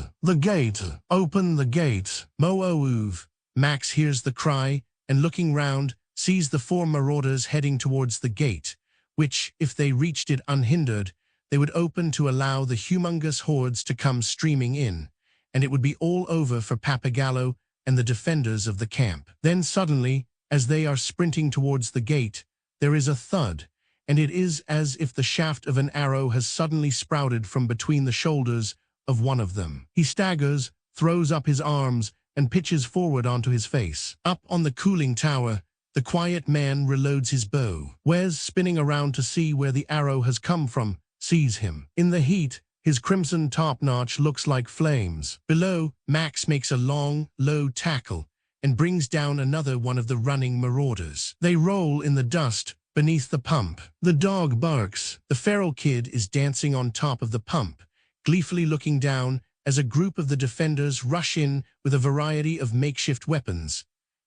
Open the gate! Mo-o-oov! Max hears the cry and, looking round, sees the 4 marauders heading towards the gate, which, if they reached it unhindered, they would open to allow the humongous hordes to come streaming in, and it would be all over for Pappagallo and the defenders of the camp. Then suddenly, as they are sprinting towards the gate, there is a thud, and it is as if the shaft of an arrow has suddenly sprouted from between the shoulders of one of them. He staggers, throws up his arms, and pitches forward onto his face. Up on the cooling tower, the quiet man reloads his bow. Wes, spinning around to see where the arrow has come from, sees him. In the heat, his crimson top-notch looks like flames. Below, Max makes a long, low tackle and brings down another one of the running marauders. They roll in the dust beneath the pump. The dog barks. The feral kid is dancing on top of the pump, gleefully looking down as a group of the defenders rush in with a variety of makeshift weapons.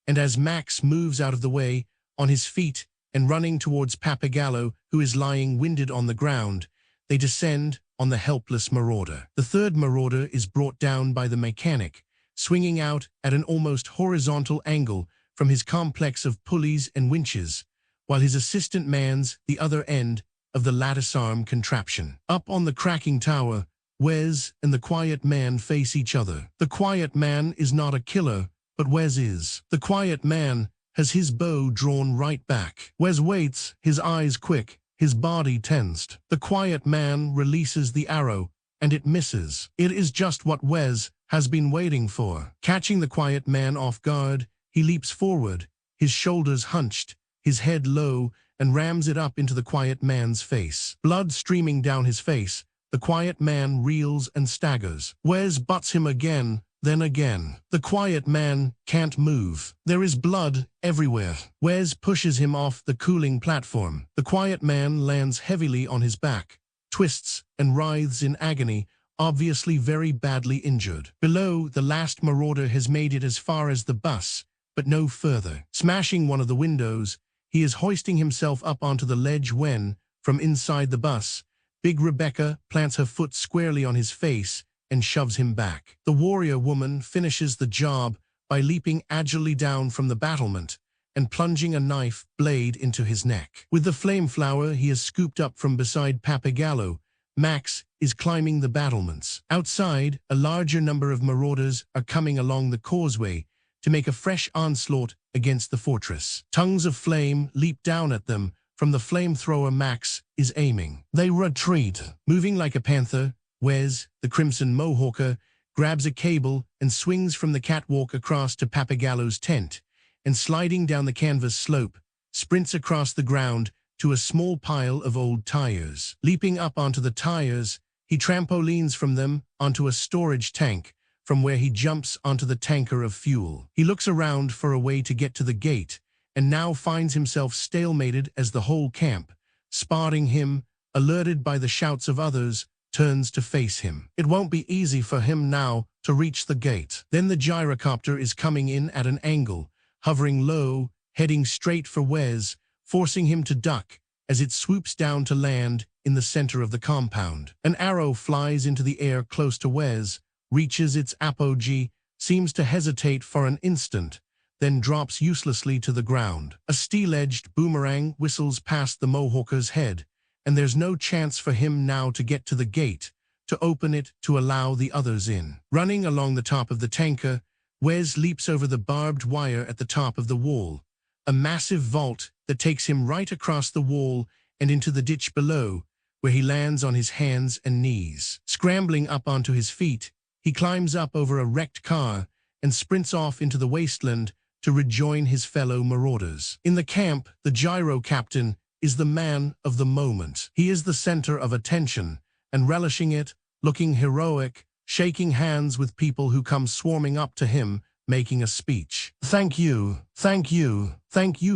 And as Max moves out of the way, on his feet and running towards Pappagallo, who is lying winded on the ground, they descend on the helpless marauder. The 3rd marauder is brought down by the mechanic, swinging out at an almost horizontal angle from his complex of pulleys and winches, while his assistant mans the other end of the lattice-arm contraption. Up on the cracking tower, Wes and the quiet man face each other. The quiet man is not a killer, but Wes is. The quiet man has his bow drawn right back. Wes waits, his eyes quick, his body tensed. The quiet man releases the arrow, and it misses. It is just what Wes has been waiting for. Catching the quiet man off guard, he leaps forward, his shoulders hunched, his head low, and rams it up into the quiet man's face. Blood streaming down his face, the quiet man reels and staggers. Wes butts him again, then again. The quiet man can't move. There is blood everywhere. Wes pushes him off the cooling platform. The quiet man lands heavily on his back, twists and writhes in agony, obviously very badly injured. Below, the last marauder has made it as far as the bus, but no further. Smashing one of the windows, he is hoisting himself up onto the ledge when, from inside the bus, Big Rebecca plants her foot squarely on his face and shoves him back. The warrior woman finishes the job by leaping agilely down from the battlement and plunging a knife blade into his neck. With the flame flower he has scooped up from beside Pappagallo, Max is climbing the battlements. Outside, a larger number of marauders are coming along the causeway to make a fresh onslaught against the fortress. Tongues of flame leap down at them from the flamethrower Max is aiming. They retreat. Moving like a panther, Wes, the Crimson Mohawker, grabs a cable and swings from the catwalk across to Pappagallo's tent, and sliding down the canvas slope, sprints across the ground to a small pile of old tires. Leaping up onto the tires, he trampolines from them onto a storage tank, from where he jumps onto the tanker of fuel. He looks around for a way to get to the gate, and now finds himself stalemated as the whole camp, spotting him, alerted by the shouts of others, turns to face him. It won't be easy for him now to reach the gate. Then the gyrocopter is coming in at an angle, hovering low, heading straight for Wes, forcing him to duck as it swoops down to land in the center of the compound. An arrow flies into the air close to Wes, reaches its apogee, seems to hesitate for an instant, then drops uselessly to the ground. A steel-edged boomerang whistles past the Mohawker's head, and there's no chance for him now to get to the gate, to open it to allow the others in. Running along the top of the tanker, Wes leaps over the barbed wire at the top of the wall, a massive vault that takes him right across the wall and into the ditch below, where he lands on his hands and knees. Scrambling up onto his feet, he climbs up over a wrecked car and sprints off into the wasteland to rejoin his fellow marauders. In the camp, the gyro captain is the man of the moment. He is the center of attention, and relishing it, looking heroic, shaking hands with people who come swarming up to him, making a speech. Thank you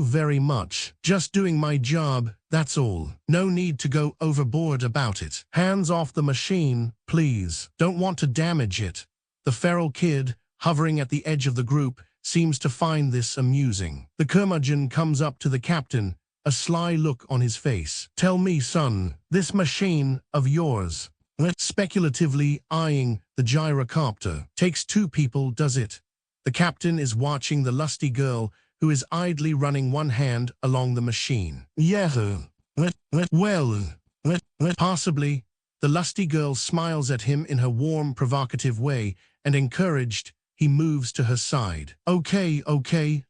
very much. Just doing my job, that's all. No need to go overboard about it. Hands off the machine, please. Don't want to damage it. The feral kid, hovering at the edge of the group, seems to find this amusing. The curmudgeon comes up to the captain, a sly look on his face. Tell me, son, this machine of yours, speculatively eyeing the gyrocopter, takes 2 people, does it? The captain is watching the lusty girl who is idly running one hand along the machine. Yeah, well, possibly. The lusty girl smiles at him in her warm, provocative way, and encouraged, he moves to her side. Okay,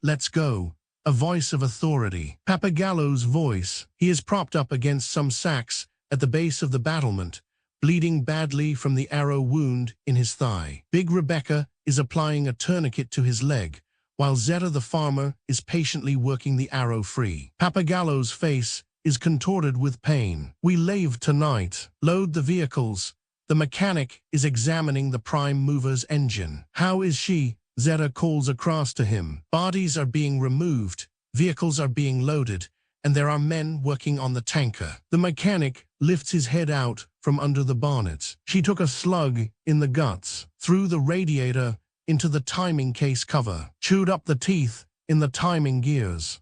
let's go. A voice of authority. Papagallo's voice. He is propped up against some sacks at the base of the battlement, bleeding badly from the arrow wound in his thigh. Big Rebecca is applying a tourniquet to his leg, while Zeta the farmer is patiently working the arrow free. Papagallo's face is contorted with pain. We leave tonight. Load the vehicles. The mechanic is examining the prime mover's engine. How is she? Zeta calls across to him. Bodies are being removed, vehicles are being loaded, and there are men working on the tanker. The mechanic lifts his head out from under the bonnet. She took a slug in the guts, through the radiator into the timing case cover, chewed up the teeth in the timing gears.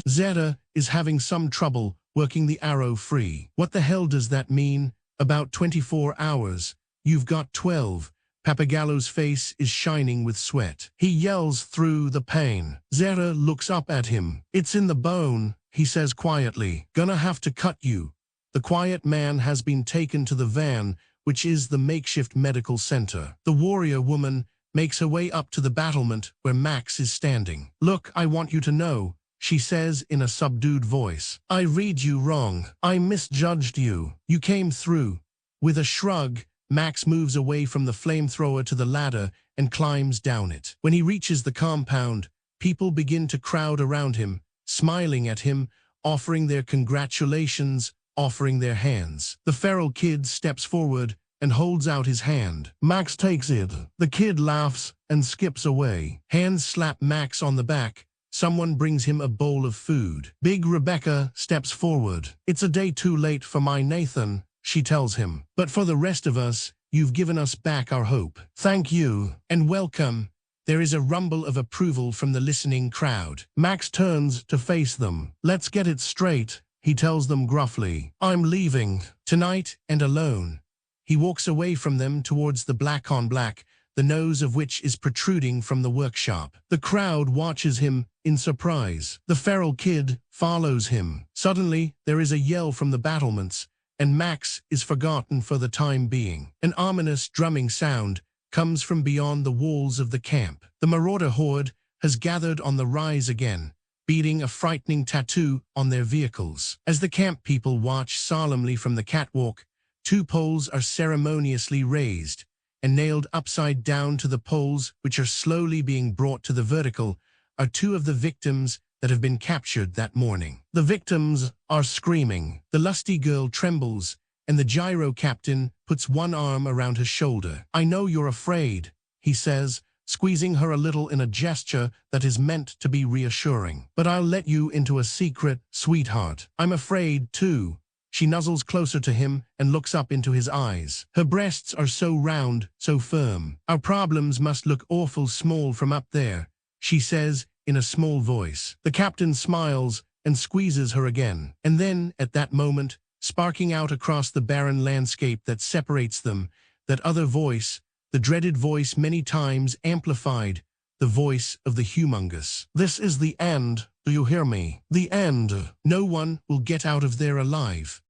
Zeta is having some trouble working the arrow free. What the hell does that mean? About 24 hours. You've got 12. Papagallo's face is shining with sweat. He yells through the pain. Zeta looks up at him. It's in the bone, he says quietly. Gonna have to cut you. The quiet man has been taken to the van, which is the makeshift medical center. The warrior woman makes her way up to the battlement where Max is standing. Look, I want you to know, she says in a subdued voice. I read you wrong. I misjudged you. You came through. With a shrug, Max moves away from the flamethrower to the ladder and climbs down it. When he reaches the compound, people begin to crowd around him, smiling at him, offering their congratulations, offering their hands. The feral kid steps forward and holds out his hand. Max takes it. The kid laughs and skips away. Hands slap Max on the back. Someone brings him a bowl of food. Big Rebecca steps forward. It's a day too late for my Nathan, she tells him. But for the rest of us, you've given us back our hope. Thank you, and welcome. There is a rumble of approval from the listening crowd. Max turns to face them. Let's get it straight, he tells them gruffly. I'm leaving, tonight and alone. He walks away from them towards the black on black, the nose of which is protruding from the workshop. The crowd watches him in surprise. The feral kid follows him. Suddenly, there is a yell from the battlements, and Max is forgotten for the time being. An ominous drumming sound comes from beyond the walls of the camp. The marauder horde has gathered on the rise again, beating a frightening tattoo on their vehicles. As the camp people watch solemnly from the catwalk, 2 poles are ceremoniously raised and nailed upside down to the poles, which are slowly being brought to the vertical, are 2 of the victims that have been captured that morning. The victims are screaming. The lusty girl trembles, and the gyro captain puts one arm around her shoulder. I know you're afraid, he says, squeezing her a little in a gesture that is meant to be reassuring. But I'll let you into a secret, sweetheart. I'm afraid, too. She nuzzles closer to him and looks up into his eyes. Her breasts are so round, so firm. Our problems must look awful small from up there, she says in a small voice. The captain smiles and squeezes her again. And then, at that moment, sparking out across the barren landscape that separates them, that other voice, the dreaded voice many times amplified, the voice of the humongous. This is the end, do you hear me? The end. No one will get out of there alive.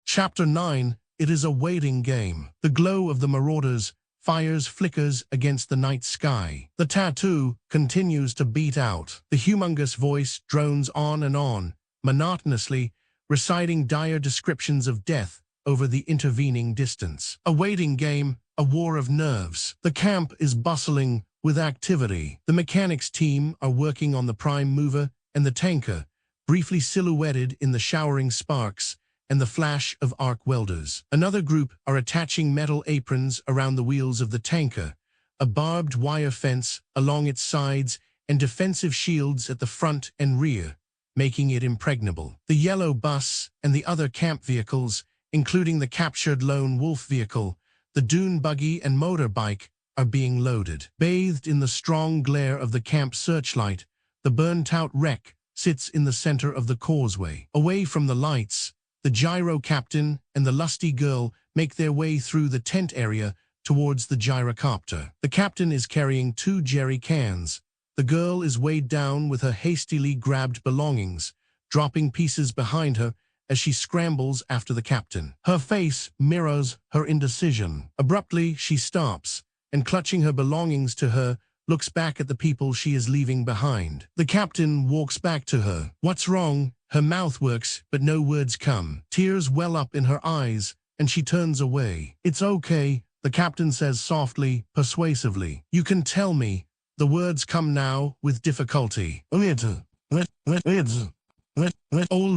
Chapter 9. It is a waiting game. The glow of the marauders' fires flickers against the night sky. The tattoo continues to beat out. The humongous voice drones on and on, monotonously, reciting dire descriptions of death over the intervening distance. A waiting game, a war of nerves. The camp is bustling with activity. The mechanics team are working on the prime mover and the tanker, briefly silhouetted in the showering sparks and the flash of arc welders. Another group are attaching metal aprons around the wheels of the tanker, a barbed wire fence along its sides and defensive shields at the front and rear, making it impregnable. The yellow bus and the other camp vehicles, including the captured lone wolf vehicle, the dune buggy and motorbike, are being loaded. Bathed in the strong glare of the camp searchlight, the burnt-out wreck sits in the center of the causeway. Away from the lights, the gyro captain and the lusty girl make their way through the tent area towards the gyrocopter. The captain is carrying 2 jerry cans. The girl is weighed down with her hastily grabbed belongings, dropping pieces behind her as she scrambles after the captain. Her face mirrors her indecision. Abruptly, she stops, and clutching her belongings to her, looks back at the people she is leaving behind. The captain walks back to her. What's wrong? Her mouth works, but no words come. Tears well up in her eyes, and she turns away. It's okay, the captain says softly, persuasively. You can tell me. The words come now with difficulty. All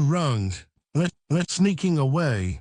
wrong. Sneaking away.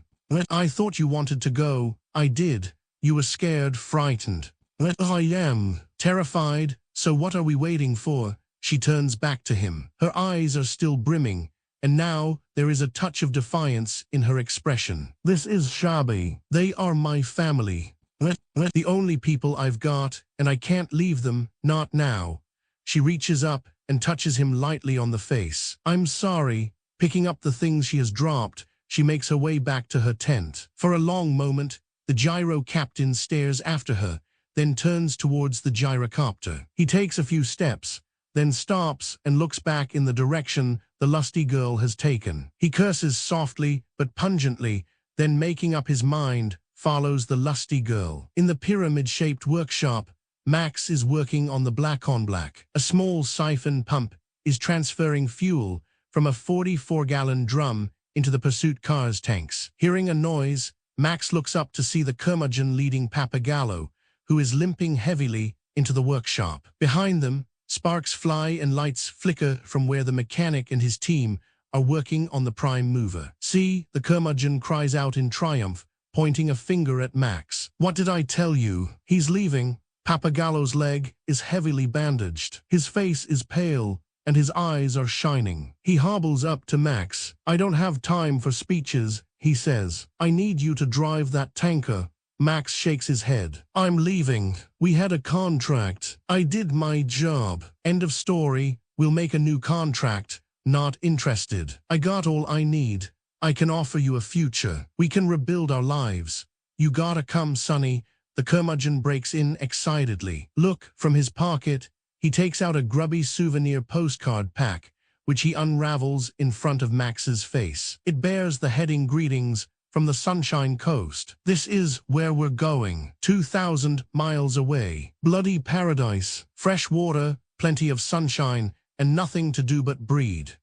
I thought you wanted to go. I did. You were scared, frightened. I am. Terrified. So what are we waiting for? She turns back to him. Her eyes are still brimming, and now there is a touch of defiance in her expression. This is shabby. They are my family. The only people I've got, and I can't leave them, not now. She reaches up and touches him lightly on the face. I'm sorry. Picking up the things she has dropped, she makes her way back to her tent. For a long moment, the gyro captain stares after her, then turns towards the gyrocopter. He takes a few steps, then stops and looks back in the direction the lusty girl has taken. He curses softly but pungently, then making up his mind, follows the lusty girl. In the pyramid-shaped workshop, Max is working on the black-on-black. A small siphon pump is transferring fuel from a 44-gallon drum into the pursuit car's tanks. Hearing a noise, Max looks up to see the curmudgeon leading Pappagallo, who is limping heavily into the workshop. Behind them, sparks fly and lights flicker from where the mechanic and his team are working on the prime mover. See, the curmudgeon cries out in triumph, pointing a finger at Max. What did I tell you? He's leaving. Pappagallo's leg is heavily bandaged. His face is pale, and his eyes are shining. He hobbles up to Max. I don't have time for speeches, he says. I need you to drive that tanker. Max shakes his head. I'm leaving. We had a contract. I did my job. End of story. We'll make a new contract. Not interested. I got all I need. I can offer you a future. We can rebuild our lives. You gotta come, Sonny. The curmudgeon breaks in excitedly. Look, from his pocket, he takes out a grubby souvenir postcard pack, which he unravels in front of Max's face. It bears the heading Greetings from the Sunshine Coast. This is where we're going. 2,000 miles away. Bloody paradise. Fresh water, plenty of sunshine, and nothing to do but breed.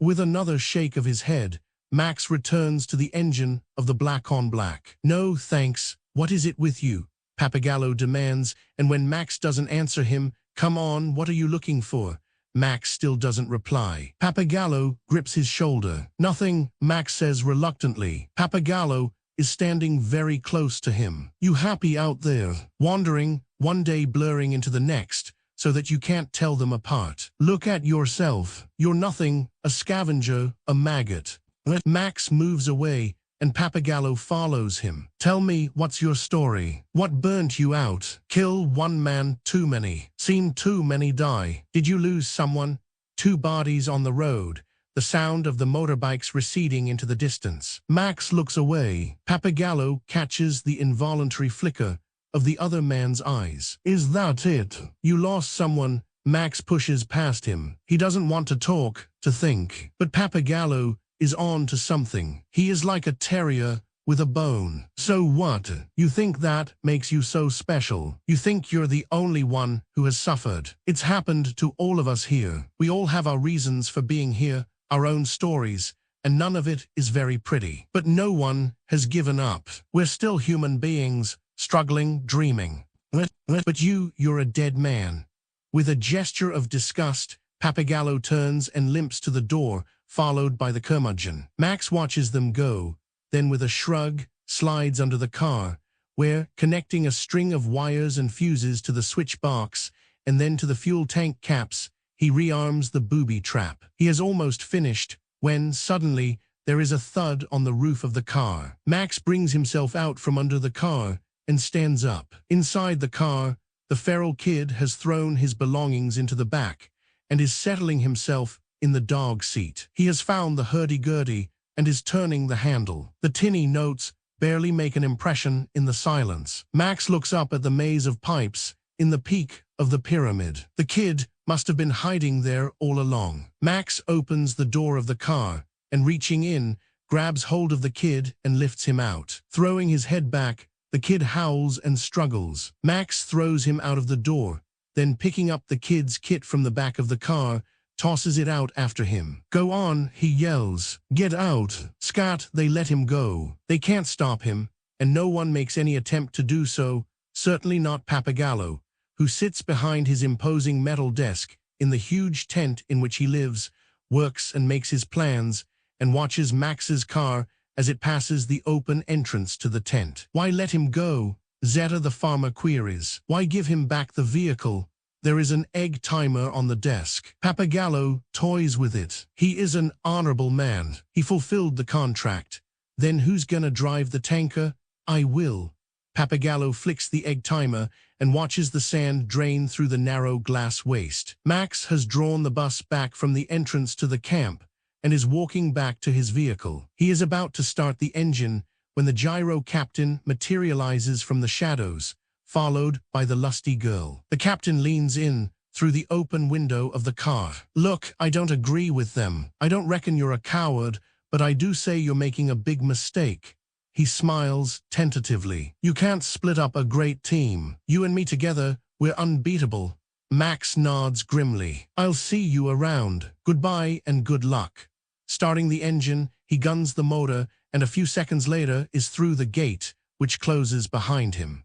With another shake of his head, Max returns to the engine of the black-on-black. No, thanks. What is it with you? Pappagallo demands, and when Max doesn't answer him, come on, what are you looking for? Max still doesn't reply. Pappagallo grips his shoulder. Nothing, Max says reluctantly. Pappagallo is standing very close to him. You happy out there? Wandering, one day blurring into the next, so that you can't tell them apart. Look at yourself. You're nothing, a scavenger, a maggot. Max moves away, and Pappagallo follows him. Tell me, what's your story? What burnt you out? Kill one man too many. Seen too many die. Did you lose someone? two bodies on the road, the sound of the motorbikes receding into the distance. Max looks away. Pappagallo catches the involuntary flicker of the other man's eyes. Is that it? You lost someone? Max pushes past him. He doesn't want to talk, to think. But Pappagallo is on to something. He is like a terrier with a bone. So what? You think that makes you so special? You think you're the only one who has suffered? It's happened to all of us here. We all have our reasons for being here, our own stories, and none of it is very pretty. But no one has given up. We're still human beings, struggling, dreaming. But you're a dead man. With a gesture of disgust, Pappagallo turns and limps to the door, followed by the curmudgeon. Max watches them go, then with a shrug, slides under the car, where, connecting a string of wires and fuses to the switch box and then to the fuel tank caps, he rearms the booby trap. He has almost finished when, suddenly, there is a thud on the roof of the car. Max brings himself out from under the car and stands up. Inside the car, the feral kid has thrown his belongings into the back and is settling himself in the dog seat. He has found the hurdy-gurdy and is turning the handle. The tinny notes barely make an impression in the silence. Max looks up at the maze of pipes in the peak of the pyramid. The kid must have been hiding there all along. Max opens the door of the car and, reaching in, grabs hold of the kid and lifts him out. Throwing his head back, the kid howls and struggles. Max throws him out of the door, then picking up the kid's kit from the back of the car, tosses it out after him. Go on, he yells. Get out. Scat, they let him go. They can't stop him, and no one makes any attempt to do so, certainly not Pappagallo, who sits behind his imposing metal desk in the huge tent in which he lives, works and makes his plans, and watches Max's car as it passes the open entrance to the tent. Why let him go? Zeta the farmer queries. Why give him back the vehicle? There is an egg timer on the desk. Pappagallo toys with it. He is an honorable man. He fulfilled the contract. Then who's gonna drive the tanker? I will. Pappagallo flicks the egg timer and watches the sand drain through the narrow glass waist. Max has drawn the bus back from the entrance to the camp and is walking back to his vehicle. He is about to start the engine when the gyro captain materializes from the shadows, followed by the lusty girl. The captain leans in through the open window of the car. Look, I don't agree with them. I don't reckon you're a coward, but I do say you're making a big mistake. He smiles tentatively. You can't split up a great team. You and me together, we're unbeatable. Max nods grimly. I'll see you around. Goodbye and good luck. Starting the engine, he guns the motor and a few seconds later is through the gate, which closes behind him.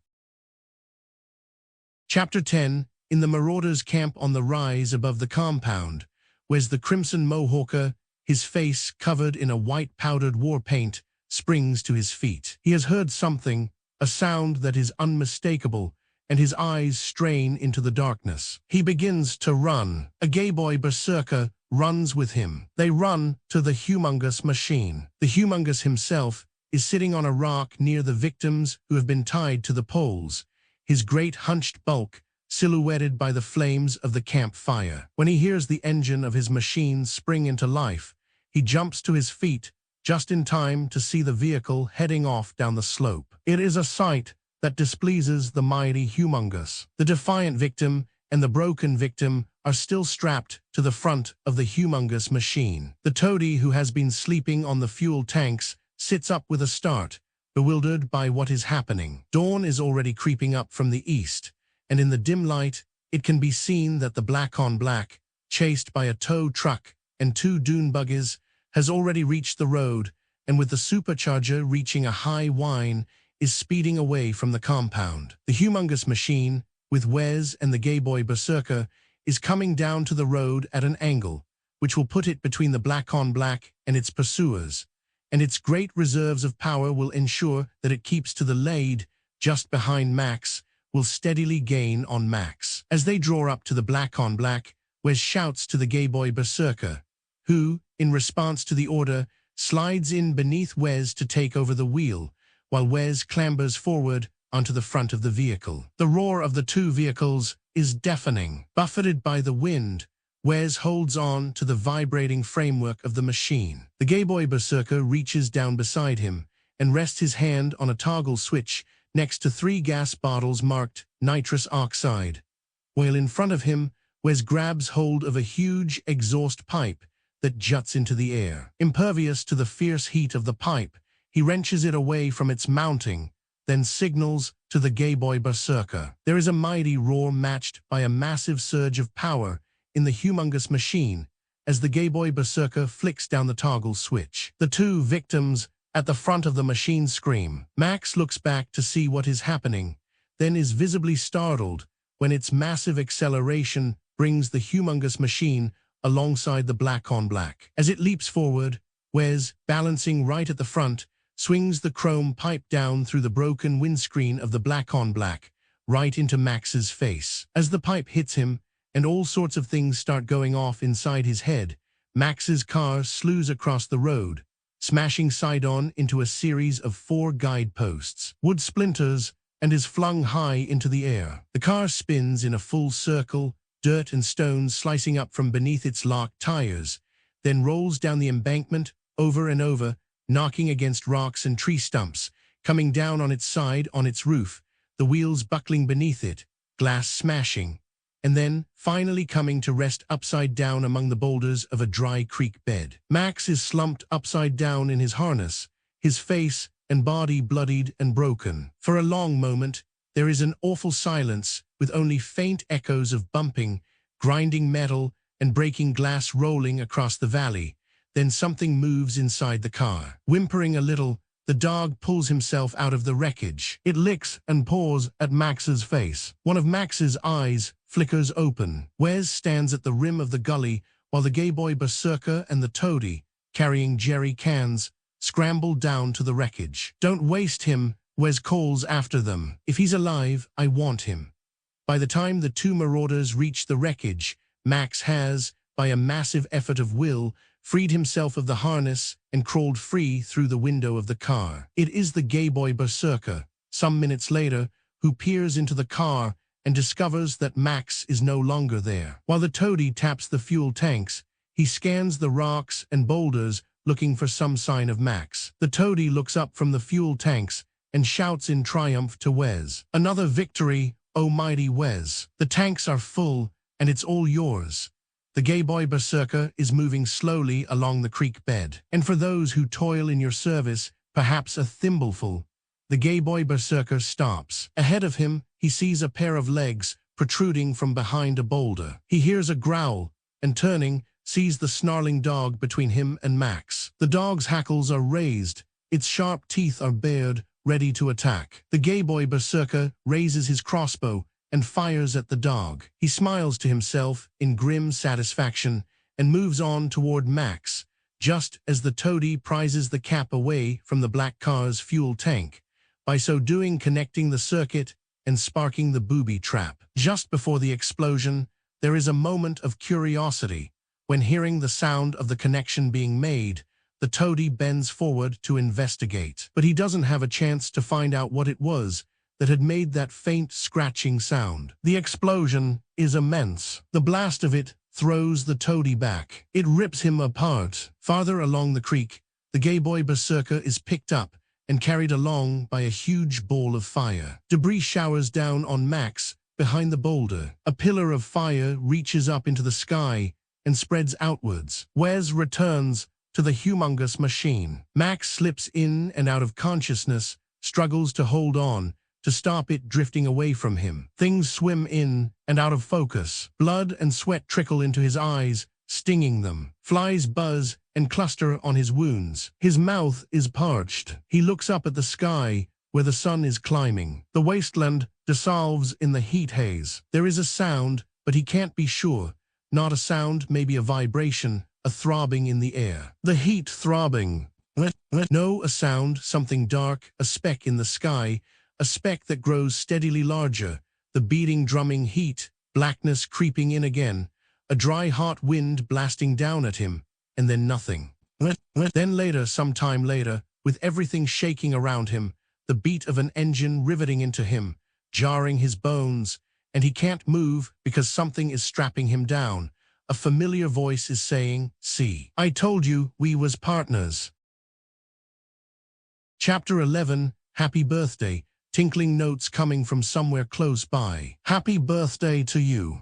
Chapter 10. In the Marauders' camp on the rise above the compound, where's the crimson Mohawker, his face covered in a white powdered war paint, springs to his feet. He has heard something, a sound that is unmistakable, and his eyes strain into the darkness. He begins to run. A gay boy berserker runs with him. They run to the humongous machine. The humongous himself is sitting on a rock near the victims who have been tied to the poles, his great hunched bulk silhouetted by the flames of the campfire. When he hears the engine of his machine spring into life, he jumps to his feet just in time to see the vehicle heading off down the slope. It is a sight that displeases the mighty humongous. The defiant victim and the broken victim are still strapped to the front of the humongous machine. The toady who has been sleeping on the fuel tanks sits up with a start, bewildered by what is happening. Dawn is already creeping up from the east, and in the dim light, it can be seen that the black-on-black, chased by a tow truck and two dune buggies, has already reached the road, and with the supercharger reaching a high whine, is speeding away from the compound. The humongous machine, with Wes and the gay boy berserker, is coming down to the road at an angle, which will put it between the black-on-black and its pursuers, and its great reserves of power will ensure that it keeps to the lead just behind Max, will steadily gain on Max. As they draw up to the black-on-black, Wes shouts to the gay boy berserker, who, in response to the order, slides in beneath Wes to take over the wheel, while Wes clambers forward onto the front of the vehicle. The roar of the two vehicles is deafening. Buffeted by the wind, Wes holds on to the vibrating framework of the machine. The gay boy berserker reaches down beside him and rests his hand on a toggle switch next to 3 gas bottles marked nitrous oxide. While in front of him, Wes grabs hold of a huge exhaust pipe that juts into the air. Impervious to the fierce heat of the pipe, he wrenches it away from its mounting, then signals to the gay boy berserker. There is a mighty roar matched by a massive surge of power in the humongous machine as the gay boy berserker flicks down the toggle switch. The 2 victims at the front of the machine scream. Max looks back to see what is happening, then is visibly startled when its massive acceleration brings the humongous machine alongside the black-on-black. As it leaps forward, Wes, balancing right at the front, swings the chrome pipe down through the broken windscreen of the black-on-black, right into Max's face. As the pipe hits him, and all sorts of things start going off inside his head, Max's car slews across the road, smashing side-on into a series of 4 guideposts. Wood splinters and is flung high into the air. The car spins in a full circle, dirt and stones slicing up from beneath its locked tires, then rolls down the embankment over and over, knocking against rocks and tree stumps, coming down on its side on its roof, the wheels buckling beneath it, glass smashing, and then finally coming to rest upside down among the boulders of a dry creek bed. Max is slumped upside down in his harness, his face and body bloodied and broken. For a long moment, there is an awful silence with only faint echoes of bumping, grinding metal, and breaking glass rolling across the valley. Then something moves inside the car. Whimpering a little, the dog pulls himself out of the wreckage. It licks and paws at Max's face. One of Max's eyes flickers open. Wes stands at the rim of the gully while the gay boy berserker and the toady, carrying jerry cans, scramble down to the wreckage. "Don't waste him," Wes calls after them. "If he's alive, I want him." By the time the 2 marauders reach the wreckage, Max has, by a massive effort of will, freed himself of the harness and crawled free through the window of the car. It is the gay boy berserker, some minutes later, who peers into the car and discovers that Max is no longer there. While the toady taps the fuel tanks, he scans the rocks and boulders looking for some sign of Max. The toady looks up from the fuel tanks and shouts in triumph to Wes, "Another victory, oh mighty Wes. The tanks are full, and it's all yours." The gay boy berserker is moving slowly along the creek bed. "And for those who toil in your service, perhaps a thimbleful." The gay boy berserker stops. Ahead of him, he sees a pair of legs protruding from behind a boulder. He hears a growl, and turning, sees the snarling dog between him and Max. The dog's hackles are raised, its sharp teeth are bared, ready to attack. The gay boy berserker raises his crossbow and fires at the dog. He smiles to himself in grim satisfaction and moves on toward Max, just as the toady prizes the cap away from the black car's fuel tank, by so doing connecting the circuit and sparking the booby trap. Just before the explosion, there is a moment of curiosity. When hearing the sound of the connection being made, the toady bends forward to investigate. But he doesn't have a chance to find out what it was that had made that faint scratching sound. The explosion is immense. The blast of it throws the toady back. It rips him apart. Farther along the creek, the gay boy berserker is picked up and carried along by a huge ball of fire. Debris showers down on Max behind the boulder. A pillar of fire reaches up into the sky and spreads outwards. Wes returns to the humongous machine. Max slips in and out of consciousness, struggles to hold on, to stop it drifting away from him. Things swim in and out of focus. Blood and sweat trickle into his eyes, stinging them. Flies buzz and cluster on his wounds. His mouth is parched. He looks up at the sky, where the sun is climbing. The wasteland dissolves in the heat haze. There is a sound, but he can't be sure. Not a sound, maybe a vibration, a throbbing in the air. The heat throbbing. No, a sound, something dark, a speck in the sky, a speck that grows steadily larger, the beating drumming heat, blackness creeping in again, a dry hot wind blasting down at him, and then nothing. Then later, some time later, with everything shaking around him, the beat of an engine riveting into him, jarring his bones, and he can't move because something is strapping him down, a familiar voice is saying, "See, I told you we was partners." Chapter 11, Happy Birthday, tinkling notes coming from somewhere close by. "Happy birthday to you."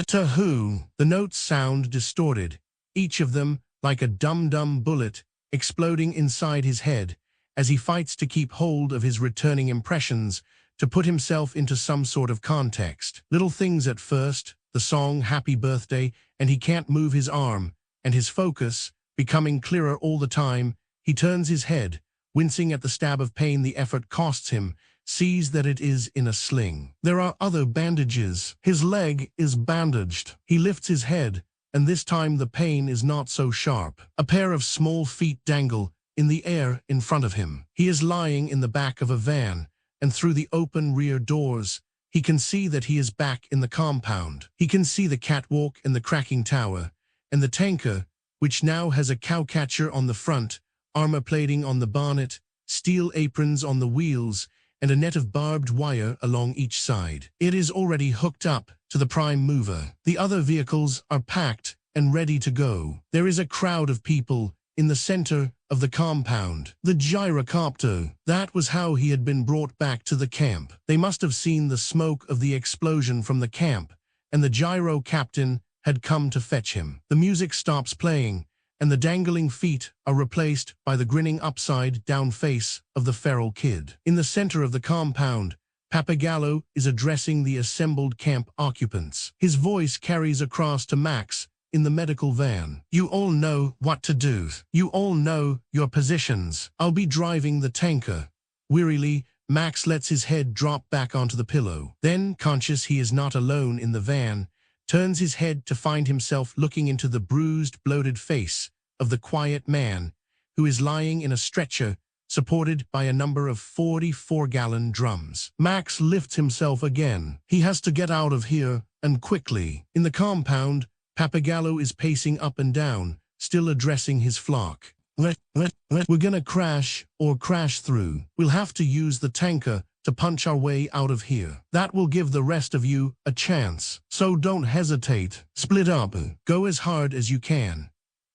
To who? The notes sound distorted, each of them like a dum-dum bullet exploding inside his head as he fights to keep hold of his returning impressions, to put himself into some sort of context. Little things at first, the song Happy Birthday, and he can't move his arm, and his focus, becoming clearer all the time, he turns his head, wincing at the stab of pain the effort costs him, sees that it is in a sling. There are other bandages. His leg is bandaged. He lifts his head, and this time the pain is not so sharp. A pair of small feet dangle in the air in front of him. He is lying in the back of a van, and through the open rear doors, he can see that he is back in the compound. He can see the catwalk and the cracking tower, and the tanker, which now has a cowcatcher on the front, armor plating on the bonnet, steel aprons on the wheels, and a net of barbed wire along each side. It is already hooked up to the prime mover. The other vehicles are packed and ready to go. There is a crowd of people in the center of the compound. The gyrocopter, that was how he had been brought back to the camp. They must have seen the smoke of the explosion from the camp, and the gyro captain had come to fetch him. The music stops playing, and the dangling feet are replaced by the grinning upside-down face of the feral kid. In the center of the compound, Pappagallo is addressing the assembled camp occupants. His voice carries across to Max in the medical van. "You all know what to do. You all know your positions. I'll be driving the tanker." Wearily, Max lets his head drop back onto the pillow. Then, conscious he is not alone in the van, turns his head to find himself looking into the bruised, bloated face of the quiet man who is lying in a stretcher supported by a number of 44-gallon drums. Max lifts himself again. He has to get out of here, and quickly. In the compound, Pappagallo is pacing up and down, still addressing his flock. "We're gonna crash or crash through. We'll have to use the tanker to punch our way out of here. That will give the rest of you a chance. So don't hesitate. Split up. Go as hard as you can."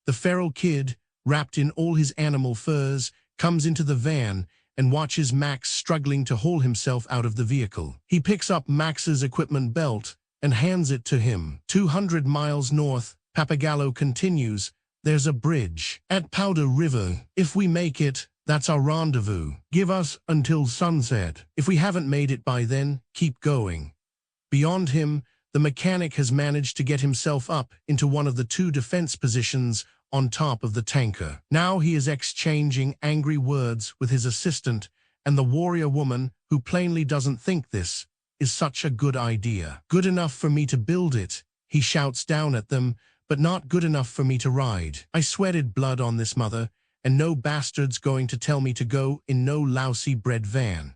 The feral kid, wrapped in all his animal furs, comes into the van and watches Max struggling to haul himself out of the vehicle. He picks up Max's equipment belt and hands it to him. 200 miles north, Pappagallo continues, "There's a bridge at Powder River. If we make it, that's our rendezvous. Give us until sunset. If we haven't made it by then, keep going." Beyond him, the mechanic has managed to get himself up into one of the two defense positions on top of the tanker. Now he is exchanging angry words with his assistant and the warrior woman, who plainly doesn't think this is such a good idea. "Good enough for me to build it," he shouts down at them, "but not good enough for me to ride. I sweated blood on this, mother, and no bastard's going to tell me to go in no lousy bread van."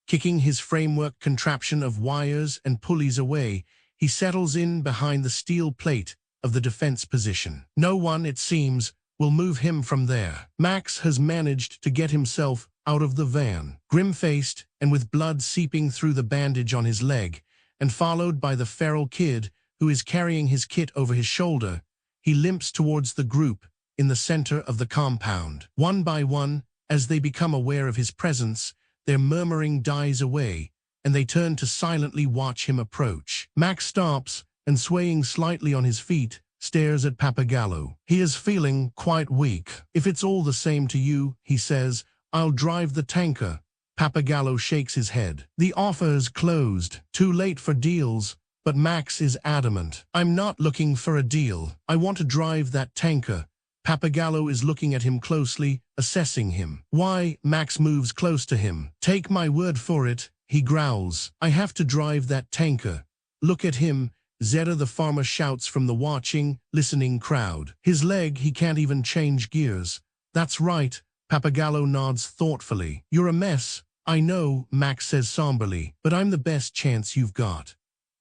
Kicking his framework contraption of wires and pulleys away, he settles in behind the steel plate of the defense position. No one, it seems, will move him from there. Max has managed to get himself out of the van. Grim-faced and with blood seeping through the bandage on his leg, and followed by the feral kid who is carrying his kit over his shoulder, he limps towards the group in the center of the compound. One by one, as they become aware of his presence, their murmuring dies away, and they turn to silently watch him approach. Max stops, and swaying slightly on his feet, stares at Pappagallo. He is feeling quite weak. "If it's all the same to you," he says, "I'll drive the tanker." Pappagallo shakes his head. The offer is closed. Too late for deals, but Max is adamant. "I'm not looking for a deal. I want to drive that tanker." Pappagallo is looking at him closely, assessing him. "Why?" Max moves close to him. "Take my word for it," he growls. "I have to drive that tanker." "Look at him," Zeta the farmer shouts from the watching, listening crowd. "His leg, he can't even change gears." "That's right," Pappagallo nods thoughtfully. "You're a mess, I know," Max says somberly, "but I'm the best chance you've got."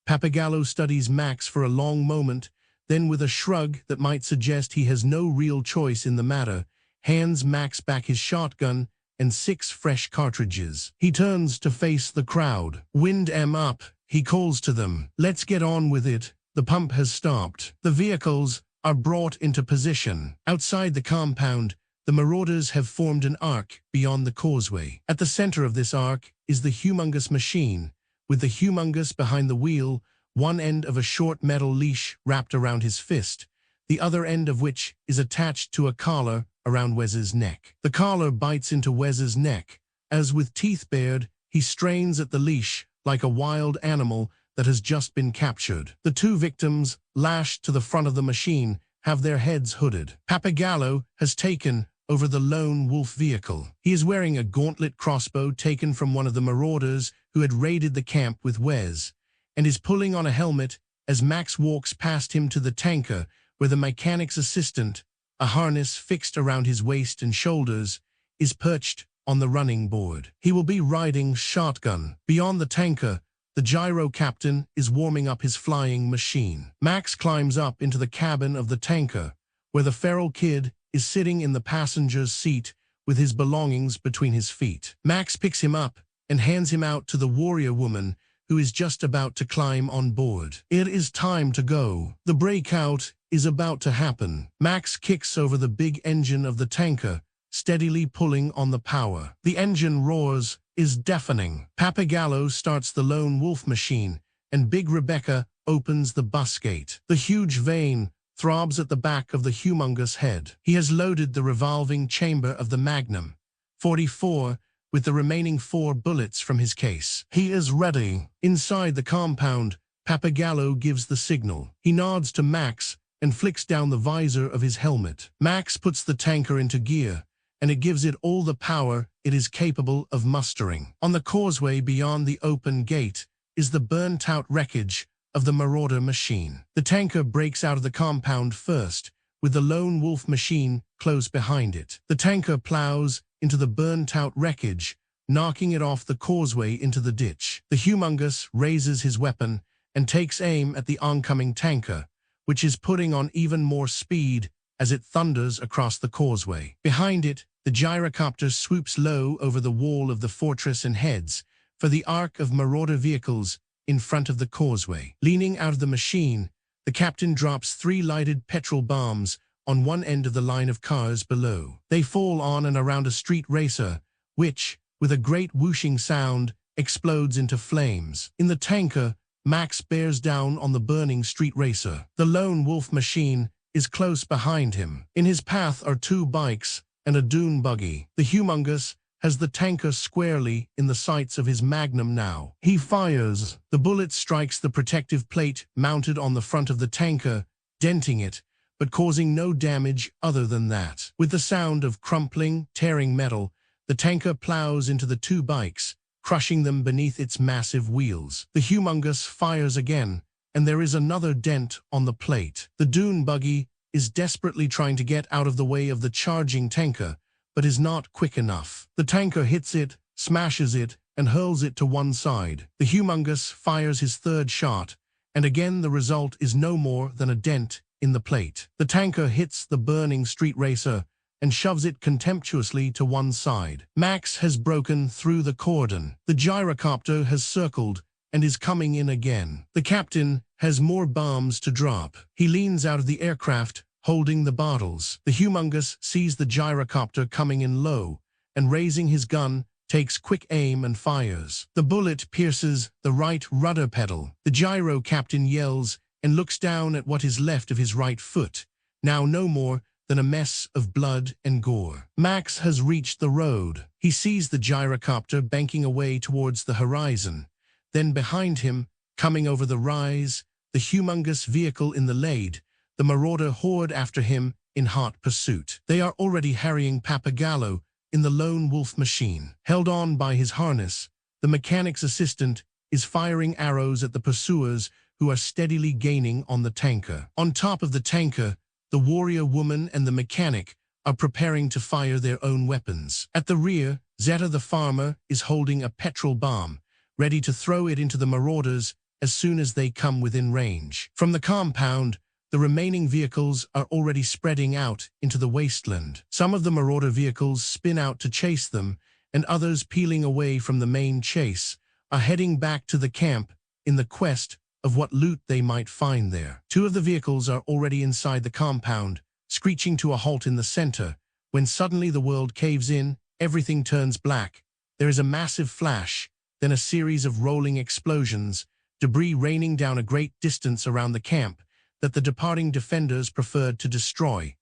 Pappagallo studies Max for a long moment, then with a shrug that might suggest he has no real choice in the matter, hands Max back his shotgun and 6 fresh cartridges. He turns to face the crowd. "Wind 'em up," he calls to them. "Let's get on with it." The pump has stopped. The vehicles are brought into position. Outside the compound, the marauders have formed an arc beyond the causeway. At the center of this arc is the humongous machine, with the humongous behind the wheel, one end of a short metal leash wrapped around his fist, the other end of which is attached to a collar around Wes's neck. The collar bites into Wes's neck. As with teeth bared, he strains at the leash like a wild animal that has just been captured. The two victims, lashed to the front of the machine, have their heads hooded. Pappagallo has taken over the lone wolf vehicle. He is wearing a gauntlet crossbow taken from one of the marauders who had raided the camp with Wes, and is pulling on a helmet as Max walks past him to the tanker where the mechanic's assistant, a harness fixed around his waist and shoulders, is perched on the running board. He will be riding shotgun. Beyond the tanker, the gyro captain is warming up his flying machine. Max climbs up into the cabin of the tanker, where the feral kid is sitting in the passenger's seat with his belongings between his feet. Max picks him up and hands him out to the warrior woman who is just about to climb on board. It is time to go. The breakout is about to happen. Max kicks over the big engine of the tanker, steadily pulling on the power. The engine roars, is deafening. Pappagallo starts the lone wolf machine, and Big Rebecca opens the bus gate. The huge vein throbs at the back of the humongous head. He has loaded the revolving chamber of the Magnum 44 with the remaining 4 bullets from his case. He is ready. Inside the compound, Pappagallo gives the signal. He nods to Max and flicks down the visor of his helmet. Max puts the tanker into gear, and it gives it all the power it is capable of mustering. On the causeway beyond the open gate is the burnt-out wreckage of the marauder machine. The tanker breaks out of the compound first, with the lone wolf machine close behind it. The tanker plows into the burnt-out wreckage, knocking it off the causeway into the ditch. The humongous raises his weapon and takes aim at the oncoming tanker, which is putting on even more speed as it thunders across the causeway. Behind it, the gyrocopter swoops low over the wall of the fortress and heads for the arc of marauder vehicles in front of the causeway. Leaning out of the machine, the captain drops 3 lighted petrol bombs on one end of the line of cars below. They fall on and around a street racer, which, with a great whooshing sound, explodes into flames. In the tanker, Max bears down on the burning street racer. The lone wolf machine is close behind him. In his path are 2 bikes and a dune buggy. The humongous has the tanker squarely in the sights of his Magnum now. He fires. The bullet strikes the protective plate mounted on the front of the tanker, denting it, but causing no damage other than that. With the sound of crumpling, tearing metal, the tanker plows into the 2 bikes, crushing them beneath its massive wheels. The humongous fires again, and there is another dent on the plate. The dune buggy is desperately trying to get out of the way of the charging tanker, but is not quick enough. The tanker hits it, smashes it, and hurls it to one side. The humongous fires his 3rd shot, and again the result is no more than a dent in the plate. The tanker hits the burning street racer and shoves it contemptuously to one side. Max has broken through the cordon. The gyrocopter has circled and is coming in again. The captain has more bombs to drop. He leans out of the aircraft, holding the bottles. The humongous sees the gyrocopter coming in low, and raising his gun, takes quick aim and fires. The bullet pierces the right rudder pedal. The gyro captain yells and looks down at what is left of his right foot, now no more than a mess of blood and gore. Max has reached the road. He sees the gyrocopter banking away towards the horizon. Then behind him, coming over the rise, the humongous vehicle in the lade, the marauder horde after him in hot pursuit. They are already harrying Pappagallo in the lone wolf machine. Held on by his harness, the mechanic's assistant is firing arrows at the pursuers who are steadily gaining on the tanker. On top of the tanker, the warrior woman and the mechanic are preparing to fire their own weapons. At the rear, Zeta the farmer is holding a petrol bomb, ready to throw it into the marauders as soon as they come within range. From the compound, the remaining vehicles are already spreading out into the wasteland. Some of the marauder vehicles spin out to chase them, and others, peeling away from the main chase, are heading back to the camp in the quest of what loot they might find there. Two of the vehicles are already inside the compound, screeching to a halt in the center, when suddenly the world caves in, everything turns black. There is a massive flash, then a series of rolling explosions, debris raining down a great distance around the camp that the departing defenders preferred to destroy,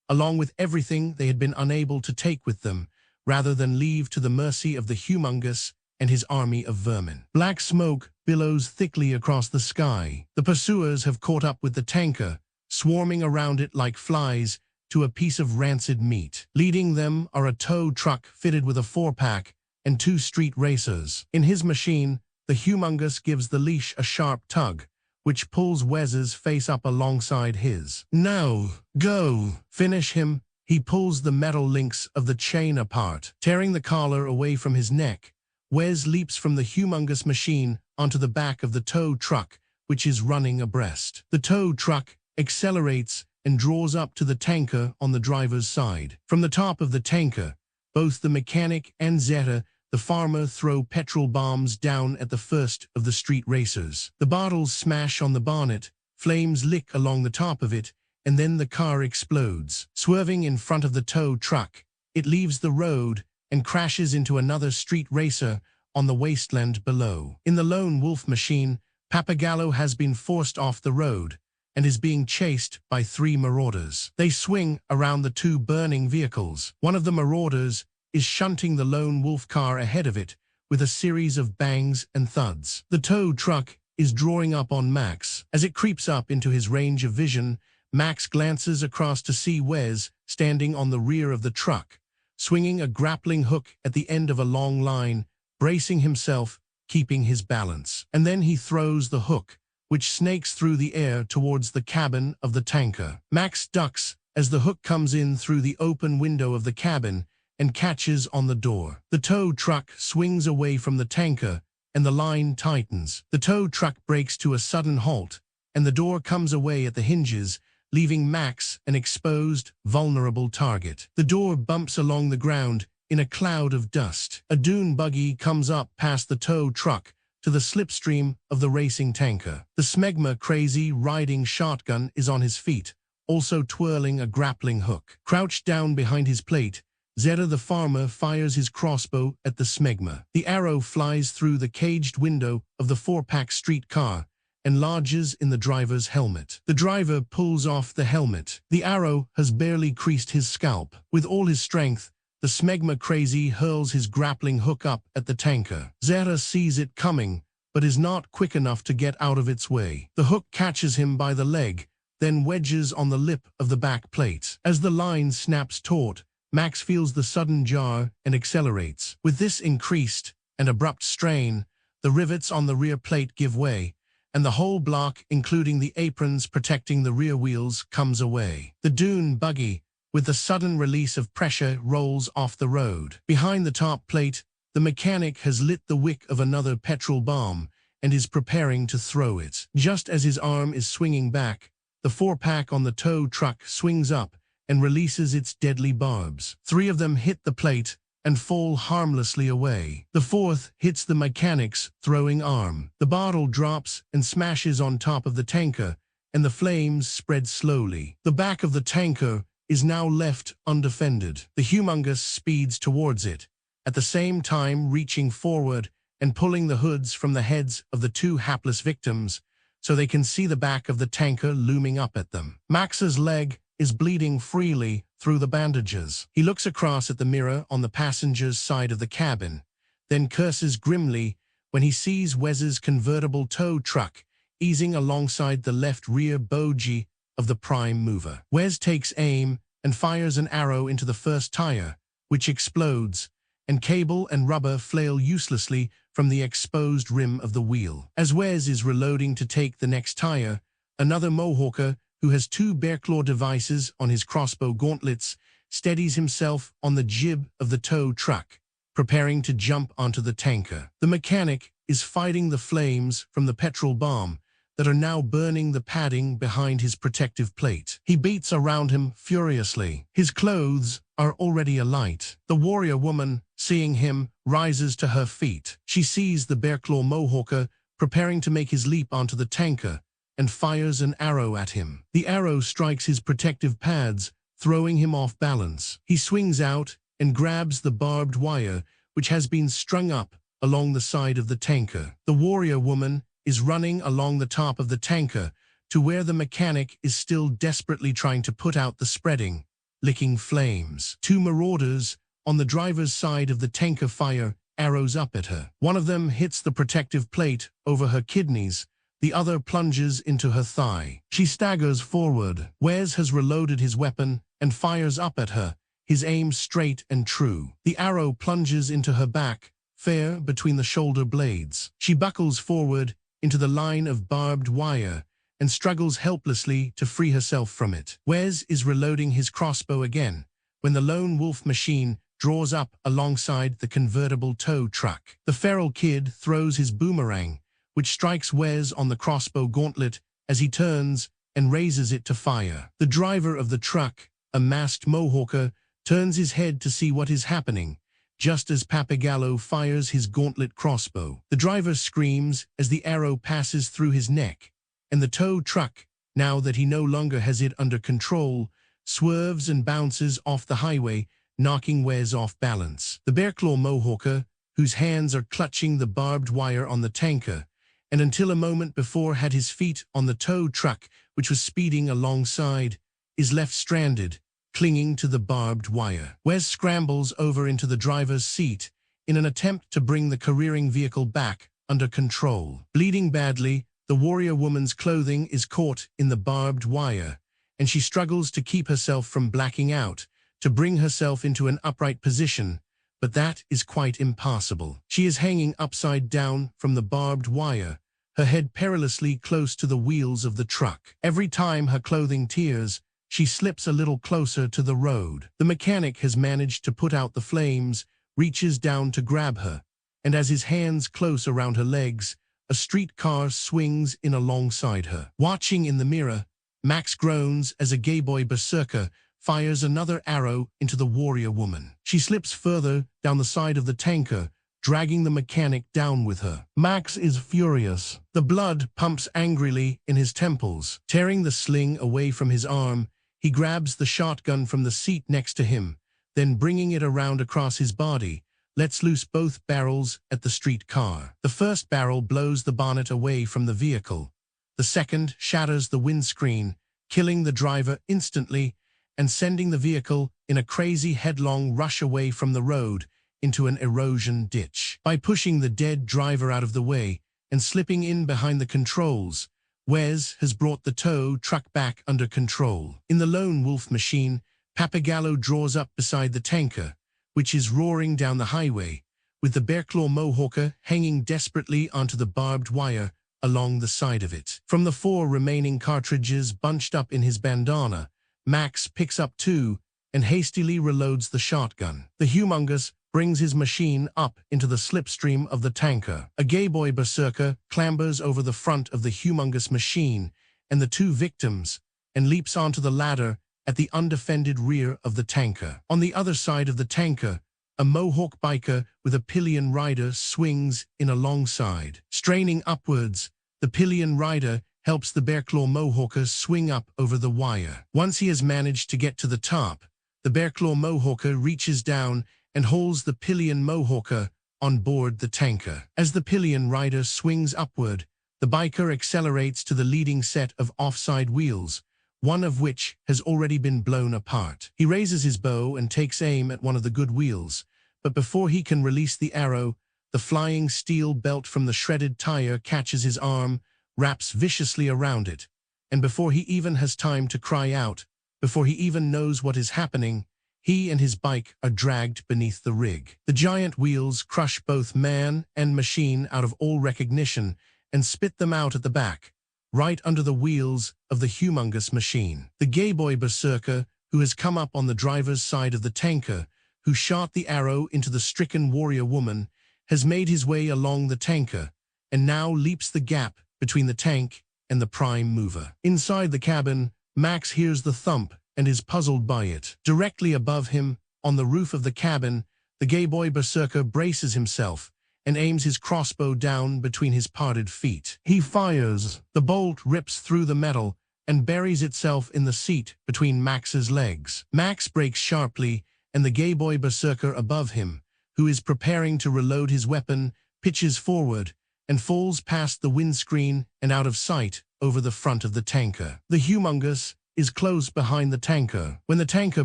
along with everything they had been unable to take with them, rather than leave to the mercy of the humongous and his army of vermin. Black smoke billows thickly across the sky. The pursuers have caught up with the tanker, swarming around it like flies to a piece of rancid meat. Leading them are a tow truck fitted with a 4-pack and 2 street racers. In his machine, the humongous gives the leash a sharp tug, which pulls Wes's face up alongside his. "Now, go! Finish him!" He pulls the metal links of the chain apart. Tearing the collar away from his neck, Wes leaps from the humongous machine onto the back of the tow truck, which is running abreast. The tow truck accelerates and draws up to the tanker on the driver's side. From the top of the tanker, both the mechanic and Zeta, the farmer, throw petrol bombs down at the first of the street racers. The bottles smash on the bonnet, flames lick along the top of it, and then the car explodes. Swerving in front of the tow truck, it leaves the road and crashes into another street racer on the wasteland below. In the lone wolf machine, Papagallo has been forced off the road and is being chased by 3 marauders. They swing around the 2 burning vehicles. One of the marauders is shunting the lone wolf car ahead of it with a series of bangs and thuds. The tow truck is drawing up on Max. As it creeps up into his range of vision, Max glances across to see Wes standing on the rear of the truck, swinging a grappling hook at the end of a long line, bracing himself, keeping his balance. And then he throws the hook, which snakes through the air towards the cabin of the tanker. Max ducks as the hook comes in through the open window of the cabin and catches on the door. The tow truck swings away from the tanker, and the line tightens. The tow truck brakes to a sudden halt, and the door comes away at the hinges, leaving Max an exposed, vulnerable target. The door bumps along the ground in a cloud of dust. A dune buggy comes up past the tow truck to the slipstream of the racing tanker. The smegma crazy riding shotgun is on his feet, also twirling a grappling hook. Crouched down behind his plate, Zeta the farmer fires his crossbow at the smegma. The arrow flies through the caged window of the 4-pack streetcar and lodges in the driver's helmet. The driver pulls off the helmet. The arrow has barely creased his scalp. With all his strength, the smegma crazy hurls his grappling hook up at the tanker. Zeta sees it coming, but is not quick enough to get out of its way. The hook catches him by the leg, then wedges on the lip of the back plate. As the line snaps taut, Max feels the sudden jar and accelerates. With this increased and abrupt strain, the rivets on the rear plate give way, and the whole block, including the aprons protecting the rear wheels, comes away. The dune buggy, with the sudden release of pressure, rolls off the road. Behind the top plate, the mechanic has lit the wick of another petrol bomb and is preparing to throw it. Just as his arm is swinging back, the 4-pack on the tow truck swings up and releases its deadly barbs. 3 of them hit the plate and fall harmlessly away. The 4th hits the mechanic's throwing arm. The bottle drops and smashes on top of the tanker, and the flames spread slowly. The back of the tanker is now left undefended. The humongous speeds towards it, at the same time reaching forward and pulling the hoods from the heads of the 2 hapless victims so they can see the back of the tanker looming up at them. Max's leg is bleeding freely through the bandages. He looks across at the mirror on the passenger's side of the cabin, then curses grimly when he sees Wes's convertible tow truck easing alongside the left rear bogie of the prime mover. Wes takes aim and fires an arrow into the first tire, which explodes, and cable and rubber flail uselessly from the exposed rim of the wheel. As Wes is reloading to take the next tire, another Mohawker, who has 2 bear-claw devices on his crossbow gauntlets, steadies himself on the jib of the tow truck, preparing to jump onto the tanker. The mechanic is fighting the flames from the petrol bomb that are now burning the padding behind his protective plate. He beats around him furiously. His clothes are already alight. The warrior woman, seeing him, rises to her feet. She sees the bear-claw Mohawker preparing to make his leap onto the tanker, and fires an arrow at him. The arrow strikes his protective pads, throwing him off balance. He swings out and grabs the barbed wire, which has been strung up along the side of the tanker. The warrior woman is running along the top of the tanker to where the mechanic is still desperately trying to put out the spreading, licking flames. Two marauders on the driver's side of the tanker fire arrows up at her. One of them hits the protective plate over her kidneys, the other plunges into her thigh. She staggers forward. Wes has reloaded his weapon and fires up at her, his aim straight and true. The arrow plunges into her back, fair between the shoulder blades. She buckles forward into the line of barbed wire and struggles helplessly to free herself from it. Wes is reloading his crossbow again when the lone wolf machine draws up alongside the convertible tow truck. The feral kid throws his boomerang, which strikes Wes on the crossbow gauntlet as he turns and raises it to fire. The driver of the truck, a masked Mohawker, turns his head to see what is happening, just as Pappagallo fires his gauntlet crossbow. The driver screams as the arrow passes through his neck, and the tow truck, now that he no longer has it under control, swerves and bounces off the highway, knocking Wes off balance. The Bearclaw Mohawker, whose hands are clutching the barbed wire on the tanker, and until a moment before had his feet on the tow truck, which was speeding alongside, is left stranded, clinging to the barbed wire. Wes scrambles over into the driver's seat in an attempt to bring the careering vehicle back under control. Bleeding badly, the warrior woman's clothing is caught in the barbed wire, and she struggles to keep herself from blacking out, to bring herself into an upright position, but that is quite impossible. She is hanging upside down from the barbed wire, her head perilously close to the wheels of the truck. Every time her clothing tears, she slips a little closer to the road. The mechanic has managed to put out the flames, reaches down to grab her, and as his hands close around her legs, a streetcar swings in alongside her. Watching in the mirror, Max groans as a gay boy berserker fires another arrow into the warrior woman. She slips further down the side of the tanker, dragging the mechanic down with her. Max is furious. The blood pumps angrily in his temples. Tearing the sling away from his arm, he grabs the shotgun from the seat next to him, then bringing it around across his body, lets loose both barrels at the streetcar. The first barrel blows the bonnet away from the vehicle. The second shatters the windscreen, killing the driver instantly and sending the vehicle in a crazy headlong rush away from the road into an erosion ditch. By pushing the dead driver out of the way and slipping in behind the controls, Wes has brought the tow truck back under control. In the lone wolf machine, Pappagallo draws up beside the tanker, which is roaring down the highway, with the Bearclaw Mohawker hanging desperately onto the barbed wire along the side of it. From the 4 remaining cartridges bunched up in his bandana, Max picks up 2 and hastily reloads the shotgun. The humongous brings his machine up into the slipstream of the tanker. A gay boy berserker clambers over the front of the humongous machine and the 2 victims and leaps onto the ladder at the undefended rear of the tanker. On the other side of the tanker, a Mohawk biker with a pillion rider swings in alongside. Straining upwards, the pillion rider helps the Bearclaw Mohawker swing up over the wire. Once he has managed to get to the top, the Bearclaw Mohawker reaches down and holds the pillion Mohawker on board the tanker. As the pillion rider swings upward, the biker accelerates to the leading set of offside wheels, one of which has already been blown apart. He raises his bow and takes aim at one of the good wheels, but before he can release the arrow, the flying steel belt from the shredded tire catches his arm, wraps viciously around it, and before he even has time to cry out, before he even knows what is happening, he and his bike are dragged beneath the rig. The giant wheels crush both man and machine out of all recognition and spit them out at the back, right under the wheels of the humongous machine. The gay boy berserker, who has come up on the driver's side of the tanker, who shot the arrow into the stricken warrior woman, has made his way along the tanker and now leaps the gap between the tank and the prime mover. Inside the cabin, Max hears the thump and is puzzled by it. Directly above him, on the roof of the cabin, the gay boy berserker braces himself and aims his crossbow down between his parted feet. He fires. The bolt rips through the metal and buries itself in the seat between Max's legs. Max brakes sharply, and the gay boy berserker above him, who is preparing to reload his weapon, pitches forward and falls past the windscreen and out of sight over the front of the tanker. The humongous is close behind the tanker. When the tanker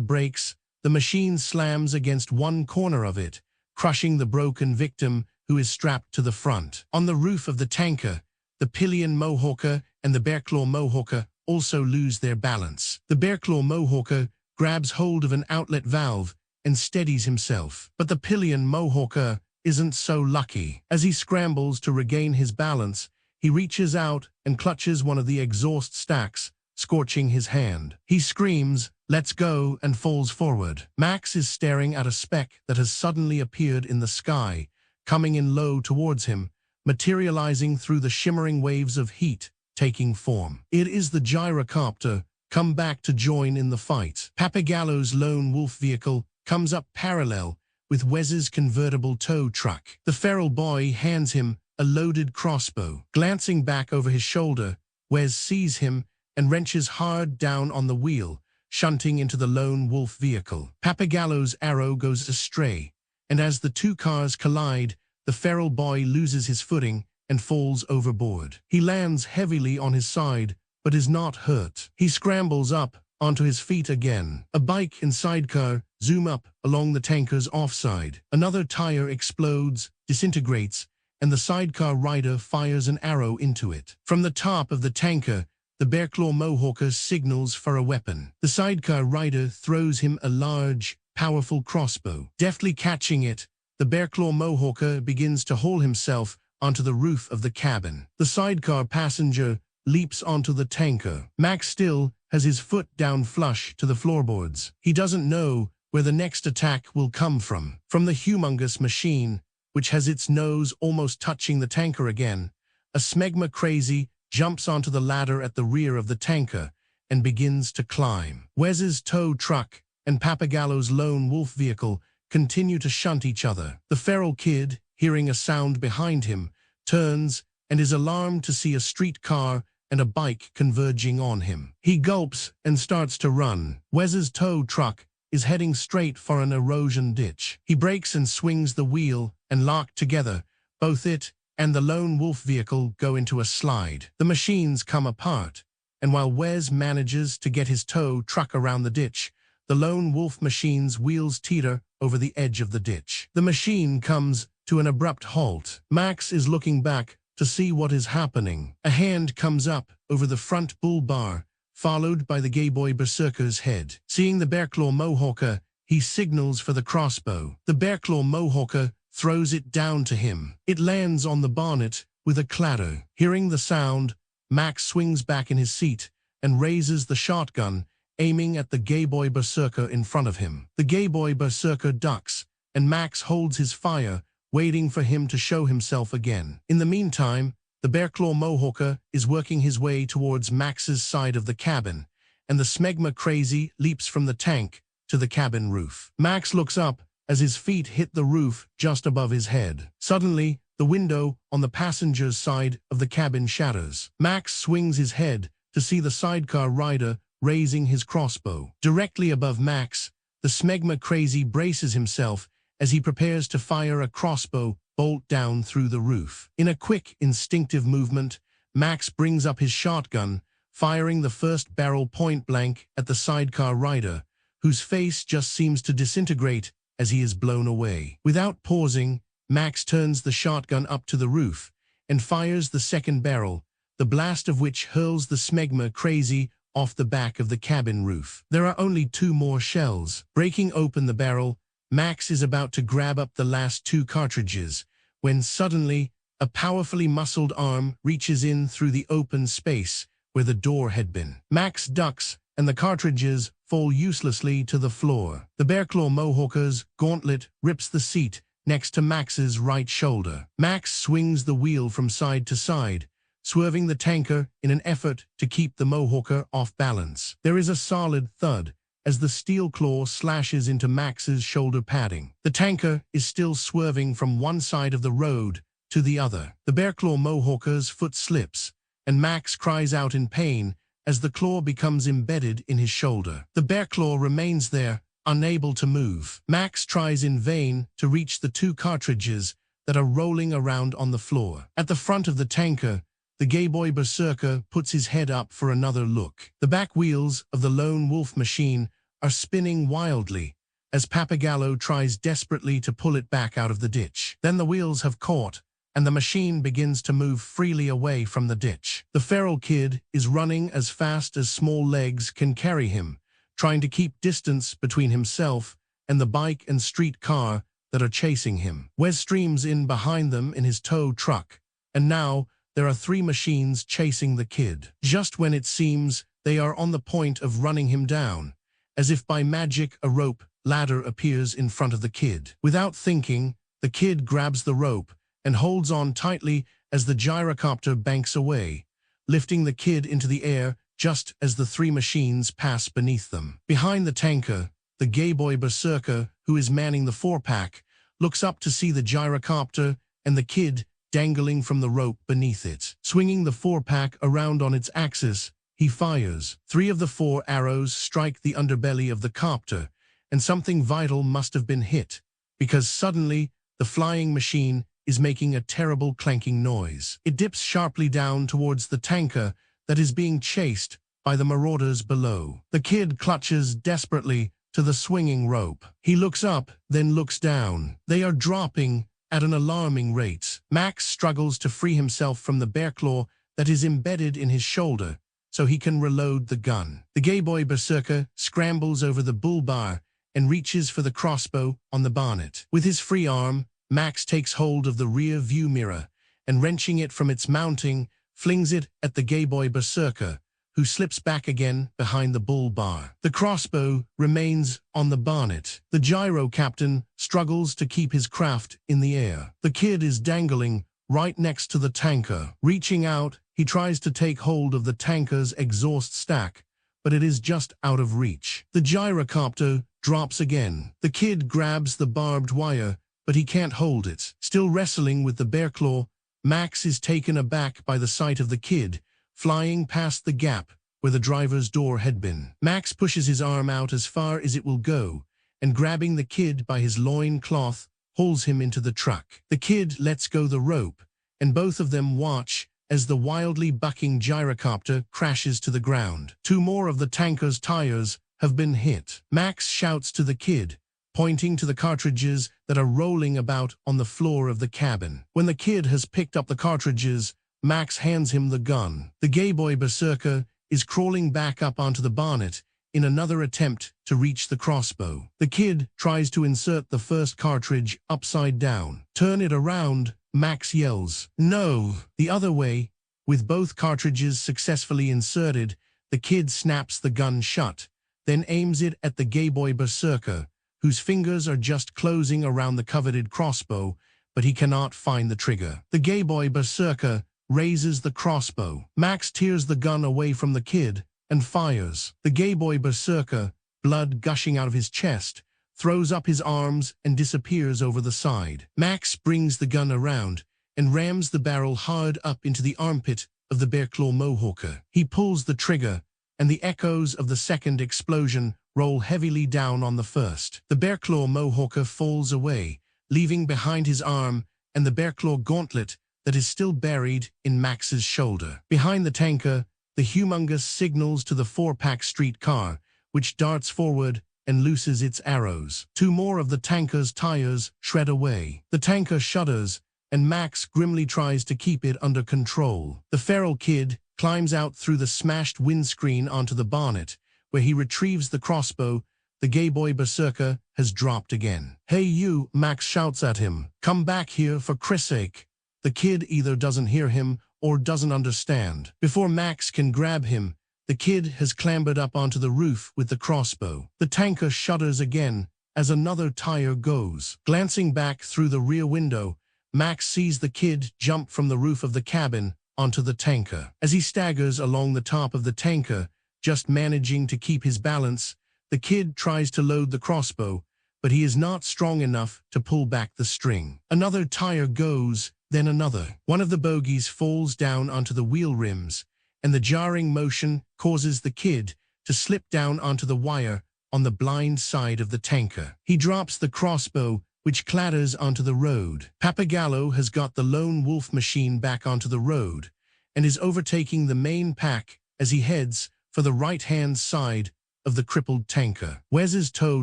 brakes, the machine slams against one corner of it, crushing the broken victim who is strapped to the front. On the roof of the tanker, the pillion mohawker and the bearclaw mohawker also lose their balance. The bearclaw mohawker grabs hold of an outlet valve and steadies himself. But the pillion mohawker isn't so lucky. As he scrambles to regain his balance, he reaches out and clutches one of the exhaust stacks, scorching his hand. He screams, "Let's go," and falls forward. Max is staring at a speck that has suddenly appeared in the sky, coming in low towards him, materializing through the shimmering waves of heat, taking form. It is the gyrocopter, come back to join in the fight. Papagallo's lone wolf vehicle comes up parallel with Wes's convertible tow truck. The feral boy hands him a loaded crossbow. Glancing back over his shoulder, Wes sees him and wrenches hard down on the wheel, shunting into the lone wolf vehicle. Papagallo's arrow goes astray, and as the two cars collide, the feral boy loses his footing and falls overboard. He lands heavily on his side, but is not hurt. He scrambles up onto his feet again. A bike and sidecar zoom up along the tanker's offside. Another tire explodes, disintegrates, and the sidecar rider fires an arrow into it. From the top of the tanker, the bearclaw mohawker signals for a weapon. The sidecar rider throws him a large, powerful crossbow. Deftly catching it, the bearclaw mohawker begins to haul himself onto the roof of the cabin. The sidecar passenger leaps onto the tanker. Max still has his foot down flush to the floorboards. He doesn't know where the next attack will come from. From the humongous machine, which has its nose almost touching the tanker again, a smegma crazy jumps onto the ladder at the rear of the tanker and begins to climb. Wes's tow truck and Papagallo's lone wolf vehicle continue to shunt each other. The feral kid, hearing a sound behind him, turns and is alarmed to see a streetcar and a bike converging on him. He gulps and starts to run. Wes's tow truck is heading straight for an erosion ditch. He brakes and swings the wheel, and locked together, both it and the lone wolf vehicle go into a slide. The machines come apart, and while Wes manages to get his tow truck around the ditch, the lone wolf machine's wheels teeter over the edge of the ditch. The machine comes to an abrupt halt. Max is looking back to see what is happening. A hand comes up over the front bull bar, followed by the gay boy berserker's head. Seeing the bearclaw mohawker, he signals for the crossbow. The bearclaw mohawker throws it down to him. It lands on the bonnet with a clatter. Hearing the sound, Max swings back in his seat and raises the shotgun, aiming at the gay boy berserker in front of him. The gay boy berserker ducks, and Max holds his fire, waiting for him to show himself again. In the meantime, the bearclaw mohawker is working his way towards Max's side of the cabin, and the smegma crazy leaps from the tank to the cabin roof. Max looks up as his feet hit the roof just above his head. Suddenly, the window on the passenger's side of the cabin shatters. Max swings his head to see the sidecar rider raising his crossbow. Directly above Max, the smegma crazy braces himself as he prepares to fire a crossbow bolt down through the roof. In a quick, instinctive movement, Max brings up his shotgun, firing the first barrel point blank at the sidecar rider, whose face just seems to disintegrate as he is blown away. Without pausing, Max turns the shotgun up to the roof and fires the second barrel, the blast of which hurls the smegma crazy off the back of the cabin roof. There are only 2 more shells. Breaking open the barrel, Max is about to grab up the last 2 cartridges, when suddenly a powerfully muscled arm reaches in through the open space where the door had been. Max ducks, and the cartridges fall uselessly to the floor. The bearclaw mohawker's gauntlet rips the seat next to Max's right shoulder. Max swings the wheel from side to side, swerving the tanker in an effort to keep the mohawker off balance. There is a solid thud as the steel claw slashes into Max's shoulder padding. The tanker is still swerving from one side of the road to the other. The bear claw mohawker's foot slips, and Max cries out in pain as the claw becomes embedded in his shoulder. The bear claw remains there, unable to move. Max tries in vain to reach the 2 cartridges that are rolling around on the floor. At the front of the tanker, the gay boy berserker puts his head up for another look. The back wheels of the lone wolf machine are spinning wildly as Papagallo tries desperately to pull it back out of the ditch. Then the wheels have caught, and the machine begins to move freely away from the ditch. The feral kid is running as fast as small legs can carry him, trying to keep distance between himself and the bike and street car that are chasing him. Wes streams in behind them in his tow truck, and now there are 3 machines chasing the kid. Just when it seems they are on the point of running him down, as if by magic a rope ladder appears in front of the kid. Without thinking, the kid grabs the rope and holds on tightly as the gyrocopter banks away, lifting the kid into the air just as the 3 machines pass beneath them. Behind the tanker, the gay boy berserker, who is manning the 4-pack, looks up to see the gyrocopter and the kid dangling from the rope beneath it. Swinging the 4-pack around on its axis, he fires. 3 of the 4 arrows strike the underbelly of the copter, and something vital must have been hit, because suddenly the flying machine is making a terrible clanking noise. It dips sharply down towards the tanker that is being chased by the marauders below. The kid clutches desperately to the swinging rope. He looks up, then looks down. They are dropping at an alarming rate. Max struggles to free himself from the bear claw that is embedded in his shoulder so he can reload the gun. The gay boy berserker scrambles over the bull bar and reaches for the crossbow on the bonnet. With his free arm, Max takes hold of the rear view mirror and, wrenching it from its mounting, flings it at the gay boy berserker, who slips back again behind the bull bar. The crossbow remains on the bonnet. The gyro captain struggles to keep his craft in the air. The kid is dangling right next to the tanker. Reaching out, he tries to take hold of the tanker's exhaust stack, but it is just out of reach. The gyrocopter drops again. The kid grabs the barbed wire, but he can't hold it. Still wrestling with the bear claw, Max is taken aback by the sight of the kid flying past the gap where the driver's door had been. Max pushes his arm out as far as it will go, and grabbing the kid by his loin cloth, hauls him into the truck. The kid lets go the rope, and both of them watch as the wildly bucking gyrocopter crashes to the ground. 2 more of the tanker's tires have been hit. Max shouts to the kid, pointing to the cartridges that are rolling about on the floor of the cabin. When the kid has picked up the cartridges, Max hands him the gun. The gay boy berserker is crawling back up onto the bonnet in another attempt to reach the crossbow. The kid tries to insert the first cartridge upside down. "Turn it around," Max yells. "No, the other way." With both cartridges successfully inserted, the kid snaps the gun shut, then aims it at the gay boy berserker, whose fingers are just closing around the coveted crossbow, but he cannot find the trigger. The gay boy berserker raises the crossbow. Max tears the gun away from the kid and fires. The gay boy berserker, blood gushing out of his chest, throws up his arms and disappears over the side. Max brings the gun around and rams the barrel hard up into the armpit of the bear claw mohawker. He pulls the trigger, and the echoes of the second explosion roll heavily down on the first. The bear claw mohawker falls away, leaving behind his arm and the bear claw gauntlet that is still buried in Max's shoulder. Behind the tanker, the humongous signals to the 4-pack street car, which darts forward and looses its arrows. 2 more of the tanker's tires shred away. The tanker shudders, and Max grimly tries to keep it under control. The feral kid climbs out through the smashed windscreen onto the bonnet, where he retrieves the crossbow. The gay boy berserker has dropped again. "Hey you," Max shouts at him. "Come back here for Chris' sake." The kid either doesn't hear him or doesn't understand. Before Max can grab him, the kid has clambered up onto the roof with the crossbow. The tanker shudders again as another tire goes. Glancing back through the rear window, Max sees the kid jump from the roof of the cabin onto the tanker. As he staggers along the top of the tanker, just managing to keep his balance, The kid tries to load the crossbow, but he is not strong enough to pull back the string. Another tire goes, then another. One of the bogies falls down onto the wheel rims, and the jarring motion causes the kid to slip down onto the wire on the blind side of the tanker. He drops the crossbow, which clatters onto the road. Pappagallo has got the lone wolf machine back onto the road and is overtaking the main pack as he heads for the right-hand side of the crippled tanker. Wes's tow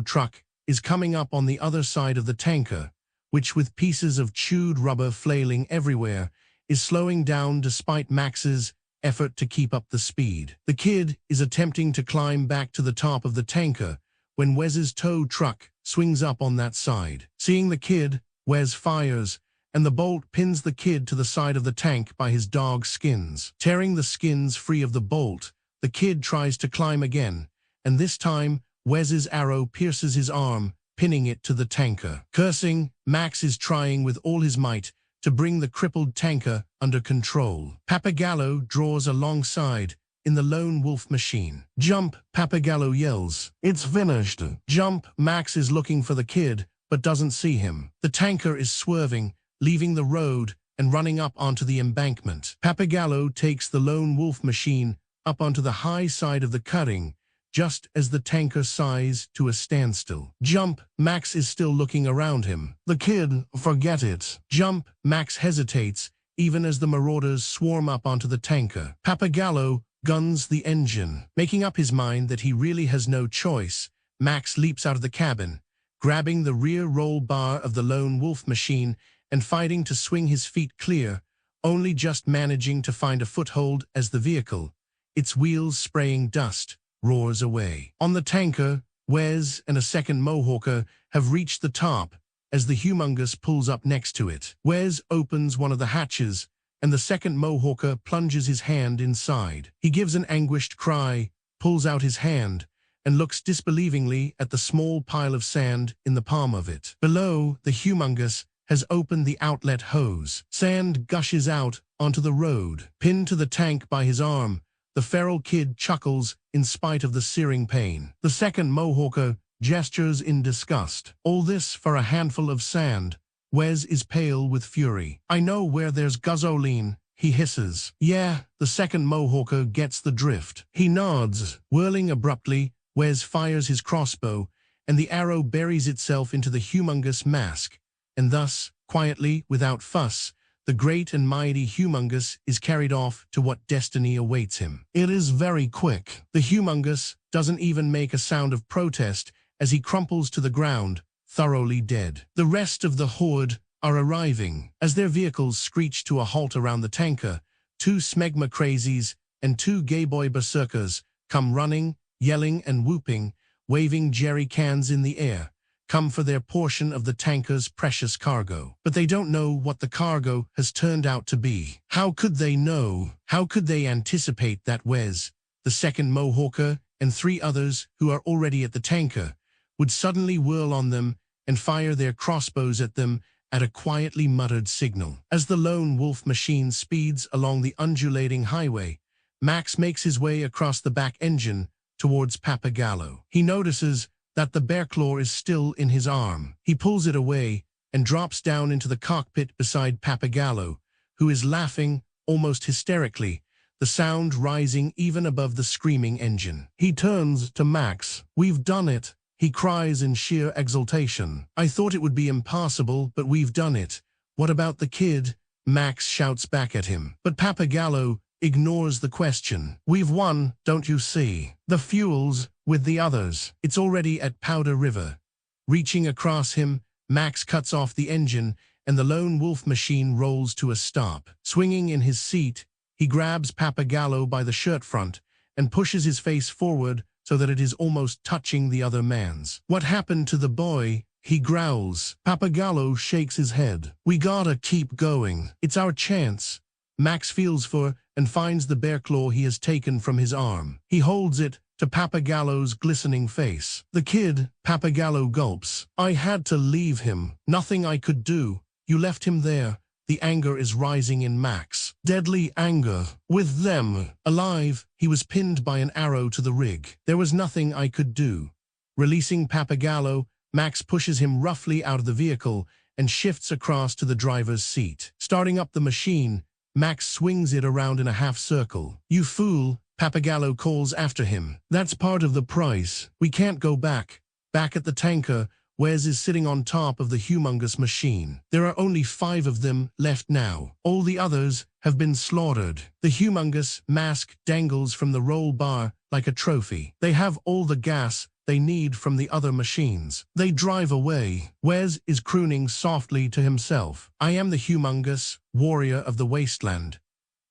truck is coming up on the other side of the tanker, which, with pieces of chewed rubber flailing everywhere, is slowing down despite Max's effort to keep up the speed. The kid is attempting to climb back to the top of the tanker when Wes's tow truck swings up on that side. Seeing the kid, Wes fires, and the bolt pins the kid to the side of the tank by his dog skins. Tearing the skins free of the bolt, the kid tries to climb again, and this time Wes's arrow pierces his arm, pinning it to the tanker. Cursing, Max is trying with all his might to bring the crippled tanker under control. Pappagallo draws alongside in the lone wolf machine. "Jump!" Pappagallo yells. "It's finished." "Jump!" Max is looking for the kid, but doesn't see him. The tanker is swerving, leaving the road and running up onto the embankment. Pappagallo takes the lone wolf machine up onto the high side of the cutting, just as the tanker sighs to a standstill. "Jump!" Max is still looking around him. "The kid, forget it." "Jump!" Max hesitates, even as the marauders swarm up onto the tanker. Pappagallo guns the engine. Making up his mind that he really has no choice, Max leaps out of the cabin, grabbing the rear roll bar of the lone wolf machine and fighting to swing his feet clear, only just managing to find a foothold as the vehicle, its wheels spraying dust, roars away. On the tanker, Wes and a second Mohawker have reached the top as the humongous pulls up next to it. Wes opens one of the hatches, and the second Mohawker plunges his hand inside. He gives an anguished cry, pulls out his hand, and looks disbelievingly at the small pile of sand in the palm of it. Below, the humongous has opened the outlet hose. Sand gushes out onto the road. Pinned to the tank by his arm, the feral kid chuckles in spite of the searing pain. The second Mohawker gestures in disgust. All this for a handful of sand. Wes is pale with fury. "I know where there's gasoline," he hisses. "Yeah," the second Mohawker gets the drift. He nods. Whirling abruptly, Wes fires his crossbow, and the arrow buries itself into the humongous mask, and thus, quietly, without fuss, the great and mighty humongous is carried off to what destiny awaits him. It is very quick. The humongous doesn't even make a sound of protest as he crumples to the ground, thoroughly dead. The rest of the horde are arriving. As their vehicles screech to a halt around the tanker, 2 smegma crazies and 2 gay boy berserkers come running, yelling and whooping, waving jerry cans in the air, come for their portion of the tanker's precious cargo. But they don't know what the cargo has turned out to be. How could they know? How could they anticipate that Wes, the second Mohawker, and 3 others who are already at the tanker would suddenly whirl on them and fire their crossbows at them at a quietly muttered signal? As the lone wolf machine speeds along the undulating highway, Max makes his way across the back engine towards Pappagallo. He notices that the bear claw is still in his arm. He pulls it away and drops down into the cockpit beside Pappagallo, who is laughing almost hysterically, the sound rising even above the screaming engine. He turns to Max. "We've done it," he cries in sheer exultation. "I thought it would be impossible, but we've done it. What about the kid?" Max shouts back at him. But Pappagallo ignores the question. "We've won, don't you see? The fuel's with the others. It's already at Powder River." Reaching across him, Max cuts off the engine, and the lone wolf machine rolls to a stop. Swinging in his seat, he grabs Pappagallo by the shirt front and pushes his face forward so that it is almost touching the other man's. "What happened to the boy?" he growls. Pappagallo shakes his head. "We gotta keep going. It's our chance." Max feels for and finds the bear claw he has taken from his arm. He holds it to Pappagallo's glistening face. "The kid," Pappagallo gulps. "I had to leave him. Nothing I could do. You left him there." The anger is rising in Max. Deadly anger. "With them alive, he was pinned by an arrow to the rig. There was nothing I could do." Releasing Pappagallo, Max pushes him roughly out of the vehicle and shifts across to the driver's seat. Starting up the machine, Max swings it around in a half circle. "You fool," Pappagallo calls after him. "That's part of the price. We can't go back." Back at the tanker, Wes is sitting on top of the humongous machine. There are only 5 of them left now. All the others have been slaughtered. The humongous mask dangles from the roll bar like a trophy. They have all the gas they need from the other machines. They drive away. Wes is crooning softly to himself. "I am the humongous warrior of the wasteland."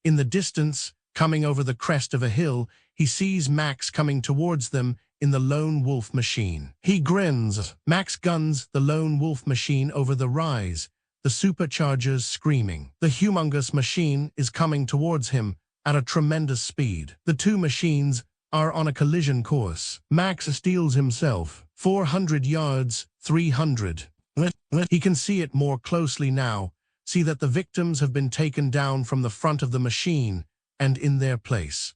In the distance, coming over the crest of a hill, he sees Max coming towards them in the lone wolf machine. He grins. Max guns the lone wolf machine over the rise, the superchargers screaming. The humongous machine is coming towards him at a tremendous speed. The 2 machines are on a collision course. Max steals himself. 400 yards, 300. He can see it more closely now, see that the victims have been taken down from the front of the machine and in their place.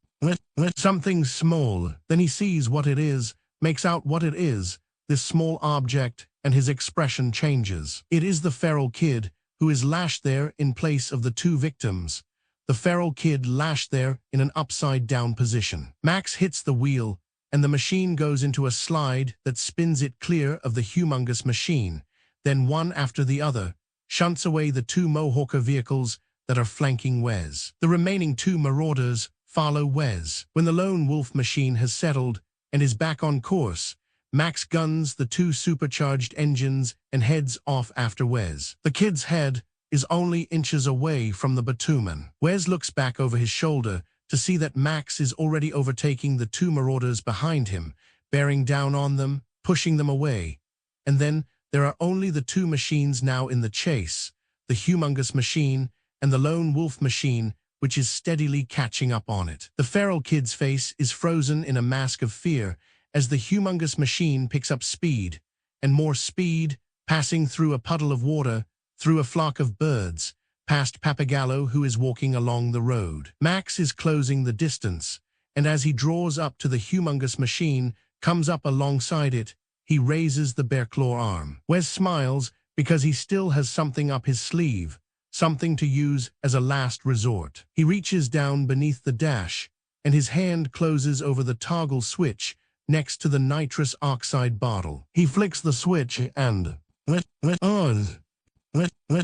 Something small. Then he sees what it is, makes out what it is, this small object, and his expression changes. It is the feral kid who is lashed there in place of the 2 victims. The feral kid lashed there in an upside-down position. Max hits the wheel, and the machine goes into a slide that spins it clear of the humongous machine, then one after the other, shunts away the 2 Mohawker vehicles that are flanking Wes. The remaining 2 marauders follow Wes. When the lone wolf machine has settled and is back on course, Max guns the 2 supercharged engines and heads off after Wes. The kid's head is only inches away from the bitumen. Wes looks back over his shoulder to see that Max is already overtaking the 2 marauders behind him, bearing down on them, pushing them away. And then there are only the 2 machines now in the chase, the humongous machine and the lone wolf machine, which is steadily catching up on it. The feral kid's face is frozen in a mask of fear as the humongous machine picks up speed, and more speed, passing through a puddle of water, through a flock of birds, past Pappagallo who is walking along the road. Max is closing the distance, and as he draws up to the humongous machine, comes up alongside it, he raises the bear-claw arm. Wes smiles because he still has something up his sleeve, something to use as a last resort. He reaches down beneath the dash, and his hand closes over the toggle switch next to the nitrous oxide bottle. He flicks the switch and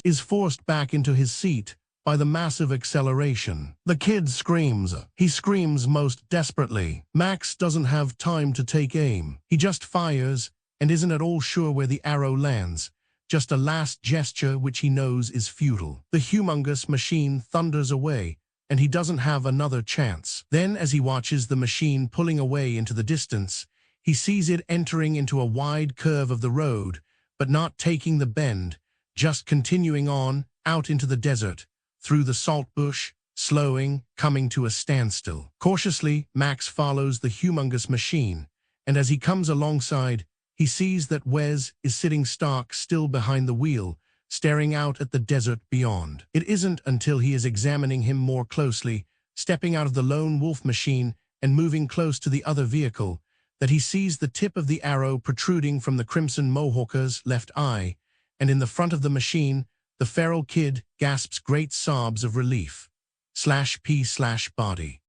is forced back into his seat by the massive acceleration. The kid screams. He screams most desperately. Max doesn't have time to take aim. He just fires and isn't at all sure where the arrow lands. Just a last gesture which he knows is futile. The humongous machine thunders away, and he doesn't have another chance. Then, as he watches the machine pulling away into the distance, he sees it entering into a wide curve of the road, but not taking the bend, just continuing on, out into the desert, through the salt bush, slowing, coming to a standstill. Cautiously, Max follows the humongous machine, and as he comes alongside, he sees that Wes is sitting stock still behind the wheel, staring out at the desert beyond. It isn't until he is examining him more closely, stepping out of the lone wolf machine and moving close to the other vehicle, that he sees the tip of the arrow protruding from the crimson Mohawker's left eye, and in the front of the machine, the feral kid gasps great sobs of relief. /P/body.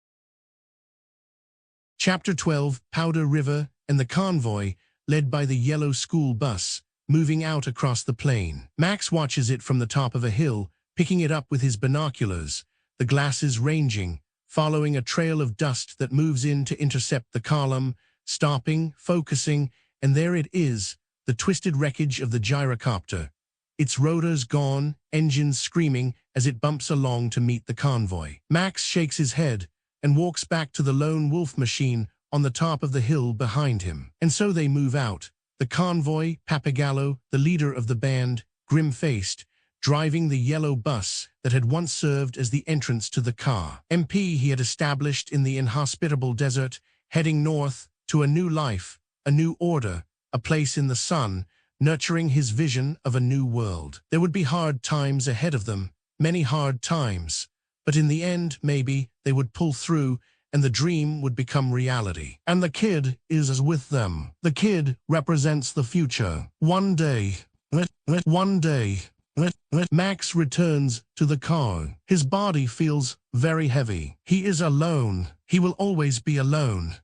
Chapter 12, Powder River and the convoy, led by the yellow school bus, moving out across the plain. Max watches it from the top of a hill, picking it up with his binoculars, the glasses ranging, following a trail of dust that moves in to intercept the column, stopping, focusing, and there it is, the twisted wreckage of the gyrocopter. Its rotors gone, engines screaming as it bumps along to meet the convoy. Max shakes his head and walks back to the lone wolf machine on the top of the hill behind him. And so they move out, the convoy, Pappagallo, the leader of the band, grim-faced, driving the yellow bus that had once served as the entrance to the car. MP he had established in the inhospitable desert, heading north to a new life, a new order, a place in the sun, nurturing his vision of a new world. There would be hard times ahead of them, many hard times, but in the end, maybe, they would pull through and the dream would become reality. And the kid is with them. The kid represents the future. One day, Max returns to the car. His body feels very heavy. He is alone. He will always be alone.